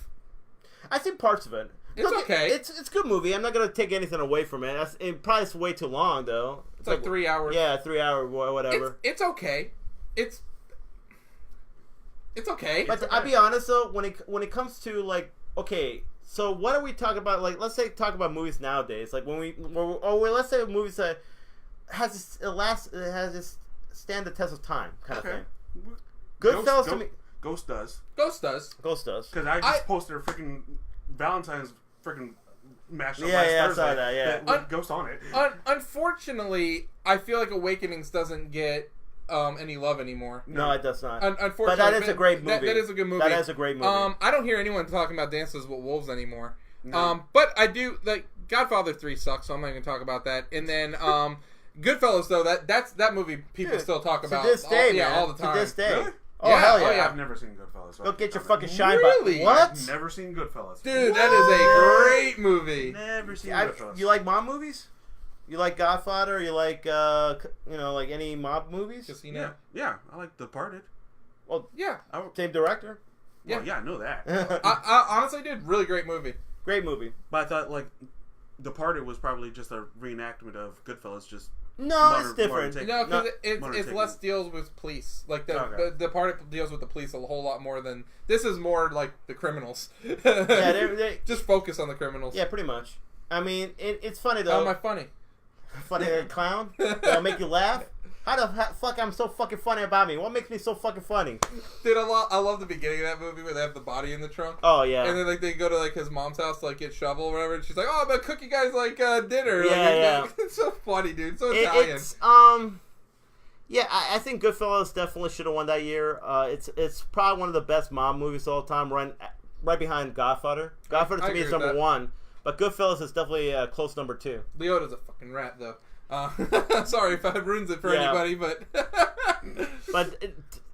C: I've seen parts of it.
B: It's okay.
C: It's a good movie. I'm not going to take anything away from it. It probably is way too long, though.
B: It's like 3 hours.
C: Yeah, 3 hour, whatever.
B: It's okay. It's okay.
C: But I'll be honest, though, when it comes to, like, okay, so what are we talking about? Like, let's say talk about movies nowadays. Like, let's say movies that has this stand the test of time kind of thing. Goodfellas to me.
A: Ghost does.
B: Ghost does.
A: Because I just posted a freaking Valentine's freaking mashup last Thursday.
C: I saw that, yeah.
A: With Ghost on it.
B: Unfortunately, I feel like Awakenings doesn't get any love anymore.
C: No, it does not.
B: Unfortunately,
C: but that is a great movie.
B: That is a good movie.
C: That is a great movie.
B: I don't hear anyone talking about Dances with Wolves anymore.
A: No.
B: But I do like Godfather 3 sucks, so I'm not going to talk about that. And then Goodfellas, though, that movie people still talk about.
C: To this day,
B: all the time.
C: To this day.
A: Really?
C: Oh, hell yeah.
B: Oh, yeah.
A: I've never seen Goodfellas. So
C: Go get your fucking shine
B: Really?
C: What?
A: I've never seen Goodfellas.
B: Dude,
C: What?
B: that is a great movie.
A: Never seen Goodfellas.
C: You like mob movies? You like Godfather? You like like any mob movies?
B: Casino.
A: Yeah. I like Departed.
C: Well,
B: Yeah.
C: same director.
A: Well, yeah, I know that.
B: I honestly, dude, really great movie.
C: Great movie.
A: But I thought like Departed was probably just a reenactment of Goodfellas. Just
C: No, it's different.
B: No, because it's less deals with police. Like the Departed deals with the police a whole lot more than this is more like the criminals.
C: Yeah, they
B: just focus on the criminals.
C: Yeah, pretty much. I mean, it's funny though.
B: How am I funny?
C: Funny clown? That'll make you laugh? How the fuck I'm so fucking funny about me? What makes me so fucking funny?
B: Dude, I love the beginning of that movie where they have the body in the trunk.
C: Oh, yeah.
B: And then, like, they go to, like, his mom's house to, like, get shovel or whatever. And she's like, oh, I'm gonna cook you guys, like, dinner.
C: Yeah,
B: like,
C: yeah.
B: It's so funny, dude. So Italian.
C: It's, yeah, I think Goodfellas definitely should have won that year. It's probably one of the best mob movies of all time, right behind Godfather. Godfather, to me, is number one. But Goodfellas is definitely a close number 2.
B: Leota's a fucking rat, though. Sorry if that ruins it for anybody, but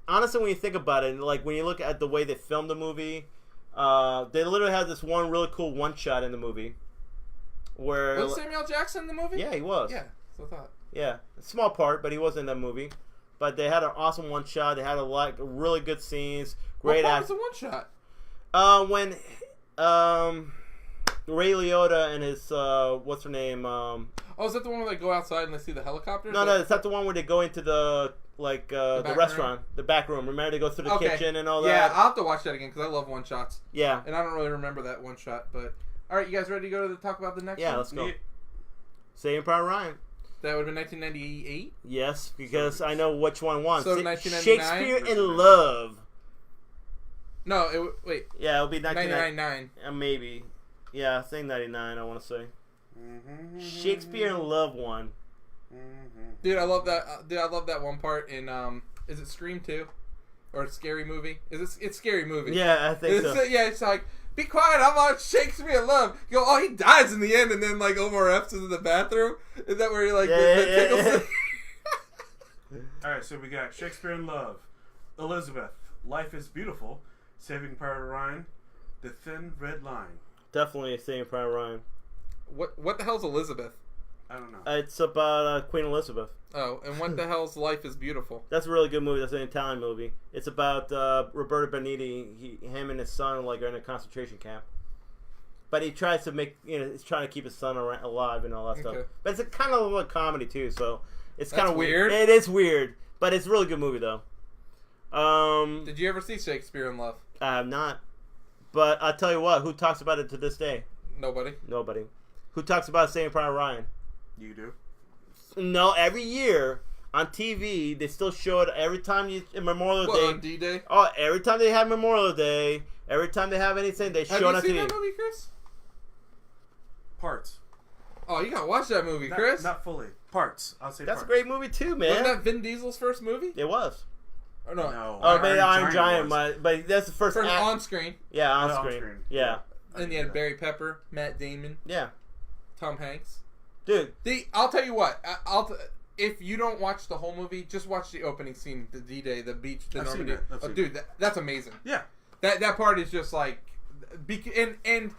C: honestly, when you think about it, like when you look at the way they filmed the movie, they literally had this one really cool one shot in the movie. Where
B: was Samuel Jackson in the movie?
C: Yeah, he was.
B: Yeah, so I thought.
C: Yeah, a small part, but he was in that movie. But they had an awesome one shot. They had really good scenes. Great
B: What
C: act.
B: was the one shot?
C: When Ray Liotta and his what's her name?
B: Oh, is that the one where they go outside and they see the helicopters?
C: No, it's not the one where they go into the restaurant, the back room. Remember, they go through the kitchen and all that.
B: Yeah, I'll have to watch that again because I love one shots.
C: Yeah,
B: and I don't really remember that one shot. But all right, you guys ready to go to talk about the next one?
C: Yeah, let's go. Saving Private Ryan.
B: That would have been 1998.
C: Yes, because I know which one won.
B: So 1999.
C: Shakespeare in Love.
B: No, wait.
C: Yeah, it'll be
B: 1999.
C: Maybe. Yeah, I think 99. I want to say. Shakespeare in Love won.
B: Dude, I love that. I love that one part in is it Scream 2 or Scary Movie? It's Scary Movie?
C: Yeah, I think so.
B: Yeah, it's like, be quiet, I'm on Shakespeare in Love. You go, oh, he dies in the end, and then like Omar Epps is in the bathroom. Is that where he like tickles?
A: All right, so we got Shakespeare in Love, Elizabeth, Life is Beautiful, Saving Private Ryan, The Thin Red Line.
C: Definitely Saving Private Ryan.
B: What the hell's Elizabeth?
A: I don't know.
C: It's about Queen Elizabeth.
B: Oh, and what the hell's Life is Beautiful?
C: That's a really good movie. That's an Italian movie. It's about Roberto Benigni. Him and his son are in a concentration camp. But he tries to he's trying to keep his son alive and all that stuff. But it's kind of a comedy too, so it's kind of weird. It is weird, but it's a really good movie though.
B: Did you ever see Shakespeare in Love?
C: I have not. But I'll tell you what, who talks about it to this day?
B: Nobody.
C: Who talks about Saving Private Ryan?
A: You do?
C: No, every year on TV, they still show it every time Memorial Day.
B: On D-Day?
C: Oh, every time they have Memorial Day, every time they have anything, they show it on TV.
B: Have you seen that movie, Chris?
A: Parts.
B: Oh, you gotta watch that movie, Chris.
A: Not fully. Parts. I'll say
C: that's
A: parts.
C: a great movie too, man.
B: Wasn't that Vin Diesel's first movie?
C: It was.
B: Oh, no.
C: Oh, maybe Iron Giant, but that's the first
B: on-screen.
C: Yeah, on-screen. Yeah.
B: And you had Barry Pepper, Matt Damon.
C: Yeah.
B: Tom Hanks.
C: Dude.
B: I'll tell you what. If you don't watch the whole movie, just watch the opening scene, the D-Day, the beach, the Normandy. Dude, that's amazing.
A: Yeah.
B: That part is just like... And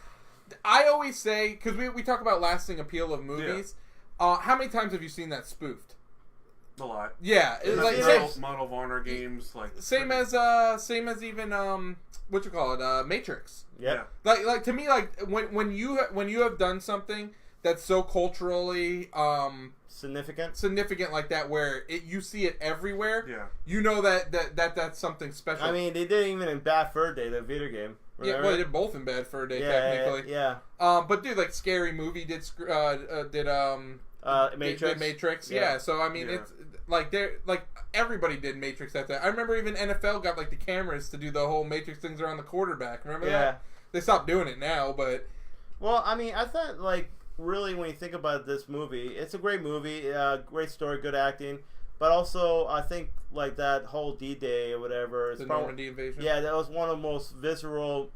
B: I always say... Because we talk about lasting appeal of movies. Yeah. How many times have you seen that spoofed?
A: A lot.
B: Yeah,
A: Model of Honor games, like
B: same as even what you call it, Matrix.
C: Yeah.
B: Like to me, like when you have done something that's so culturally significant like that, where you see it everywhere.
A: Yeah.
B: You know that's something special.
C: I mean, they did it even in Bad Fur Day, the video game. Remember?
B: Yeah, well, they did both in Bad Fur Day, technically.
C: Yeah.
B: But dude, like Scary Movie did
C: Matrix.
B: Matrix, yeah. So I mean, it's like everybody did Matrix at that. I remember even NFL got like the cameras to do the whole Matrix things around the quarterback. Remember that? They stopped doing it now, but
C: well, I mean, I thought really when you think about this movie, it's a great movie, great story, good acting, but also I think like that whole D-Day or whatever,
B: the Normandy invasion.
C: Yeah, that was one of the most visceral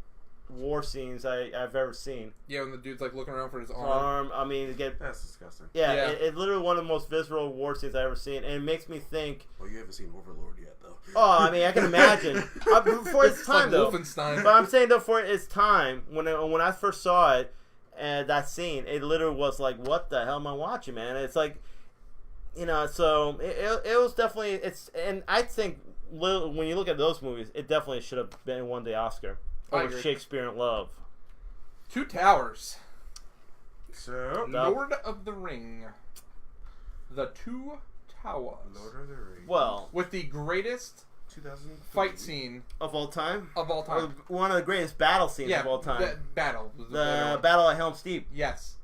C: war scenes I've ever seen.
B: Yeah, when the dude's like looking around for his arm.
C: I mean,
A: that's disgusting.
C: Yeah, it's literally one of the most visceral war scenes I've ever seen, and it makes me think.
A: Well, you haven't seen Overlord yet, though.
C: Oh, I mean, I can imagine. For its time, though.
B: Wolfenstein.
C: But I'm saying though, for its time, when I first saw it, and that scene, it literally was like, "What the hell am I watching, man?" It's like, so it was definitely and I think when you look at those movies, it definitely should have been won the Oscar. Over Shakespeare in Love.
B: Two Towers.
A: So
B: Lord of the Ring. The Two Towers.
A: Lord of the Ring.
C: Well,
B: with the greatest
A: 2003
B: fight scene
C: of all time.
B: Or
C: one of the greatest battle scenes of all time.
B: Battle.
C: The Battle at Helm's Deep.
B: Yes.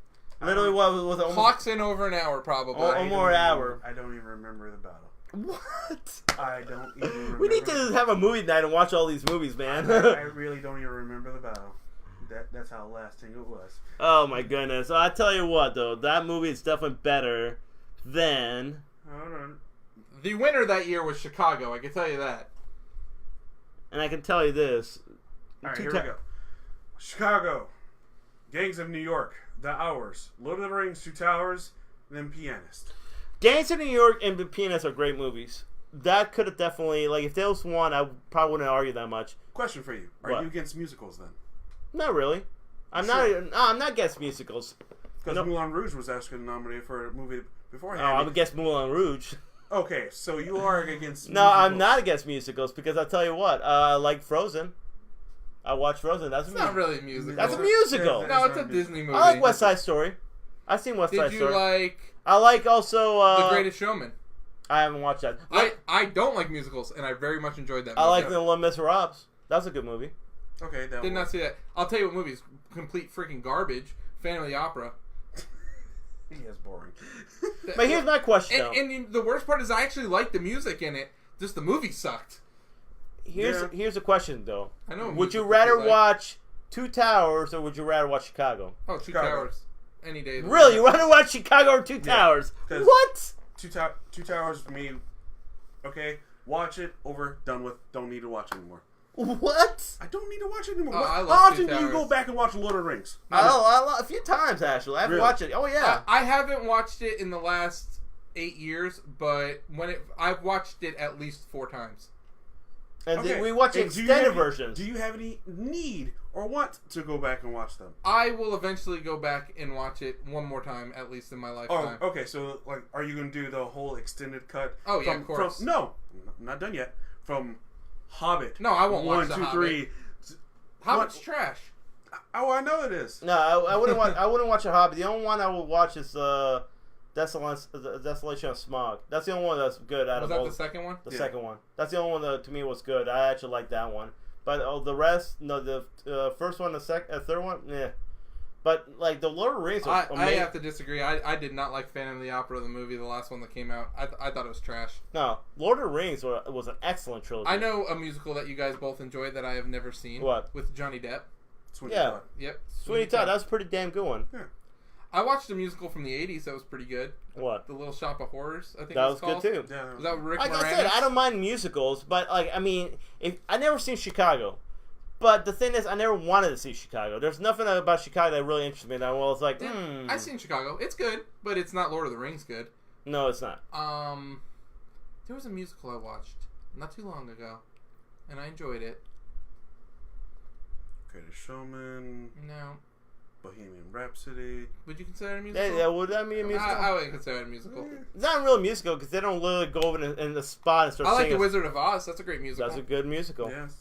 C: Literally, what was it?
B: Clocks in over an hour, probably.
C: Or more an hour.
A: I don't even remember the battle.
C: What?
A: I don't even remember.
C: We need to have a movie night and watch all these movies, man.
A: I really don't even remember the battle. That's how lasting it was.
C: Oh my goodness! I tell you what, though, that movie is definitely better than.
A: Hold on.
B: The winner that year was Chicago. I can tell you that.
C: And I can tell you this.
A: All right, here we go. Chicago, Gangs of New York, The Hours, Lord of the Rings, Two Towers, then Pianist.
C: Gangs of New York and The Pianist are great movies. That could have definitely, like, if there was one, I probably wouldn't argue that much.
A: Question for you: Are you against musicals then?
C: Not really. I'm not against musicals.
A: Because Moulin Rouge was actually nominated for a movie beforehand.
C: Oh, I'm against Moulin Rouge.
A: Okay, so you are against
C: No, musicals. I'm not against musicals because I'll tell you what, I like Frozen. I watched Frozen. That's
B: not really a musical.
C: That's a musical.
B: No, it's a Disney movie.
C: I like West Side Story. I've seen West Side Story.
B: Did you like...
C: I like also...
B: The Greatest Showman.
C: I haven't watched that.
B: I don't like musicals, and I very much enjoyed that movie.
C: I like The Les Miserables. That's a good movie.
A: Okay, that
B: Did not see that. I'll tell you what movie is complete freaking garbage. Phantom of the Opera.
A: He is boring.
C: But here's my question,
B: and the worst part is I actually liked the music in it. Just the movie sucked.
C: Here's a question, though.
B: I know.
C: Would you rather watch Two Towers or would you rather watch Chicago?
B: Oh, Two Towers. Any day.
C: Really? You rather watch Chicago or Two Towers? What?
A: Two Towers for me. Okay, watch it, over, done with, don't need to watch anymore.
C: What?
A: I don't need to watch it anymore.
B: How
A: often do you go back and watch Lord of the Rings?
C: A few times, actually. I've watched it. Oh, yeah.
B: I haven't watched it in the last 8 years, but I've watched it at least 4 times.
C: And then we watch extended versions.
A: Do you have any need or want to go back and watch them?
B: I will eventually go back and watch it one more time, at least in my lifetime.
A: Oh, okay. So, like, are you going to do the whole extended cut?
B: Oh, yeah, of course.
A: No, I'm not done yet. From Hobbit.
B: No, I won't watch the
A: 1, 2, 3.
B: Hobbit's trash.
A: Oh, I know it is.
C: No, I wouldn't watch. I wouldn't watch a Hobbit. The only one I would watch is Desolation of Smog. That's the only one that's good out of all.
B: Was that the second one?
C: The second one. That's the only one that to me was good. I actually like that one. But the rest, no, the first one, the third one, yeah. But like the Lord of the Rings,
B: I have to disagree. I did not like Phantom of the Opera, the movie, the last one that came out. I thought it was trash.
C: No, Lord of the Rings was an excellent trilogy.
B: I know a musical that you guys both enjoyed that I have never seen.
C: What?
B: With Johnny Depp.
A: Sweeney Todd.
B: Yep.
C: Sweeney Todd. That was a pretty damn good one.
A: Yeah.
B: I watched a musical from the 80s that was pretty good.
C: What?
B: The Little Shop of Horrors, I think
C: that
B: was
C: good too.
A: Yeah.
B: Was that Rick
C: Like
B: Moranis?
C: I said, I don't mind musicals, but like I mean, I never seen Chicago. But the thing is, I never wanted to see Chicago. There's nothing about Chicago that really interested me. That well, it's like,
B: I've seen Chicago. It's good, but it's not Lord of the Rings good.
C: No, it's not.
B: There was a musical I watched not too long ago, and I enjoyed it.
A: Greatest Showman.
B: No.
A: Bohemian Rhapsody.
B: Would you consider it a musical?
C: Yeah, would that be a musical?
B: I wouldn't consider it a musical.
C: It's not a real musical because they don't literally go over in the spot and start
B: I like
C: singing.
B: The Wizard of Oz. That's a great musical.
C: That's a good musical.
A: Yes.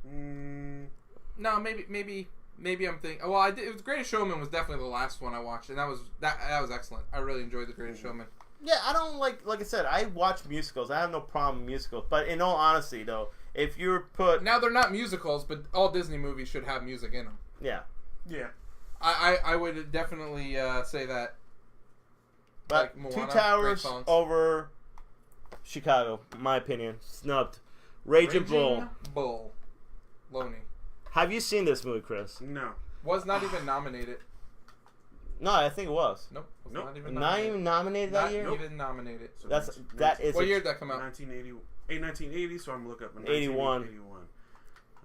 B: No, maybe I'm thinking. Well, it was Greatest Showman was definitely the last one I watched, and that was excellent. I really enjoyed The Greatest Showman.
C: Yeah, I don't like I said, I watch musicals. I have no problem with musicals. But in all honesty, though, if you're put...
B: Now, they're not musicals, but all Disney movies should have music in them.
C: Yeah.
A: Yeah.
B: I would definitely say that.
C: But
B: like
C: Two Towers over Chicago, in my opinion. Snubbed. Raging
B: Bull. Loney.
C: Have you seen this movie, Chris?
A: No.
B: Was not even nominated.
C: No, I think it was.
B: Nope.
A: Nope.
B: Not even
C: Not
B: nominated.
C: even nominated that year?
B: Not even nominated.
A: So
C: That is...
B: What year did that come out?
A: 1980, so I'm going to look up
C: 81.
A: 1981.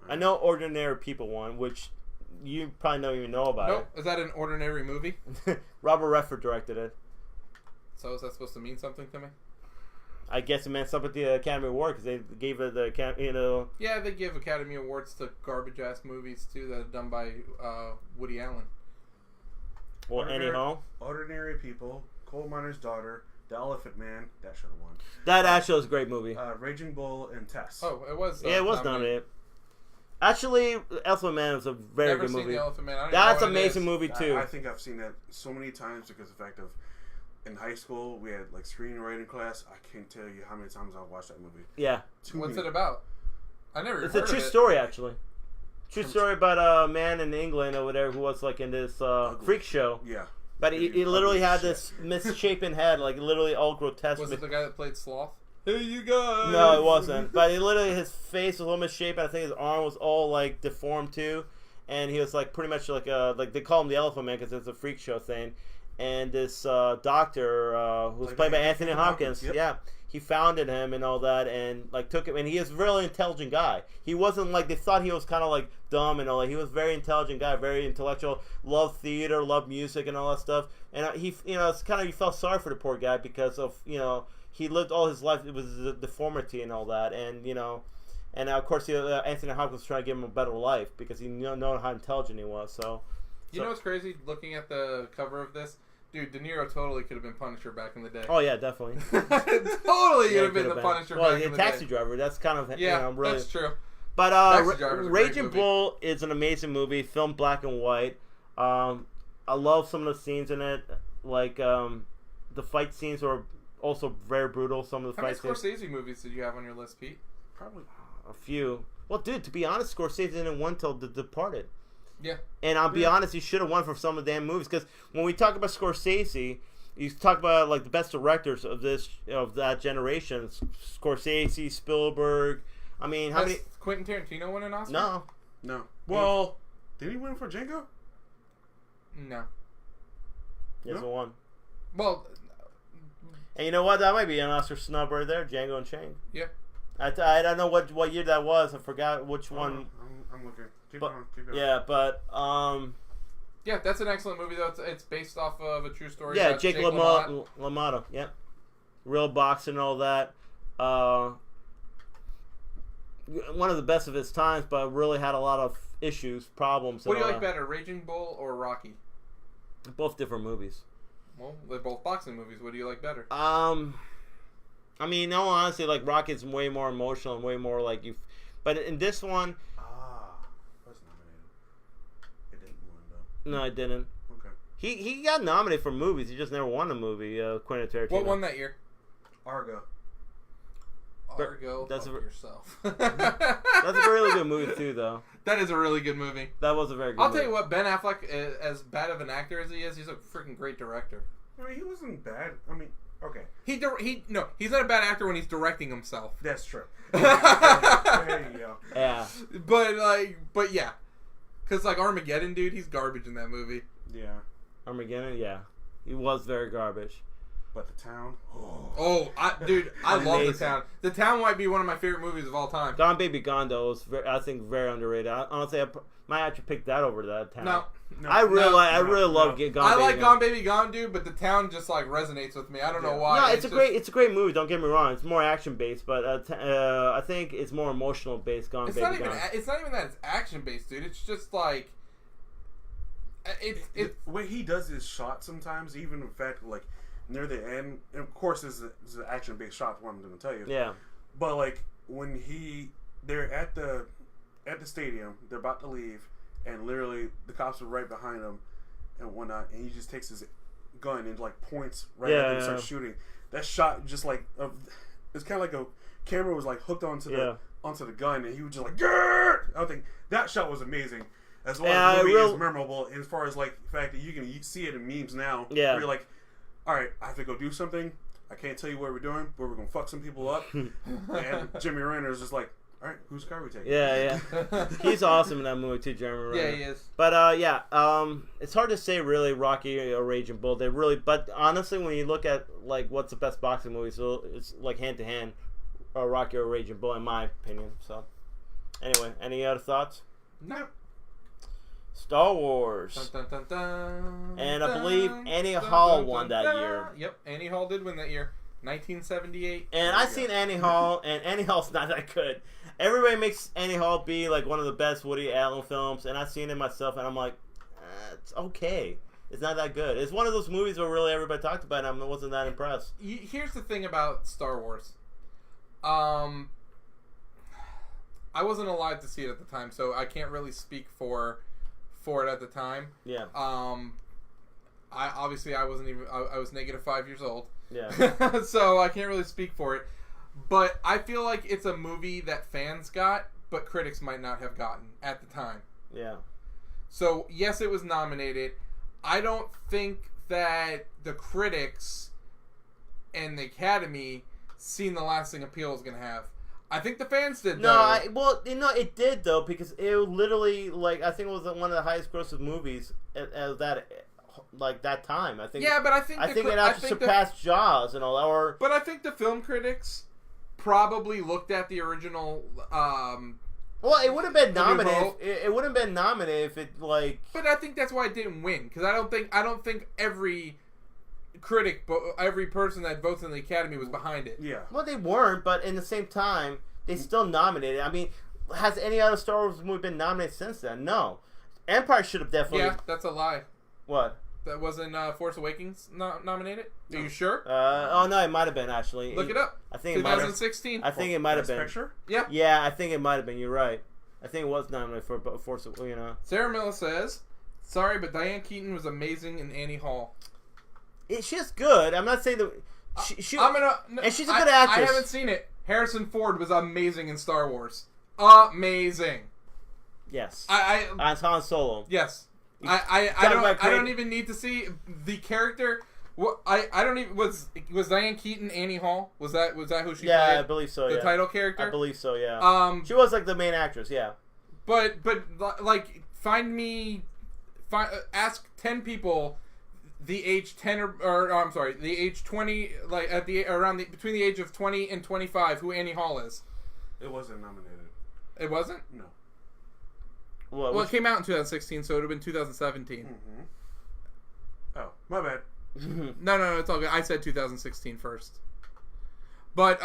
C: I know Ordinary People won, which you probably don't even know about
B: Nope. Is that an ordinary movie?
C: it. Robert Redford directed it.
B: So is that supposed to mean something to me?
C: I guess it meant something to the Academy Award because they gave it the
B: Yeah, they give Academy Awards to garbage ass movies too that are done by Woody Allen.
C: Well, anyhow.
A: Ordinary People, Coal Miner's Daughter, The Elephant Man, that should have won.
C: That actually was a great movie.
A: Raging Bull and Tess.
B: Oh, it was.
C: Yeah, it was nominated. Actually, Elephant Man was a very
B: Never
C: good
B: seen
C: movie.
B: The Elephant Man. I don't
C: That's
B: even know what
C: amazing
B: it is.
C: movie too.
A: I think I've seen that so many times because of the fact of in high school we had like screenwriting class. I can't tell you how many times I've watched that movie.
C: Yeah.
B: What's it about? I never.
C: It's a true story, actually. True story about a man in England or whatever who was like in this freak show.
A: Yeah.
C: But he literally had this misshapen head, like literally all grotesque.
B: Was it the guy that played Sloth? Hey, you guys!
C: No, it wasn't. But he literally, his face was all misshapen. I think his arm was all like deformed too, and he was like pretty much like they call him the Elephant Man because it's a freak show thing. And this doctor who was played by Anthony Hopkins,
A: yep.
C: He founded him and all that, and like took him. And he is a really intelligent guy. He wasn't like they thought he was kind of like dumb and all that. He was a very intelligent guy, very intellectual. Loved theater, loved music, and all that stuff. And he, it's kind of you felt sorry for the poor guy because of he lived all his life. It was a deformity and all that, and and of course Anthony Hopkins was trying to give him a better life because he knew how intelligent he was. So
B: you know what's crazy? Looking at the cover of this. Dude, De Niro totally could have been Punisher back in the day.
C: Oh, yeah, definitely.
B: Totally could have been the Punisher back in the day.
C: Taxi Driver, that's kind of, really...
B: that's true.
C: But Raging Bull is an amazing movie, filmed black and white. I love some of the scenes in it. Like, the fight scenes are also very brutal. Some of the fight scenes.
B: How many Scorsese movies did you have on your list, Pete?
A: Probably
C: a few. Well, dude, to be honest, Scorsese didn't win till The Departed.
B: Yeah.
C: And I'll be honest, he should have won for some of the damn movies because when we talk about Scorsese, you talk about like the best directors of that generation: Scorsese, Spielberg. I mean, how many?
B: Quentin Tarantino win an Oscar?
A: No. Well, did he win for Django?
B: No.
C: He hasn't won.
B: Well,
C: and you know what? That might be an Oscar snub right there, Django Unchained.
B: Yeah.
C: I don't know what year that was. I forgot which one.
A: I'm looking. Keep going.
C: Yeah, but
B: yeah, that's an excellent movie though. It's based off of a true story.
C: Yeah, Jake LaMotta. Yep, real boxing and all that. One of the best of his times, but really had a lot of issues, problems.
B: What do you like better, Raging Bull or Rocky?
C: Both different movies.
B: Well, they're both boxing movies. What do you like better?
C: I mean, no, honestly, like Rocky's way more emotional and way more like you. But in this one. No, I didn't.
A: Okay.
C: He got nominated for movies. He just never won a movie. Quentin Tarantino.
B: What won that year?
A: Argo.
B: That's yourself.
C: That's a really good movie too, though.
B: That is a really good movie.
C: That was a very good.
B: I'll tell you what, Ben Affleck, as bad of an actor as he is, he's a freaking great director.
A: I mean, he wasn't bad. I mean, okay.
B: He's not a bad actor when he's directing himself.
A: That's true. There you go.
C: Yeah.
B: But yeah. Because, like, Armageddon, dude, he's garbage in that movie.
A: Yeah.
C: Armageddon, yeah. He was very garbage.
A: But The Town?
B: I love The Town. The Town might be one of my favorite movies of all time.
C: Gone Baby Gone, though, is, I think, very underrated. Honestly, I might actually pick that over that Town.
B: No.
C: I really love Gone Baby Gone.
B: I like Gone Baby Gone, dude, but The Town just, like, resonates with me. I don't know why.
C: No, it's a great movie, don't get me wrong. It's more action-based, but I think it's more emotional-based, Gone Baby Gone.
B: It's not even that it's action-based, dude. It's just, like...
A: The way he does his shot sometimes, even in fact, like, near the end, and of course this is an action-based shot, what I'm going to tell you.
C: Yeah.
A: But, like, when they're at the stadium, they're about to leave, and literally the cops are right behind him and whatnot, and he just takes his gun and, like, points right at them and starts shooting. That shot just, like, it's kind of like a camera was, like, hooked onto the gun, and he was just like, Grr! I think that shot was amazing. As well as the movie is memorable as far as, like, the fact that you see it in memes now.
C: Yeah.
A: Where you're like, all right, I have to go do something. I can't tell you what we're doing, but we're going to fuck some people up. And Jeremy Renner is just like, all right, whose car are we taking?
C: Yeah. He's awesome in that movie, too, Jeremy Renner.
B: Yeah, he is.
C: But, it's hard to say, really, Rocky or Raging Bull. But honestly, when you look at, like, what's the best boxing movie, so it's, like, hand-to-hand, Rocky or Raging Bull, in my opinion. So, anyway, any other thoughts?
B: No.
C: Star Wars.
B: Dun, dun, dun, dun,
C: and I believe Annie Hall won that year.
B: Yep, Annie Hall did win that year. 1978.
C: And I've seen Annie Hall, and Annie Hall's not that good. Everybody makes Annie Hall be like one of the best Woody Allen films, and I've seen it myself, and I'm like, it's okay. It's not that good. It's one of those movies where really everybody talked about it, and I wasn't that impressed.
B: Here's the thing about Star Wars. I wasn't alive to see it at the time, so I can't really speak for it at the time.
C: Yeah.
B: I wasn't even. I was negative 5 years old.
C: Yeah.
B: So I can't really speak for it, but I feel like it's a movie that fans got, but critics might not have gotten at the time.
C: Yeah.
B: So yes, it was nominated. I don't think that the critics and the Academy seen the lasting appeal is going to have. I think the fans did.
C: It did though, because it literally, like, I think it was one of the highest grossing movies at that time. I think.
B: Yeah, but I think
C: it actually surpassed Jaws and all that.
B: But I think the film critics probably looked at the original.
C: Well, it would have been nominated. It would have been nominated if it like.
B: But I think that's why it didn't win, because I don't think every critic, every person that votes in the Academy was behind it.
A: Yeah.
C: Well, they weren't, but in the same time, they still nominated. I mean, has any other Star Wars movie been nominated since then? No. Empire should have definitely.
B: Yeah, that's a lie.
C: What?
B: That wasn't Force Awakens nominated? Are you sure?
C: No, it might have been actually.
B: Look it up.
C: I think
B: 2016.
C: I think it might have been.
A: Picture?
B: Yeah.
C: Yeah, I think it might have been. You're right. I think it was nominated for Force.
B: Sarah Miller says, "Sorry, but Diane Keaton was amazing in Annie Hall."
C: She's good. I'm not saying that. And she's a good actress.
B: I haven't seen it. Harrison Ford was amazing in Star Wars. Amazing.
C: Yes.
B: On
C: Han Solo.
B: Yes. I don't even need to see the character. I don't even was Diane Keaton Annie Hall? Was that who she played?
C: Yeah, I believe so.
B: The title character.
C: I believe so. Yeah. She was like the main actress. Yeah.
B: But like ask 10 people the age 10 the age 20, like between the age of 20 and 25 who Annie Hall is.
A: It wasn't nominated.
B: It wasn't?
A: No.
B: Well, it came out in 2016, so it would have been 2017.
A: Mm-hmm. Oh, my bad.
B: No, it's all good. I said 2016 first. But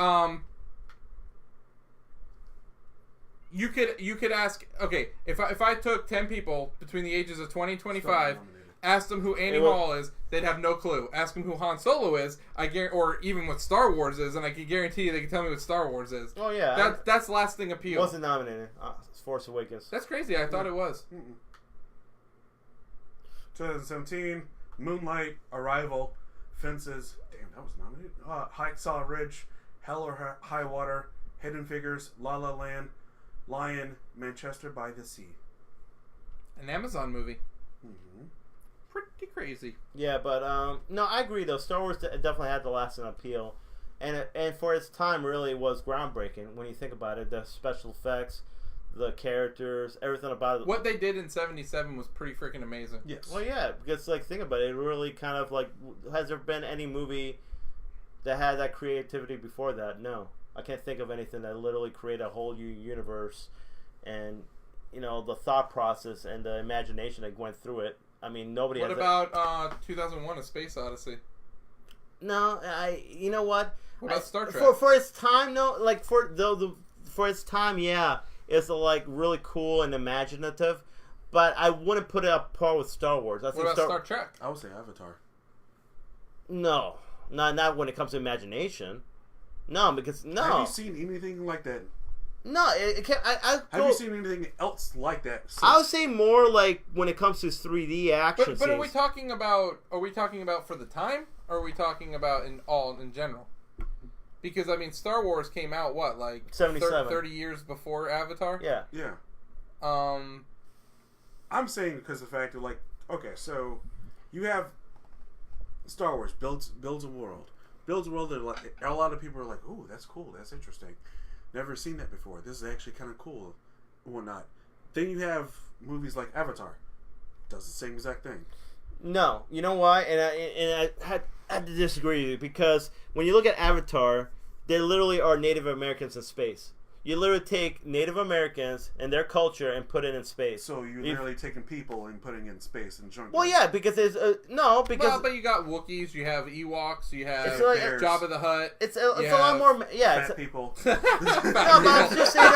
B: you could ask, okay, if I took 10 people between the ages of 20 and 25, asked them who Annie Hall is, they'd have no clue. Ask them who Han Solo is, or even what Star Wars is, and I can guarantee you they can tell me what Star Wars is.
C: Oh yeah,
B: that's lasting appeal.
C: It wasn't nominated. Force Awakens.
B: That's crazy. I thought it was.
A: 2017, Moonlight, Arrival, Fences. Damn, that was nominated. Hacksaw Ridge, Hell or High Water, Hidden Figures, La La Land, Lion, Manchester by the Sea.
B: An Amazon movie.
A: Mm-hmm.
B: Pretty crazy.
C: Yeah, but no, I agree though. Star Wars definitely had the lasting appeal, and for its time really was groundbreaking when you think about it. The special effects, the characters, everything about it.
B: What they did in '77 was pretty freaking amazing.
A: Yes.
C: Well, yeah, because like think about it. It really kind of like, has there been any movie that had that creativity before that? No, I can't think of anything that literally created a whole new universe, and the thought process and the imagination that went through it. I mean, nobody.
B: What about 2001: A Space Odyssey?
C: No, you know what?
B: What about Star Trek?
C: For its time, no, like for its time, yeah, it's like really cool and imaginative, but I wouldn't put it up par with Star Wars.
B: What about Star Trek?
A: I would say Avatar.
C: No, not when it comes to imagination. No, because no.
A: Have you seen anything like that?
C: No, it can't.
A: Have you seen anything else like that?
C: I would say more like when it comes to 3D action.
B: But are we talking about for the time, or are we talking about in general? Because I mean, Star Wars came out what, like
C: 77,
B: 30 years before Avatar?
C: Yeah.
A: Yeah. I'm saying because of the fact that, like, okay, so you have Star Wars builds a world that, like, a lot of people are like, ooh, that's cool, that's interesting. Never seen that before. This is actually kind of cool and whatnot. Then you have movies like Avatar. Does the same exact thing.
C: No. You know why? And I had to disagree with you, because when you look at Avatar, there literally are Native Americans in space. You literally take Native Americans and their culture and put it in space.
A: So you're literally taking people and putting in space and jungle.
C: Well, yeah, because there's
B: but you got Wookiees, you have Ewoks, you have Jabba the Hutt.
C: It's a lot more. Yeah,
A: fat people.
C: No, but I'm just saying.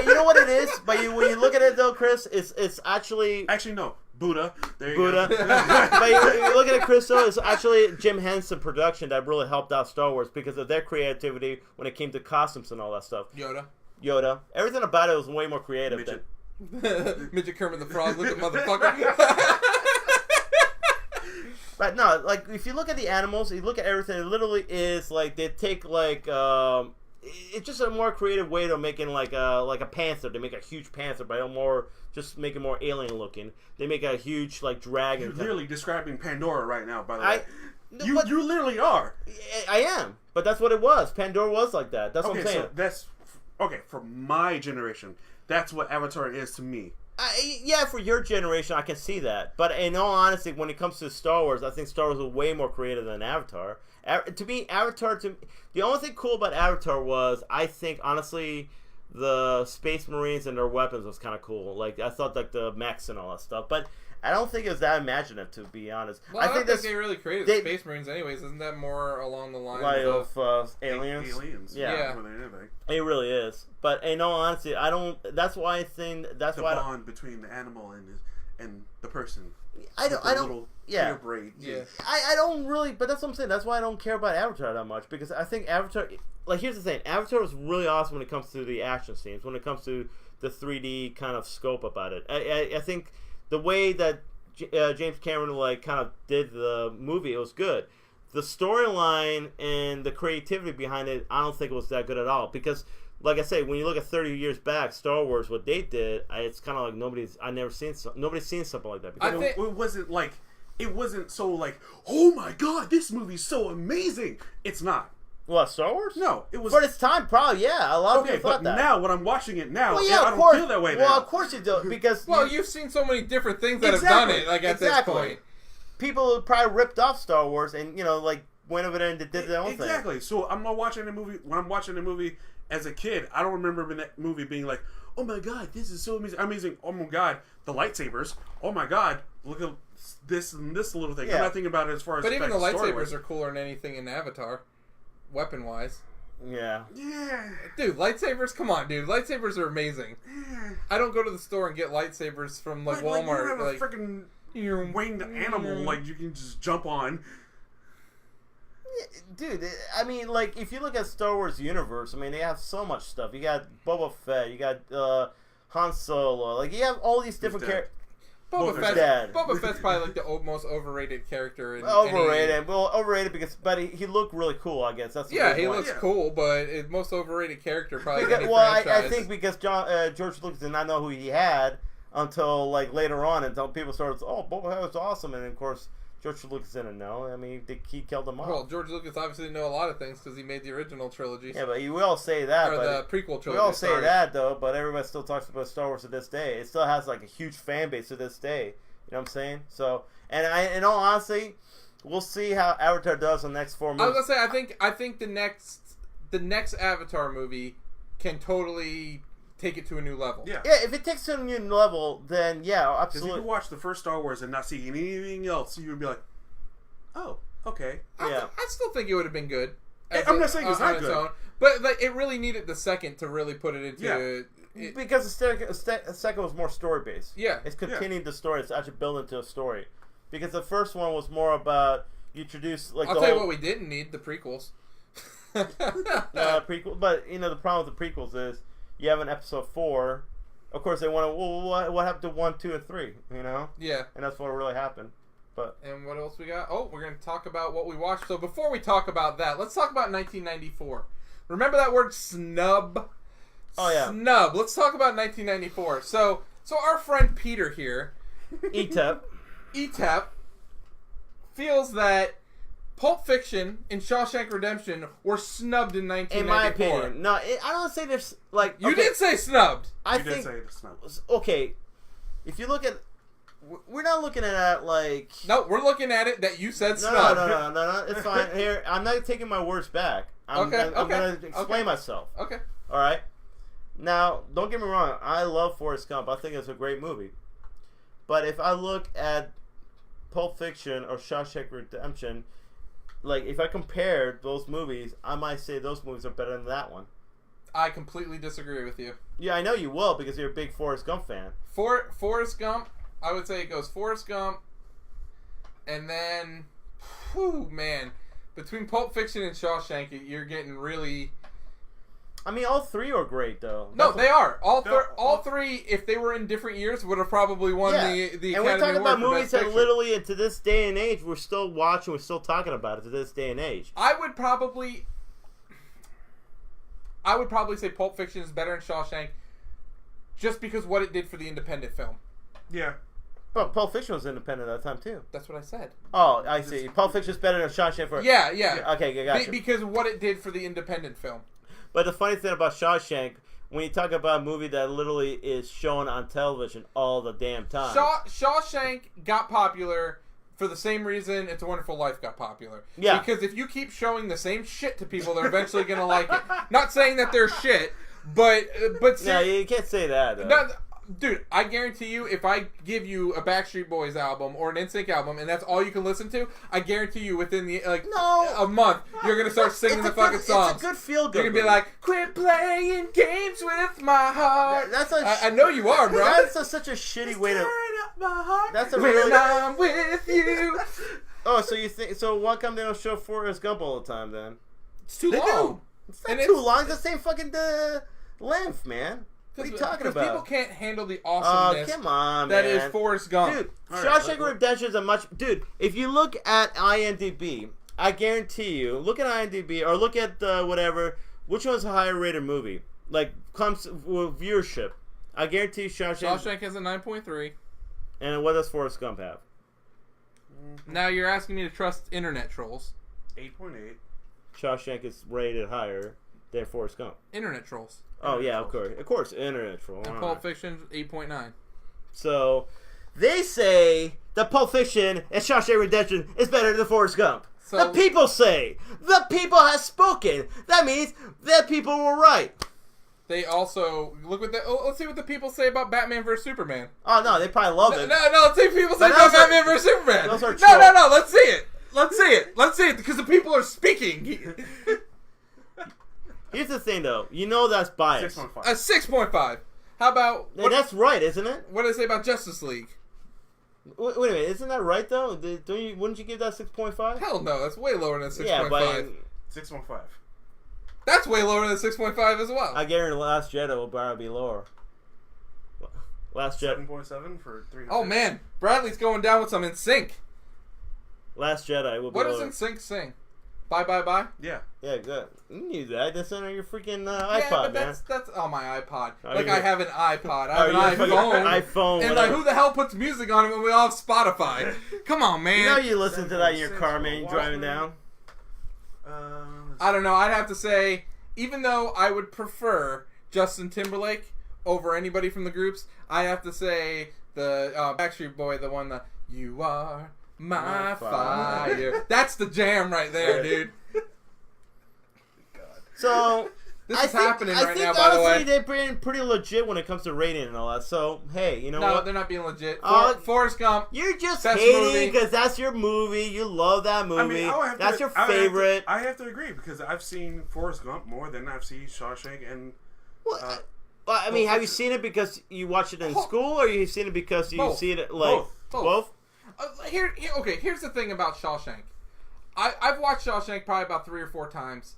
C: You know what it is? But when you look at it though, Chris, it's actually
A: no. Buddha. There you
C: Buddha.
A: go.
C: But you look at it, Chris, though, it's actually Jim Henson production that really helped out Star Wars because of their creativity when it came to costumes and all that stuff. Yoda. Everything about it was way more creative than
B: Midget Kermit the Frog looking motherfucker.
C: But no, like if you look at the animals, you look at everything, it literally is like they take like it's just a more creative way to making like a panther. They make a huge panther, but just make it more alien looking. They make a huge like dragon.
A: You're literally describing Pandora right now, by the way. You literally are.
C: I am, but that's what it was. Pandora was like that. That's what I'm saying.
A: So that's okay for my generation. That's what Avatar is to me.
C: Yeah, for your generation, I can see that. But in all honesty, when it comes to Star Wars, I think Star Wars was way more creative than Avatar. To me, the only thing cool about Avatar was, I think, honestly, the Space Marines and their weapons was kind of cool. Like, I thought, like, the mechs and all that stuff. But I don't think it was that imaginative, to be honest.
B: Well, I don't think they really created the Space Marines anyways. Isn't that more along the lines
C: of aliens?
A: Aliens.
C: Yeah. It really is. But in all honesty, I don't... That's why I think... That's
A: the
C: why
A: bond between the animal and the person.
C: I don't... Yeah.
A: Braid.
B: Yeah.
C: I don't really... But that's what I'm saying. That's why I don't care about Avatar that much. Because I think Avatar... Like, here's the thing. Avatar was really awesome when it comes to the action scenes. When it comes to the 3D kind of scope about it. I think... The way that James Cameron like kind of did the movie, it was good. The storyline and the creativity behind it, I don't think it was that good at all. Because, like I say, when you look at 30 years back, Star Wars, what they did, it's kind of like nobody's seen something like that before.
A: I think it wasn't so like, oh my god, this movie's so amazing. It's not.
C: What, Star Wars?
A: No, it was...
C: For its time, probably, yeah. A lot of people thought that.
A: Now, when I'm watching it now,
C: well, yeah,
A: I don't feel that way now.
C: Well, of course you do, because...
B: Well, you've seen so many different things that have done it, like, at this point.
C: People probably ripped off Star Wars and, like, went over there and did their own thing.
A: Exactly. So, I'm not watching a movie... When I'm watching a movie as a kid, I don't remember that movie being like, oh my god, this is so amazing. Oh my god, the lightsabers. Oh my god, look at this and this little thing. Yeah. I'm not thinking about it as far as...
B: But even the lightsabers are cooler than anything in Avatar, weapon-wise.
C: Yeah.
A: Yeah.
B: Dude, lightsabers, come on, dude. Lightsabers are amazing.
A: Yeah.
B: I don't go to the store and get lightsabers from, like, Walmart.
A: Like, you have a freaking winged animal, like, you can just jump on.
C: Yeah, dude, I mean, like, if you look at Star Wars universe, I mean, they have so much stuff. You got Boba Fett, you got Han Solo, like, you have all these different characters.
B: Boba Fett's probably like the most overrated character in
C: overrated because he looked really cool, I guess. That's
B: he looks cool, but it's most overrated character probably in any
C: franchise.
B: I
C: think because George Lucas did not know who he had until like later on, until people started, Boba Fett was awesome, and of course George Lucas didn't know. I mean, he killed him off.
B: Well, George Lucas obviously didn't know a lot of things because he made the original trilogy.
C: Yeah, but we all say that.
B: Or the prequel trilogy.
C: We all say that, though, but everybody still talks about Star Wars to this day. It still has, like, a huge fan base to this day. You know what I'm saying? So, and in all honesty, we'll see how Avatar does in the next 4 movies.
B: I was going to say, I think the next Avatar movie can totally take it to a new level.
C: Yeah, if it takes it to a new level, then yeah, absolutely.
A: Because if you watch the first Star Wars and not see anything else, you would be like, oh, okay.
B: I still think it would have been good.
A: I'm not saying it's not good.
B: Own, but like, it really needed the second to really put it into...
C: Yeah. Because the second was more story-based.
B: Yeah.
C: It's continued the story. It's actually built into a story. Because the first one was more about... You introduce... like
B: I'll tell you what we didn't need, the prequels.
C: Prequel, but, the problem with the prequels is... You have an episode 4. Of course, they want to. Well, what happened to 1, 2, and 3?
B: Yeah.
C: And that's what really happened.
B: And what else we got? Oh, we're going to talk about what we watched. So before we talk about that, let's talk about 1994. Remember that word snub?
C: Oh yeah.
B: Snub. Let's talk about 1994. So our friend Peter here, ETEP, feels that Pulp Fiction and Shawshank Redemption were snubbed in 1994.
C: In my opinion. No, I don't say there's, like...
B: You did say snubbed.
A: You did say snubbed.
C: Okay, if you look at... We're not looking at it like...
B: No, we're looking at it that you said snubbed.
C: No, it's fine. Here, I'm not taking my words back. I'm going to explain myself.
B: Okay.
C: All right? Now, don't get me wrong. I love Forrest Gump. I think it's a great movie. But if I look at Pulp Fiction or Shawshank Redemption... Like, if I compared those movies, I might say those movies are better than that one.
B: I completely disagree with you.
C: Yeah, I know you will because you're a big Forrest Gump fan.
B: Forrest Gump, I would say it goes Forrest Gump, and then, man, between Pulp Fiction and Shawshank, you're getting really...
C: I mean, all three are great, though.
B: No, they are. All three, if they were in different years, would have probably won the Academy Award.
C: And we're talking about movies that literally, to this day and age, we're still watching, we're still talking about it to this day and age.
B: I would probably... I would probably say Pulp Fiction is better than Shawshank, just because what it did for the independent film.
A: Yeah.
C: But Pulp Fiction was independent at that time too.
B: That's what I said.
C: Oh, I see. Pulp Fiction's better than Shawshank for.
B: Yeah.
C: Okay, gotcha.
B: Because of what it did for the independent film.
C: But the funny thing about Shawshank, when you talk about a movie that literally is shown on television all the damn time.
B: Shawshank got popular for the same reason It's a Wonderful Life got popular.
C: Yeah.
B: Because if you keep showing the same shit to people, they're eventually going to like it. Not saying that they're shit, but
C: no, you can't say that. Though.
B: No, dude, I guarantee you, if I give you a Backstreet Boys album or an NSYNC album, and that's all you can listen to, I guarantee you, within the a month, you're gonna start singing the fucking songs.
C: It's a good feel good.
B: You're gonna be like, "Quit playing games with my heart." I know you are, bro.
C: That's such a shitty way to.
A: My heart.
C: That's a
B: when
C: really.
B: I'm with you.
C: Oh, so you think? So why come they don't show Forrest Gump all the time then?
B: It's too
C: They
B: long.
C: do. It's not too long. It's the same fucking length, man. What are you talking about?
B: People can't handle the awesomeness
C: come on,
B: that
C: man.
B: is Forrest Gump.
C: Dude,
A: All
C: Shawshank
A: right,
C: Redemption is a much... Dude, if you look at IMDb, I guarantee you, look at IMDb or look at whatever, which one's a higher rated movie? Like, comes with viewership. I guarantee you
B: Shawshank has a 9.3.
C: And what does Forrest Gump have?
B: Now you're asking me to trust internet trolls.
A: 8.8.
C: Shawshank is rated higher than Forrest Gump.
B: Internet trolls.
C: Oh, yeah, of course, internet troll.
B: And Pulp Fiction, 8.9.
C: So, they say that Pulp Fiction and Shawshank Redemption is better than Forrest Gump.
B: So,
C: the people say. The people have spoken. That means that people were right.
B: They also look what let's see what the people say about Batman vs Superman.
C: Oh no, they probably love it.
B: No, let's see what people say about Batman vs Superman.
C: Those are
B: no, let's see it because the people are speaking.
C: Here's the thing, though. You know that's biased.
A: 6.5.
B: A 6.5. How about
C: that's right, isn't it?
B: What do they say about Justice League?
C: Wait a minute, isn't that right though? Wouldn't you give that 6.5?
B: Hell no, that's way lower than 6.5.
C: Yeah, but
A: 6.5.
B: That's way lower than 6.5 as well.
C: I guarantee Last Jedi will probably be lower. Last Jedi.
A: 7.7 for 300.
B: Oh man, Bradley's going down with some NSYNC.
C: Last Jedi will be
B: What
C: lower.
B: does NSYNC sing? Bye bye bye.
A: Yeah.
C: Yeah, good. You knew that. That's on your freaking
B: Yeah,
C: iPod,
B: but
C: man.
B: that's on my iPod.
C: Oh,
B: Like
C: you're-
B: I have an iPod. I have an
C: fucking
B: iPhone.
C: iPhone.
B: And
C: whatever.
B: like, who the hell puts music on it when we all have Spotify? Come on, man.
C: You know you listen to that in your car, man. You driving down.
B: I don't know. I'd have to say, even though I would prefer Justin Timberlake over anybody from the groups, I'd have to say the Backstreet Boy, the one that "You Are My Fire." That's the jam right there, dude.
C: So
B: This is happening right now, by the
C: honestly,
B: way.
C: they're being pretty legit when it comes to rating and all that. So hey, you know
B: No,
C: what?
B: they're not being legit.
C: Forrest
B: Gump.
C: You're just
B: Best
C: hating
B: movie.
C: because that's your movie. You love that movie. That's your
A: I
C: favorite.
A: have to agree because I've seen Forrest Gump more than I've seen Shawshank and.
C: Well, I mean, have you seen it because you watch it in school, or you've seen it because you see it like both?
B: Here's the thing about Shawshank. I've watched Shawshank probably about 3 or 4 times,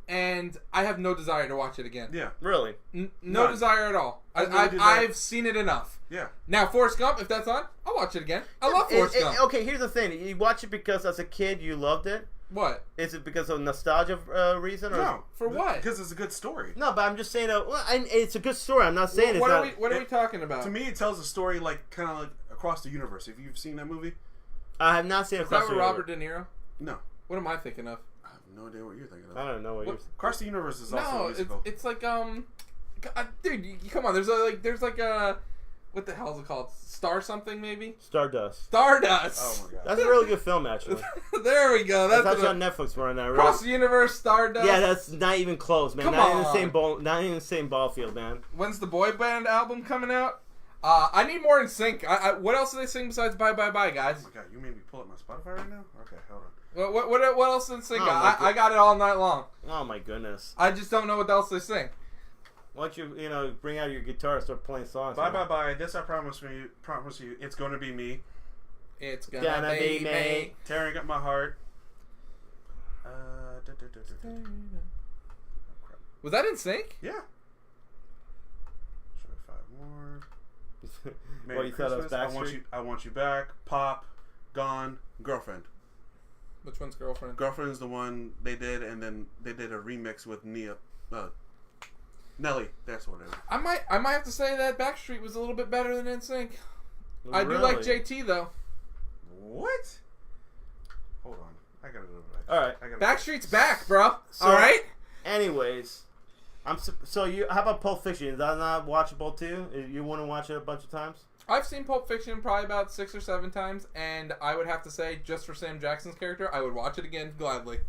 B: and I have no desire to watch it again.
A: Yeah,
C: really,
B: no desire at all. I've seen it enough.
A: Yeah.
B: Now Forrest Gump, if that's on, I'll watch it again. I love Forrest Gump.
C: Okay, here's the thing: you watch it because as a kid you loved it.
B: What?
C: Is it because of nostalgia reason? Or
A: No.
B: For what?
A: Because it's a good story.
C: No, but I'm just saying. It's a good story. I'm not saying
B: What
C: it's not.
B: are we talking about?
A: To me, it tells a story like kind of like across the universe. If you've seen that movie,
C: I have not seen it.
B: Is that with Robert De Niro?
A: No.
B: What am I thinking of?
A: I have no idea what you're thinking of.
C: I don't know what you're.
A: Across the Universe is also a musical.
B: it's like dude, come on. There's like a what the hell is it called? Star something maybe?
C: Stardust.
B: Stardust.
A: Oh my god.
C: That's a really good film, actually.
B: There we go.
C: That's actually on Netflix right now.
B: Across the Universe, Stardust.
C: Yeah, that's not even close, man.
B: Come
C: not
B: on.
C: in the same ball. Not even the same ball field, man.
B: When's the boy band album coming out? I need more in sync. What else do they sing besides Bye Bye Bye, guys?
A: Oh my god, you made me pull up my Spotify right now? Okay, hold on.
B: What else do they sing?
C: Oh my
B: I got it all night long.
C: Oh my goodness.
B: I just don't know what else they sing.
C: Why don't you bring out your guitar and start playing songs?
A: Bye bye bye. This I promise you, it's gonna be me.
B: It's gonna be me.
A: Tearing up my heart.
B: Was that in sync?
A: Yeah. Should I 5 more? Merry
C: What, you thought it was
A: Christmas. I want you back. Pop. Gone. Girlfriend.
B: Which one's Girlfriend?
A: Girlfriend is the one they did, and then they did a remix with Nia. Nelly. That's what it is.
B: I might have to say that Backstreet was a little bit better than NSYNC. I do
C: Really?
B: like JT though.
A: What? Hold on. I gotta go back.
C: All right.
B: Backstreet's back, bro.
C: So-
B: All right.
C: Anyways, so you. How about Pulp Fiction? Is that not watchable too? You wouldn't watch it a bunch of times?
B: I've seen Pulp Fiction probably about 6 or 7 times, and I would have to say, just for Sam Jackson's character, I would watch it again gladly.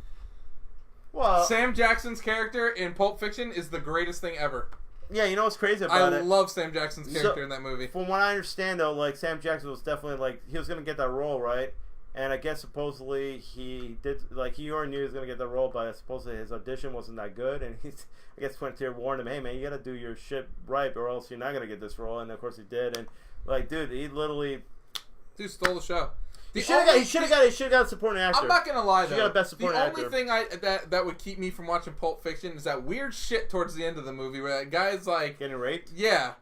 C: Well,
B: Sam Jackson's character in Pulp Fiction is the greatest thing ever.
C: yeah. You know what's crazy about
B: I
C: it?
B: love Sam Jackson's character in that movie.
C: From what I understand, though, like Sam Jackson was definitely like he was gonna get that role, right? And I guess supposedly he did, like he already knew he was gonna get the role, but supposedly his audition wasn't that good, and he's, I guess Frontier warned him, hey man, you gotta do your shit right, or else you're not gonna get this role, and of course he did, and like dude, he literally
B: Dude stole the show.
C: he should have got a supporting actor.
B: I'm not gonna lie though.
C: Got best
B: The
C: supporting
B: only
C: actor.
B: thing that would keep me from watching Pulp Fiction is that weird shit towards the end of the movie where that guy's like,
C: Getting raped.
B: yeah,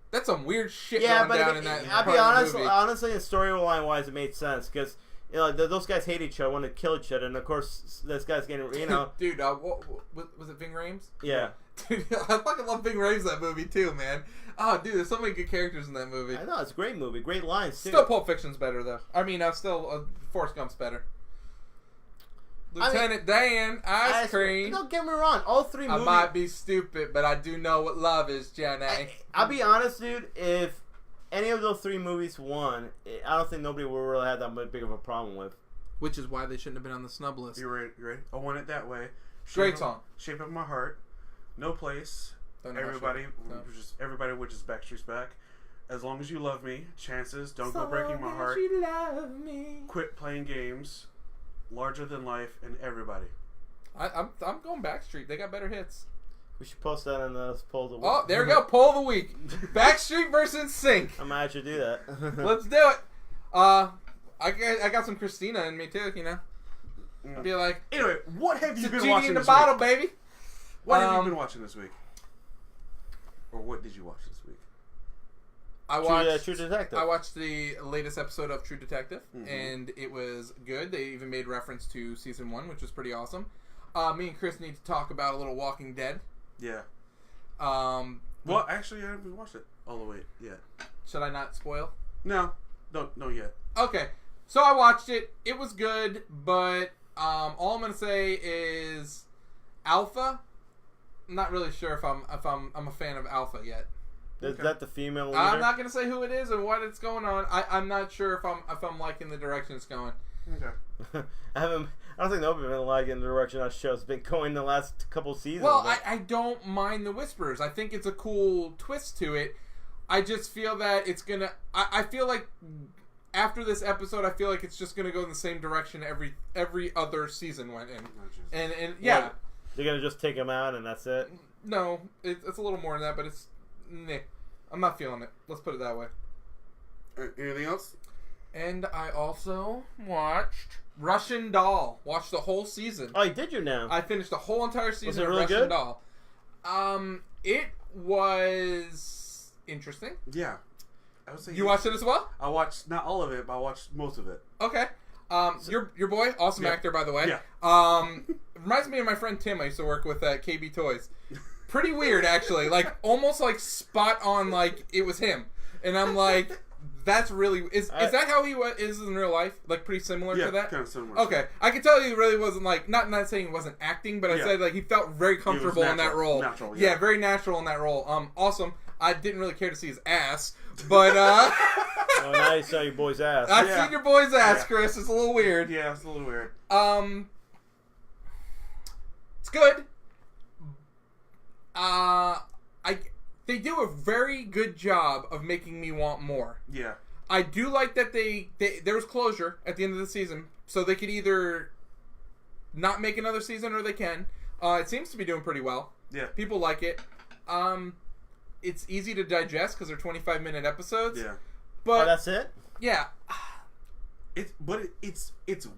B: that's some weird shit
C: Yeah,
B: going
C: but
B: down in that.
C: I'll
B: part
C: be
B: of
C: honest.
B: the movie.
C: Honestly, storyline wise, it made sense because you know those guys hate each other, want to kill each other, and of course this guy's getting
B: Dude, was it Ving Rhames?
C: yeah.
B: Dude, I fucking love Ving Rhames that movie too, man. Oh, dude, there's so many good characters in that movie.
C: I know it's a great movie, great lines too.
B: Still, Pulp Fiction's better though. I mean, Forrest Gump's better. Lieutenant Dan, ice cream.
C: Don't get me wrong, all three
B: I
C: movies.
B: might be stupid, but I do know what love is, Jenny.
C: I'll be honest, dude. If any of those three movies won, I don't think nobody would really have that big of a problem with.
B: Which is why they shouldn't have been on the snub list.
A: You ready? I want it that way.
B: Great song.
A: Shape of My Heart. No Place.
B: Don't know how
A: Everybody,
B: No.
A: which is Backstreet's Back. As Long as You Love Me. Chances. Don't Go Breaking My Heart.
B: You love me.
A: Quit Playing Games. Larger Than Life, and Everybody.
B: I'm going Backstreet. They got better hits.
C: We should post that on the poll of the week.
B: Oh, there we go. Poll of the week. Backstreet versus Sync.
C: I might actually do that.
B: Let's do it. I got some Christina in me too. You know, I'd be like,
A: Anyway, what have you
B: it's a
A: been
B: genie
A: watching
B: in the
A: this
B: bottle,
A: week?
B: baby.
A: What have you been watching this week? Or what did you watch this week?
B: I watched
C: True Detective.
B: I watched the latest episode of True Detective, and it was good. They even made reference to season 1, which was pretty awesome. Me and Chris need to talk about a little Walking Dead.
A: Yeah. Well, actually, I haven't watched it all the way yet.
B: Should I not spoil?
A: No, no yet.
B: Okay, so I watched it. It was good, but all I'm gonna say is Alpha. I'm not really sure if I'm a fan of Alpha yet.
C: Is that the female leader?
B: I'm not gonna say who it is and what it's going on. I'm not sure if I'm liking the direction it's going.
A: Okay.
C: I don't think nobody's been liking the direction that show's been going the last couple seasons.
B: Well,
C: but-
B: I don't mind the whispers. I think it's a cool twist to it. I just feel that it's gonna. I feel like after this episode, I feel like it's just gonna go in the same direction every other season went in. And yeah,
C: What? They're gonna just take him out and that's it.
B: no, it's a little more than that, but it's. Nah, I'm not feeling it. Let's put it that way.
A: Anything else?
B: And I also watched Russian Doll. Watched the whole season.
C: Oh, did you now?
B: I finished the whole entire season
C: it
B: of
C: really
B: Russian
C: good?
B: Doll. It was interesting.
A: Yeah. I would say
B: You watched it as well?
A: I watched not all of it, but I watched most of it.
B: Okay. Your boy, awesome
A: Yeah.
B: actor by the way.
A: Yeah.
B: Reminds me of my friend Tim. I used to work with at KB Toys. Pretty weird, actually. Like almost like spot on, like it was him. And I'm like, that's really is that how he is in real life? Like pretty similar
A: Yeah,
B: to that.
A: kind of similar.
B: Okay, I can tell he really wasn't like not saying he wasn't acting, but I
A: Yeah.
B: said like he felt very comfortable in that
A: natural-
B: role.
A: natural,
B: yeah,
A: yeah.
B: very natural in that role. Awesome. I didn't really care to see his ass, but
C: Oh, now you saw your boy's ass.
B: I've
A: Yeah.
B: seen your boy's ass,
A: Yeah.
B: Chris. It's a little weird.
A: Yeah, it's a little weird.
B: It's good. They do a very good job of making me want more.
A: Yeah.
B: I do like that there was closure at the end of the season, so they could either not make another season or they can. It seems to be doing pretty well.
A: Yeah.
B: People like it. It's easy to digest because they're 25-minute episodes.
A: Yeah.
B: But
C: Oh, that's it?
B: yeah,
A: It's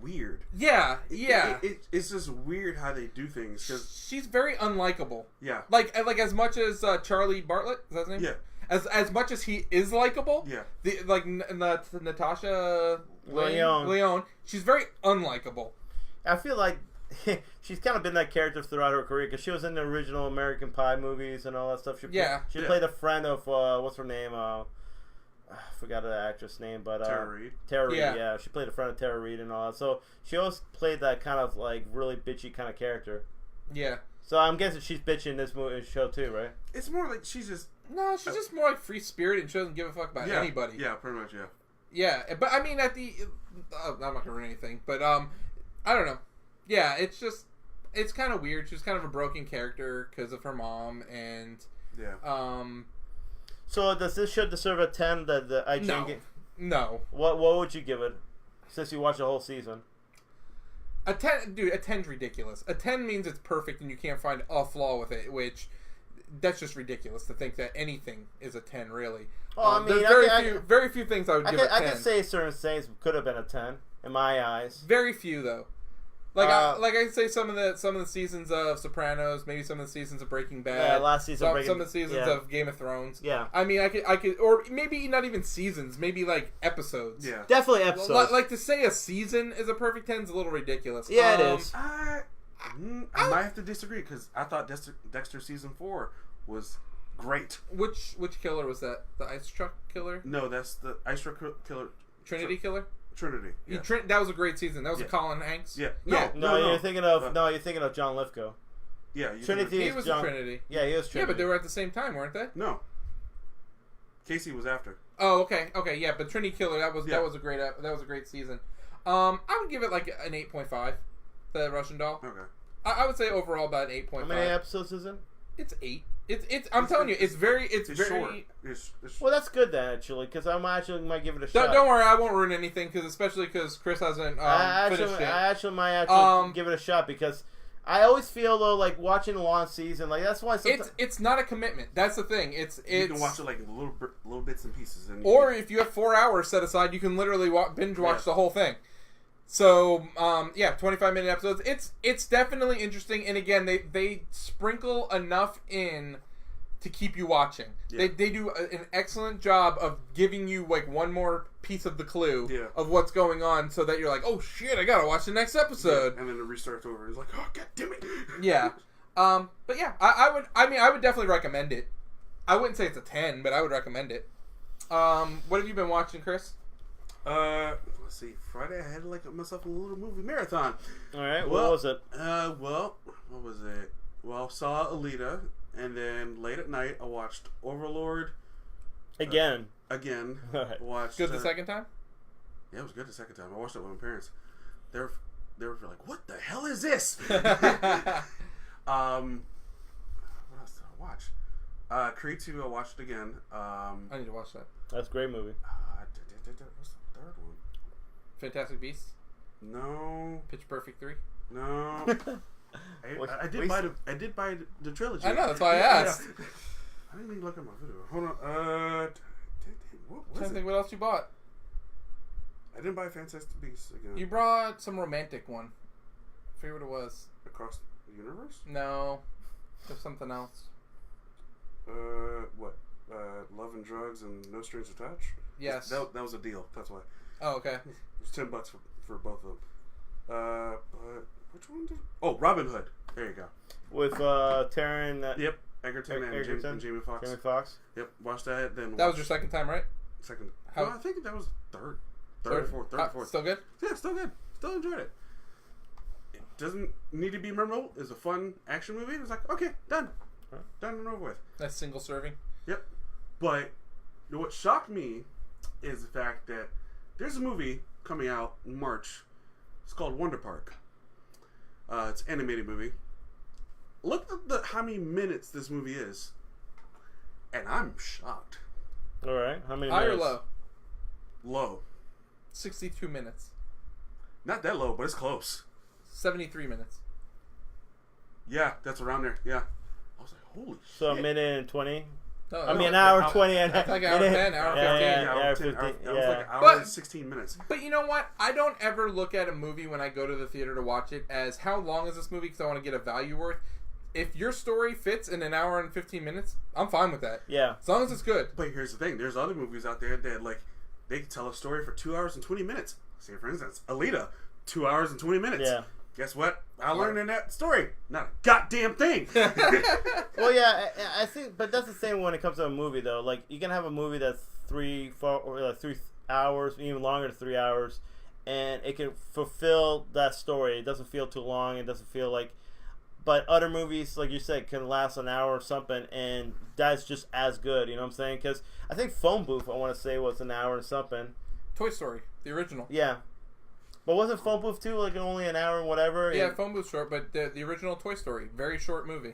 A: weird.
B: yeah.
A: It's just weird how they do things. Cause,
B: She's very unlikable.
A: yeah.
B: Like as much as Charlie Bartlett, is that his name?
A: Yeah.
B: As much as he is likable,
A: Yeah.
B: Natasha
C: Leon.
B: Leon, she's very unlikable.
C: I feel like she's kind of been that character throughout her career because she was in the original American Pie movies and all that stuff. She played a friend of what's her name? I forgot the actress name, but
A: Tara Reid.
C: Tara Reid, yeah, she played a friend of Tara Reid and all that. So she always played that kind of like really bitchy kind of character.
B: Yeah.
C: So I'm guessing she's bitchy in this show too, right?
A: It's more like she's just
B: just more like free spirit and she doesn't give a fuck about anybody.
A: Yeah, pretty much. Yeah.
B: Yeah, but I mean, I'm not gonna ruin anything, but I don't know. Yeah, it's kind of weird. She's kind of a broken character because of her mom, and
C: So does this show deserve a 10? The IGN
B: No.
C: What would you give it? Since you watched the whole season.
B: A 10, dude. A 10's ridiculous. A 10 means it's perfect and you can't find a flaw with it, which that's just ridiculous to think that anything is a 10. Really.
C: Oh, I mean,
B: there's very few things I would give a 10.
C: I could say certain things could have been a 10 in my eyes.
B: Very few though. Like I say, some of the seasons of Sopranos, maybe some of the seasons of Breaking Bad,
C: last season,
B: some of the seasons of Game of Thrones.
C: Yeah,
B: I mean, I could, or maybe not even seasons, maybe like episodes.
A: Yeah,
C: definitely episodes.
B: Like to say a season is a perfect 10 is a little ridiculous.
C: Yeah, it is.
A: I might have to disagree because I thought Dexter season 4 was great.
B: Which killer was that? The ice truck killer?
A: No, that's the ice truck killer.
B: Trinity killer.
A: Trinity. Yeah.
B: That was a great season. That was a Colin Hanks.
A: Yeah.
C: No, you're thinking of John Lithgow.
A: Yeah.
C: Trinity.
B: He was Trinity.
C: Yeah, he was Trinity.
B: Yeah, but they were at the same time, weren't they?
A: No. Casey was after.
B: Oh, okay, yeah, but Trinity Killer that was a great season. I would give it like an 8.5. The Russian Doll.
A: Okay.
B: I would say overall about 8.5.
C: How many episodes is it?
B: It's 8. I'm telling you, it's very
A: short.
C: Well, that's good then, actually, because I might give it a shot.
B: Don't worry, I won't ruin anything, especially because Chris hasn't finished it.
C: I actually might give it a shot because I always feel though like watching a long season, like that's why
B: it's not a commitment. That's the thing. You
A: can watch it like little bits and pieces,
B: if you have 4 hours set aside, you can literally binge watch the whole thing. So 25-minute episodes. It's definitely interesting, and again, they sprinkle enough in to keep you watching. Yeah. They do an excellent job of giving you like one more piece of the clue of what's going on, so that you're like, oh shit, I gotta watch the next episode.
A: Yeah. And then it restarts over. It's like, oh god damn it.
B: Yeah. But yeah, I would definitely recommend it. I wouldn't say it's a 10, but I would recommend it. What have you been watching, Chris?
A: Let's see. Friday I had myself a little movie marathon.
C: All right. What was it?
A: What was it? Well, saw Alita, and then late at night I watched Overlord.
C: Again.
A: Right. Watched.
B: Good the second time?
A: Yeah, it was good the second time. I watched it with my parents. They were like, "What the hell is this?" What else did I watch? Creed 2. I watched it again.
B: I need to watch that.
C: That's a great movie.
A: What's the third one?
B: Fantastic Beasts?
A: No.
B: Pitch Perfect 3?
A: No. I did buy the trilogy.
B: I know, that's why I asked.
A: Yeah. I didn't even look at my video. Hold on. What was it?
B: What else you bought?
A: I didn't buy Fantastic Beasts again.
B: You brought some romantic one. I forget what it was.
A: Across the Universe?
B: No. There's something else.
A: What? Love and Drugs and No Strings Attached?
B: Yes.
A: That was a deal. That's why.
B: Oh, okay.
A: It was $10 for both of them. But which one did? Oh, Robin Hood. There you go.
C: With Taron.
A: Yep. Egerton and Jamie Foxx.
C: Jamie Foxx.
A: Yep. Watched that. Then
B: that was your second time, right?
A: Second. No, I think that was third or fourth.
B: Still good?
A: Yeah, still good. Still enjoyed it. It doesn't need to be memorable. It's a fun action movie. It's like, okay, done. Done and over with.
B: That's single serving.
A: Yep. But what shocked me is the fact that there's a movie coming out in March. It's called Wonder Park. It's an animated movie. Look at how many minutes this movie is, and I'm shocked.
C: All right, how many?
B: High
C: minutes?
B: or low?
A: Low.
B: 62 minutes.
A: Not that low, but it's close.
B: 73 minutes.
A: Yeah, that's around there. Yeah. I was like, holy shit.
C: So a minute and 20.
B: No,
C: I mean, an hour 20 and
B: like hour 10, hour 15.
A: Hour 15. That was like an hour and 16 minutes.
B: But you know what? I don't ever look at a movie when I go to the theater to watch it as how long is this movie because I want to get a value worth. If your story fits in an hour and 15 minutes, I'm fine with that.
C: Yeah.
B: As long as it's good.
A: But here's the thing. There's other movies out there that, they can tell a story for 2 hours and 20 minutes. Say, for instance, Alita, 2 hours and 20 minutes.
C: Yeah.
A: Guess what? I learned in that story. Not a goddamn thing.
C: Well, yeah, I think, but that's the same when it comes to a movie, though. Like, you can have a movie that's 3 hours, even longer than 3 hours, and it can fulfill that story. It doesn't feel too long. It doesn't feel like... But other movies, like you said, can last an hour or something, and that's just as good, you know what I'm saying? Because I think Phone Booth, I want to say, was an hour and something.
B: Toy Story, the original.
C: Yeah. But wasn't Phone Booth, too, like only an hour and whatever?
B: Yeah, Phone Booth short, but the original Toy Story, very short movie.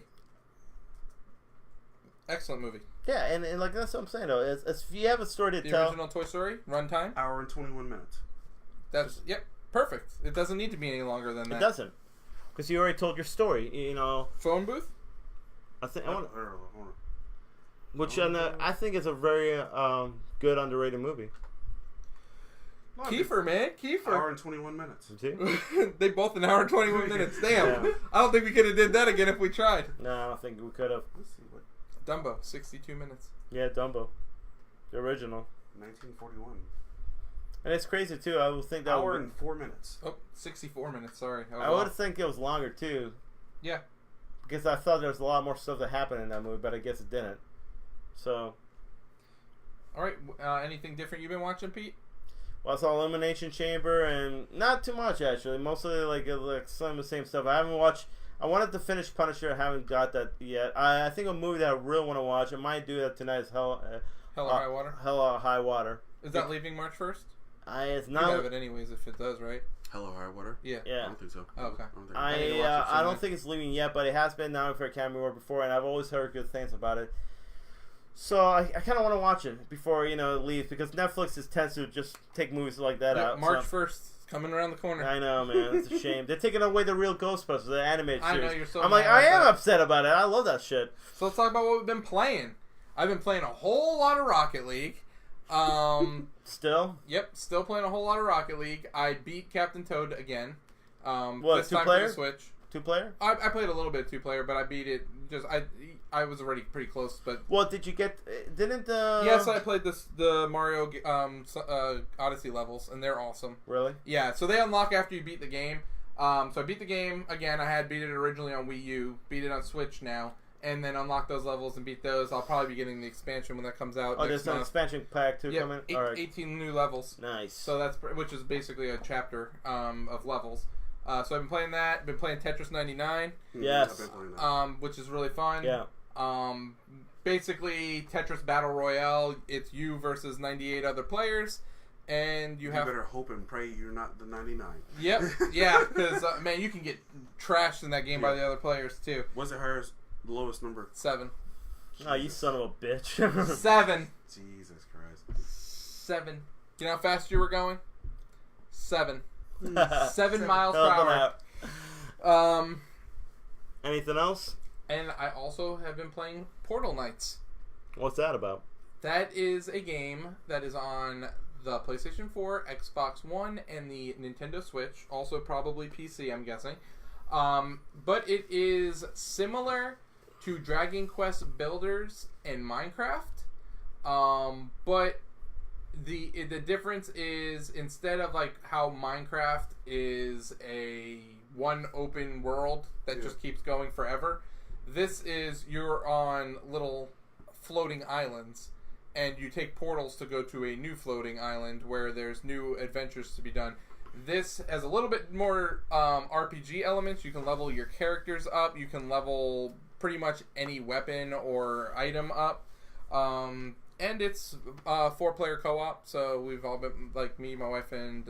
B: Excellent movie.
C: Yeah, and like that's what I'm saying, though. It's if you have a story to tell...
B: The original Toy Story, runtime?
A: Hour and 21 minutes.
B: That's, yep, perfect. It doesn't need to be any longer than that.
C: It doesn't. Because you already told your story, you know.
B: Phone Booth?
C: I think which I think is a very good underrated movie.
B: Kiefer, man, Kiefer.
A: Hour and 21 minutes.
B: They both an hour and 21 minutes. Damn.
C: Yeah.
B: I don't think we could have did that again if we tried.
C: No, I don't think we could have.
A: Let's see what.
B: Dumbo, 62 minutes.
C: Yeah, Dumbo, the original.
A: 1941.
C: And it's crazy too. I would think that
A: Hour and 4 minutes.
B: Oh, 64 minutes. Sorry.
C: I would think it was longer too.
B: Yeah.
C: Because I thought there was a lot more stuff that happened in that movie, but I guess it didn't. So.
B: All right. Anything different you've been watching, Pete?
C: Well, I saw Elimination Chamber, and not too much actually. Mostly like some of the same stuff. I haven't watched. I wanted to finish Punisher. I haven't got that yet. I think a movie that I really want to watch. I might do that tonight. Is Hell
B: or High Water.
C: Hell or High Water.
B: Is that leaving March 1st?
C: It's
B: You
C: not.
B: have it anyways if it does, right?
A: Hello, High Water?
B: Yeah.
A: I
C: Yeah.
A: don't think so.
B: Oh, okay.
C: I don't think it's leaving yet, but it has been nominated for Academy Award before, and I've always heard good things about it. So I kind of want to watch it before it leaves, because Netflix tends to just take movies like that out.
B: March 1st, coming around the corner.
C: I know, man. It's a shame. They're taking away the real Ghostbusters, the animated series.
B: I know, you're so
C: I'm like,
B: mad
C: I am
B: about that.
C: upset about it. I love that shit.
B: So let's talk about what we've been playing. I've been playing a whole lot of Rocket League.
C: Still?
B: Yep, still playing a whole lot of Rocket League. I beat Captain Toad again.
C: What,
B: this
C: 2
B: time
C: player?
B: for the Switch.
C: 2 player?
B: I played a little bit of 2 player, but I beat it. I was already pretty close, but
C: Well, did you get? Didn't the?
B: yes, I played the Mario Odyssey levels, and they're awesome.
C: Really?
B: Yeah, so they unlock after you beat the game. So I beat the game again. I had beat it originally on Wii U, beat it on Switch now, and then unlock those levels and beat those. I'll probably be getting the expansion when that comes out.
C: Oh, there's an expansion pack too
B: Yep,
C: coming.
B: 18 new levels.
C: Nice.
B: So which is basically a chapter of levels. So I've been playing that. Been playing Tetris 99.
C: Yes.
A: I've been playing that.
B: Which is really fun.
C: Yeah.
B: Basically Tetris Battle Royale. It's you versus 98 other players, and you have.
A: better hope and pray you're not the 99.
B: Yep. Yeah. Because man, you can get trashed in that game by the other players too.
A: What's the highest, the lowest number?
B: 7.
C: Oh, you son of a bitch.
B: 7.
A: Jesus Christ.
B: 7. You know how fast you were going? 7. 7 miles per hour.
C: Anything else?
B: And I also have been playing Portal Knights.
C: What's that about?
B: That is a game that is on the PlayStation 4, Xbox One, and the Nintendo Switch. Also probably PC, I'm guessing. But it is similar to Dragon Quest Builders and Minecraft. But the difference is, instead of like how Minecraft is a one open world that just keeps going forever, this is you're on little floating islands, and you take portals to go to a new floating island where there's new adventures to be done. This has a little bit more RPG elements. You can level your characters up. You can level pretty much any weapon or item up. And it's 4-player co-op, so we've all been, like me, my wife, and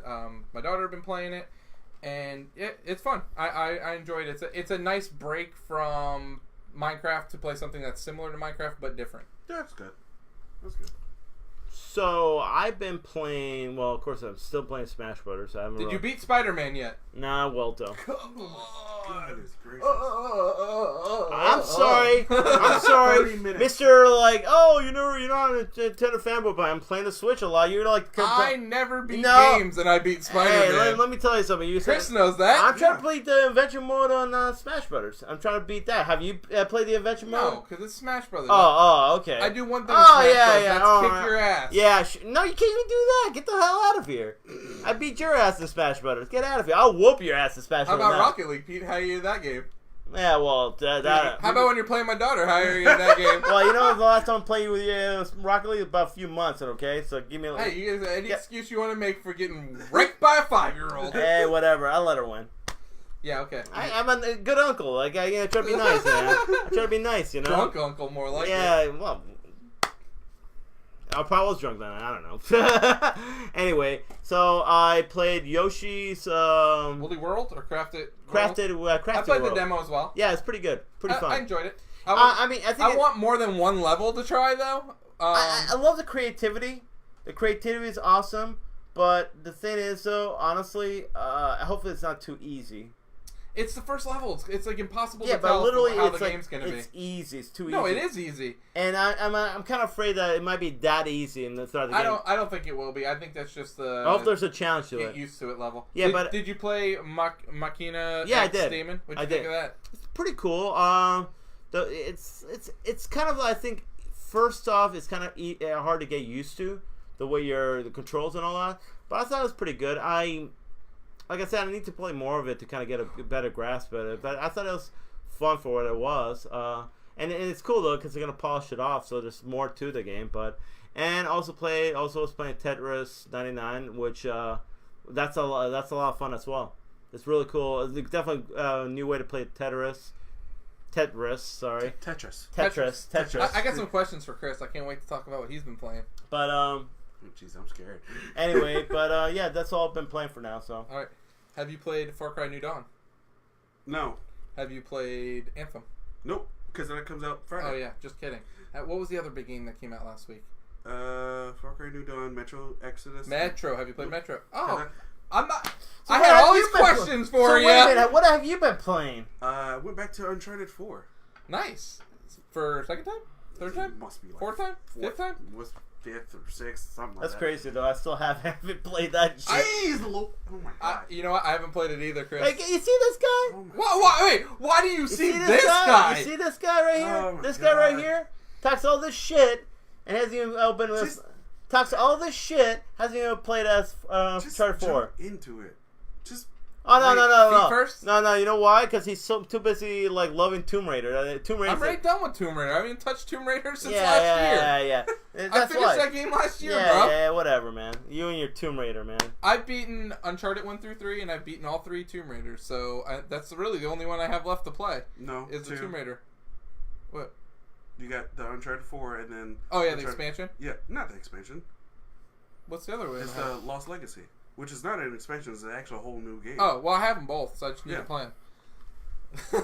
B: my daughter have been playing it. And it's fun. I enjoyed it. It's a nice break from Minecraft to play something that's similar to Minecraft but different.
A: Yeah, that's good. That's good.
C: So I've been playing. Well, of course, I'm still playing Smash Brothers.
B: Did you beat Spider-Man yet?
C: Nah, well, though.
A: Goodness gracious.
C: sorry. I'm
A: 30
C: sorry,
A: minutes.
C: Mister. Like, oh, you're not a Nintendo fanboy, but I'm playing the Switch a lot. You're like,
B: I never beat games, and I beat Spider-Man.
C: Hey, let me tell you something.
B: Chris knows that.
C: I'm trying to play the adventure mode on Smash Brothers. I'm trying to beat that. Have you played the adventure mode?
B: No, because it's Smash Brothers.
C: Oh, okay.
B: I do one thing. Smash Brothers, that's kick
C: right.
B: your ass.
C: Yeah, no, you can't even do that. Get the hell out of here. I beat your ass in Smash Brothers. Get out of here. I'll whoop your ass in Smash
B: How
C: Brothers.
B: about Rocket League, Pete? How you in that game?
C: Yeah, well,
B: How about when you're playing my daughter? How are you in that game?
C: Well, you know, the last time I played with you, Rocket League, about a few months, okay? So give me
B: Hey, you guys, any excuse you want to make for getting wrecked by a 5-year-old?
C: Hey, whatever. I'll let her win.
B: Yeah, okay.
C: I'm a good uncle. Like, I try to be nice, man. I try to be nice, you know?
B: Drunk uncle, more like
C: it. Well, I probably was drunk then. I don't know. Anyway, so I played Yoshi's
B: Woolly World or Crafted
C: World.
B: I played the demo as well.
C: Yeah, it's pretty good. Pretty fun.
B: I enjoyed it.
C: I think
B: I want more than one level to try, though.
C: I love the creativity. The creativity is awesome. But the thing is, though, honestly, hopefully it's not too easy.
B: It's the first level. It's like impossible to
C: but
B: tell
C: literally
B: how
C: it's
B: the
C: like,
B: game's going to be.
C: It's easy. It's too easy.
B: No, it is easy.
C: And I'm kind of afraid that it might be that easy in the start of the game.
B: I don't think it will be. I think that's just the
C: I hope there's a challenge to it.
B: Get used to it level.
C: Yeah,
B: did you play Machina?
C: Yeah,
B: X
C: I did.
B: Damon? What'd you think of that?
C: It's pretty cool. It's kind of, I think, first off, it's kind of hard to get used to the way the controls and all that. But I thought it was pretty good. Like I said, I need to play more of it to kind of get a better grasp of it. But I thought it was fun for what it was. And it's cool though because they're gonna polish it off, so there's more to the game. And also was playing Tetris 99, which that's a lot of fun as well. It's really cool. It's definitely a new way to play Tetris. Sorry. Tetris.
B: I got some questions for Chris. I can't wait to talk about what he's been playing.
C: But
A: jeez, I'm scared.
C: Anyway, but yeah, that's all I've been playing for now. So.
B: All right. Have you played Far Cry New Dawn?
A: No.
B: Have you played Anthem?
A: Nope, because that comes out Friday.
B: Oh yeah, just kidding. What was the other big game that came out last week?
A: Far Cry New Dawn, Metro Exodus.
B: Metro. Have you played Metro? Oh, I'm not.
C: So
B: I had all these questions for you.
C: Wait a minute, what have you been playing?
A: I went back to Uncharted 4.
B: Nice. For second time? Third time?
A: Must be like
B: fourth time? Fifth time?
A: Was fifth or sixth, something like
C: That's
A: that.
C: crazy though. I still haven't played that shit.
A: Oh my god.
B: You know what? I haven't played it either, Chris.
C: Like, you see this guy?
A: Oh my
B: Wait, why do you see this guy?
C: You see this guy right here?
A: Oh my
C: This
A: God.
C: guy right here talks all this shit and hasn't even opened this. Talks all this shit, hasn't even played as Uncharted 4.
A: Into it. Just.
C: Oh no!
B: Feet first?
C: No! You know why? Because he's too busy like loving Tomb Raider. Tomb Raider.
B: I'm right done with Tomb Raider. I haven't even touched Tomb Raider since
C: Yeah.
B: last year. I finished that game last year, bro.
C: Yeah, whatever, man. You and your Tomb Raider, man.
B: I've beaten Uncharted 1 through 3, and I've beaten all 3 Tomb Raiders. So that's really the only one I have left to play.
A: No.
B: Is the Tomb Raider. What?
A: You got the Uncharted 4 and then.
B: Oh yeah, the expansion.
A: Yeah, not the expansion.
B: What's the other one?
A: It's the Lost Legacy, which is not an expansion; it's an actual whole new game.
B: Oh well, I have them both, so I just need to play them.
A: Jesus,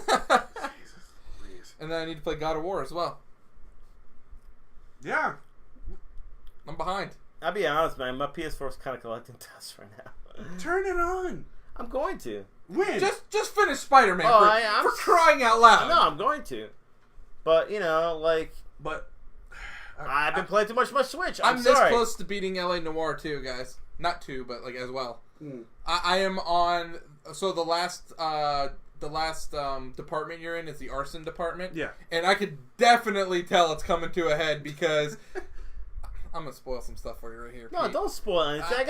A: please.
B: And then I need to play God of War as well.
A: Yeah.
B: I'm behind.
C: I'll be honest, man. My PS4 is kind of collecting dust right now.
A: Turn it on.
C: I'm going to.
A: When?
B: Just finish Spider-Man for crying out loud.
C: No, I'm going to. But, you know, like...
A: But...
C: I've been playing too much of my Switch.
B: I'm
C: sorry.
B: this close to beating LA Noire too, guys. Not 2, but like as well. I am on... So the last department you're in is the arson department.
A: Yeah.
B: And I could definitely tell it's coming to a head because... I'm gonna spoil some stuff for you right here.
C: No,
B: Pete.
C: don't spoil anything.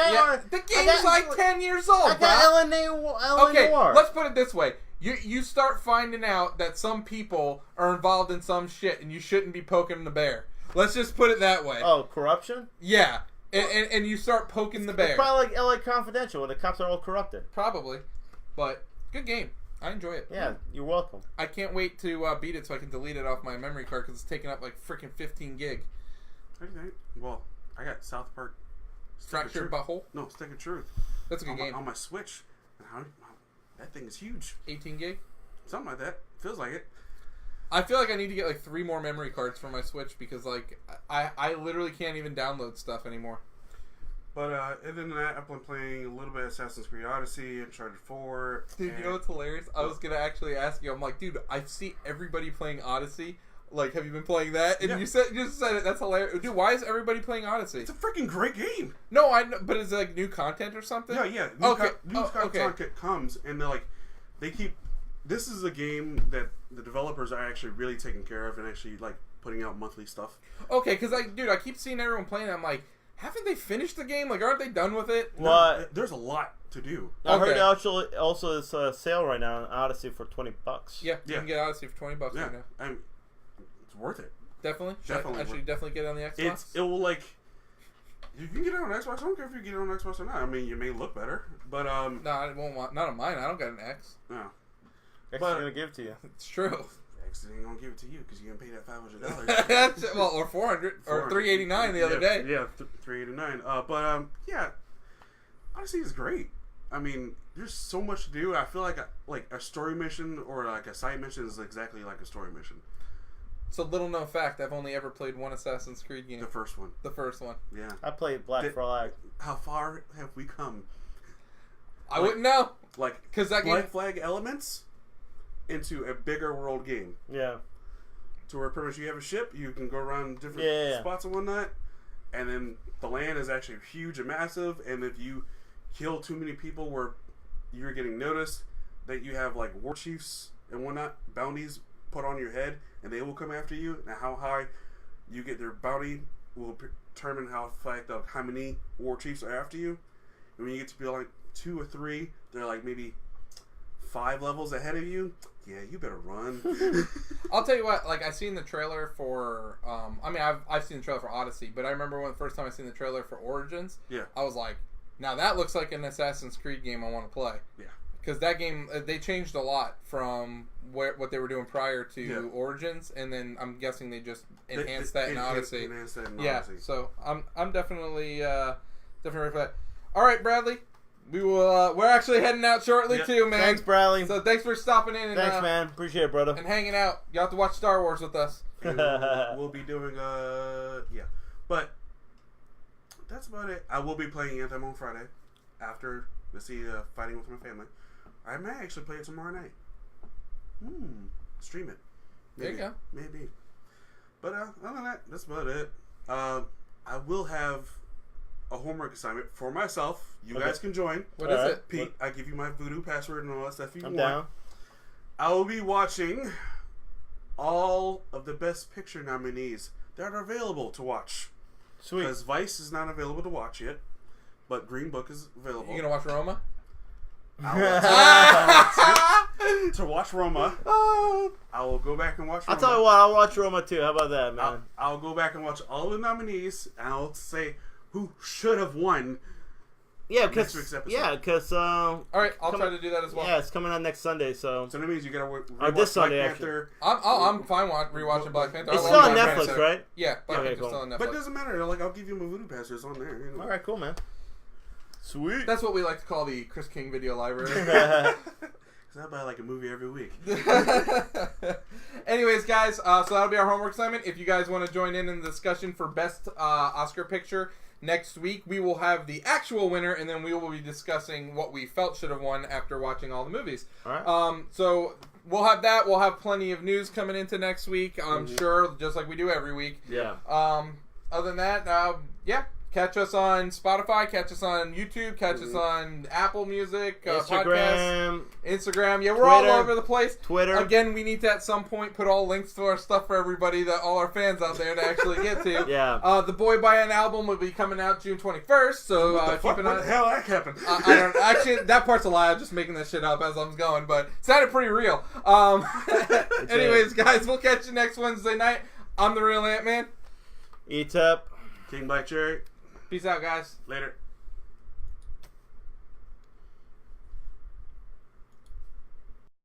B: The game's like 10 years old,
C: I got LA
B: Okay,
C: Noire.
B: let's put it this way. You start finding out that some people are involved in some shit and you shouldn't be poking the bear. Let's just put it that way.
C: Oh, corruption?
B: Yeah. And you start poking the bear.
C: It's probably like LA Confidential where the cops are all corrupted.
B: Probably. But good game. I enjoy it.
C: Yeah, you're welcome.
B: I can't wait to beat it so I can delete it off my memory card because it's taking up like freaking 15 gig.
A: Okay. Well, I got South Park.
B: Fractured Butthole?
A: No, Stick of Truth.
B: That's a good game.
A: On my Switch. That thing is huge.
B: 18 gig?
A: Something like that. Feels like it.
B: I feel like I need to get like 3 more memory cards for my Switch because like I literally can't even download stuff anymore.
A: But other than that, I've been playing a little bit of Assassin's Creed Odyssey, Uncharted 4.
B: Dude, you know what's hilarious? I was gonna actually ask you. I'm like, dude, I see everybody playing Odyssey. Like, have you been playing that? And you just said it. That's hilarious. Dude, why is everybody playing Odyssey?
A: It's a freaking great game.
B: No, I know, but is it like new content or something?
A: Yeah. New content comes, and they're like, this is a game that the developers are actually really taking care of and actually like putting out monthly stuff.
B: Okay, because dude, I keep seeing everyone playing it. I'm like, haven't they finished the game? Like, aren't they done with it?
A: No, there's a lot to do.
C: I heard also it's a sale right now on Odyssey for $20.
B: Yeah, you can get Odyssey for $20 right now.
A: It's worth it.
B: Definitely. I should definitely get it on the Xbox.
A: It will like. You can get it on Xbox. I don't care if you get it on Xbox or not. I mean, you may look better, but
B: no, I won't want. Not on mine. I don't got an X.
A: No.
C: X is gonna give it to you.
B: It's true.
A: X ain't gonna give it to you because you're gonna pay that $500.
B: Well, or $400 or $389 the other day.
A: Yeah, $389. Yeah, Odyssey is great. I mean, there's so much to do. I feel like a story mission or like a side mission is exactly like a story mission.
B: So, little known fact, I've only ever played one Assassin's Creed game.
A: The first one.
B: Yeah.
C: I played Black Flag.
A: How far have we come?
B: I wouldn't know.
A: Like,
B: because that
A: Black Flag elements into a bigger world game.
C: Yeah.
A: To where pretty much you have a ship, you can go around different spots and whatnot, and then the land is actually huge and massive, and if you kill too many people where you're getting noticed, that you have like war chiefs and whatnot, bounties put on your head, and they will come after you. Now, how high you get their bounty will determine how many war chiefs are after you. And when you get to be like 2 or 3, they're like maybe 5 levels ahead of you. Yeah, you better run.
B: I'll tell you what. Like, I seen the trailer for. I've seen the trailer for Odyssey, but I remember when the first time I seen the trailer for Origins.
A: Yeah.
B: I was like, now that looks like an Assassin's Creed game I want to play.
A: Yeah.
B: Because that game, they changed a lot from what they were doing prior to Origins, and then I'm guessing they just enhanced that in Odyssey. Yeah, so I'm definitely ready for that. All right, Bradley, we're actually heading out shortly too, man.
C: Thanks, Bradley.
B: So thanks for stopping in. And,
C: thanks, man. Appreciate it, brother.
B: And hanging out. You have to watch Star Wars with us.
A: We'll be doing but that's about it. I will be playing Anthem on Friday after fighting with my family. I may actually play it tomorrow night. Stream it. Maybe.
B: There you go.
A: Maybe. But other than that, that's about it. I will have a homework assignment for myself. You guys can join.
B: What is it?
A: Pete, I give you my voodoo password and all that stuff if you want.
C: Down.
A: I will be watching all of the Best Picture nominees that are available to watch.
C: Sweet.
A: Because Vice is not available to watch yet, but Green Book is available.
B: You gonna watch Roma?
A: To watch Roma, I will go back and watch Roma.
C: I'll tell you what, I'll watch Roma too. How about that, man?
A: I'll go back and watch all the nominees, and I'll say who should have won.
C: Yeah,
A: next week's episode.
B: All right, I'll try to do that as well.
C: Yeah, it's coming on next Sunday, so
A: that means you gotta
C: rewatch this Sunday,
A: Black Panther.
B: I'm fine rewatching Black Panther.
C: It's still on Netflix, right?
B: Yeah, Black Panther's still on Netflix.
A: But it doesn't matter. Like, I'll give you my voodoo pass. It's on there. You know?
C: All right, cool, man. Sweet.
B: That's what we like to call the Chris King Video Library.
A: Because I buy like a movie every week.
B: Anyways, guys, so that'll be our homework assignment. If you guys want to join in the discussion for Best Oscar Picture, next week we will have the actual winner, and then we will be discussing what we felt should have won after watching all the movies.
C: All right.
B: So we'll have that. We'll have plenty of news coming into next week, I'm sure, just like we do every week.
C: Yeah.
B: Other than that, catch us on Spotify, catch us on YouTube, catch us on Apple Music, podcasts, Instagram. Yeah, we're all over the place.
C: Twitter.
B: Again, we need to at some point put all links to our stuff for everybody, all our fans out there to actually get to.
C: Yeah.
B: The Boy Band album will be coming out June 21st, so keep an eye.
A: What the hell that happened?
B: I don't actually. That part's a lie. I'm just making this shit up as I'm going, but it sounded pretty real. Anyways, guys, we'll catch you next Wednesday night. I'm the Real Ant-Man.
C: Eats up.
A: King Black Cherry.
B: Peace out, guys.
A: Later.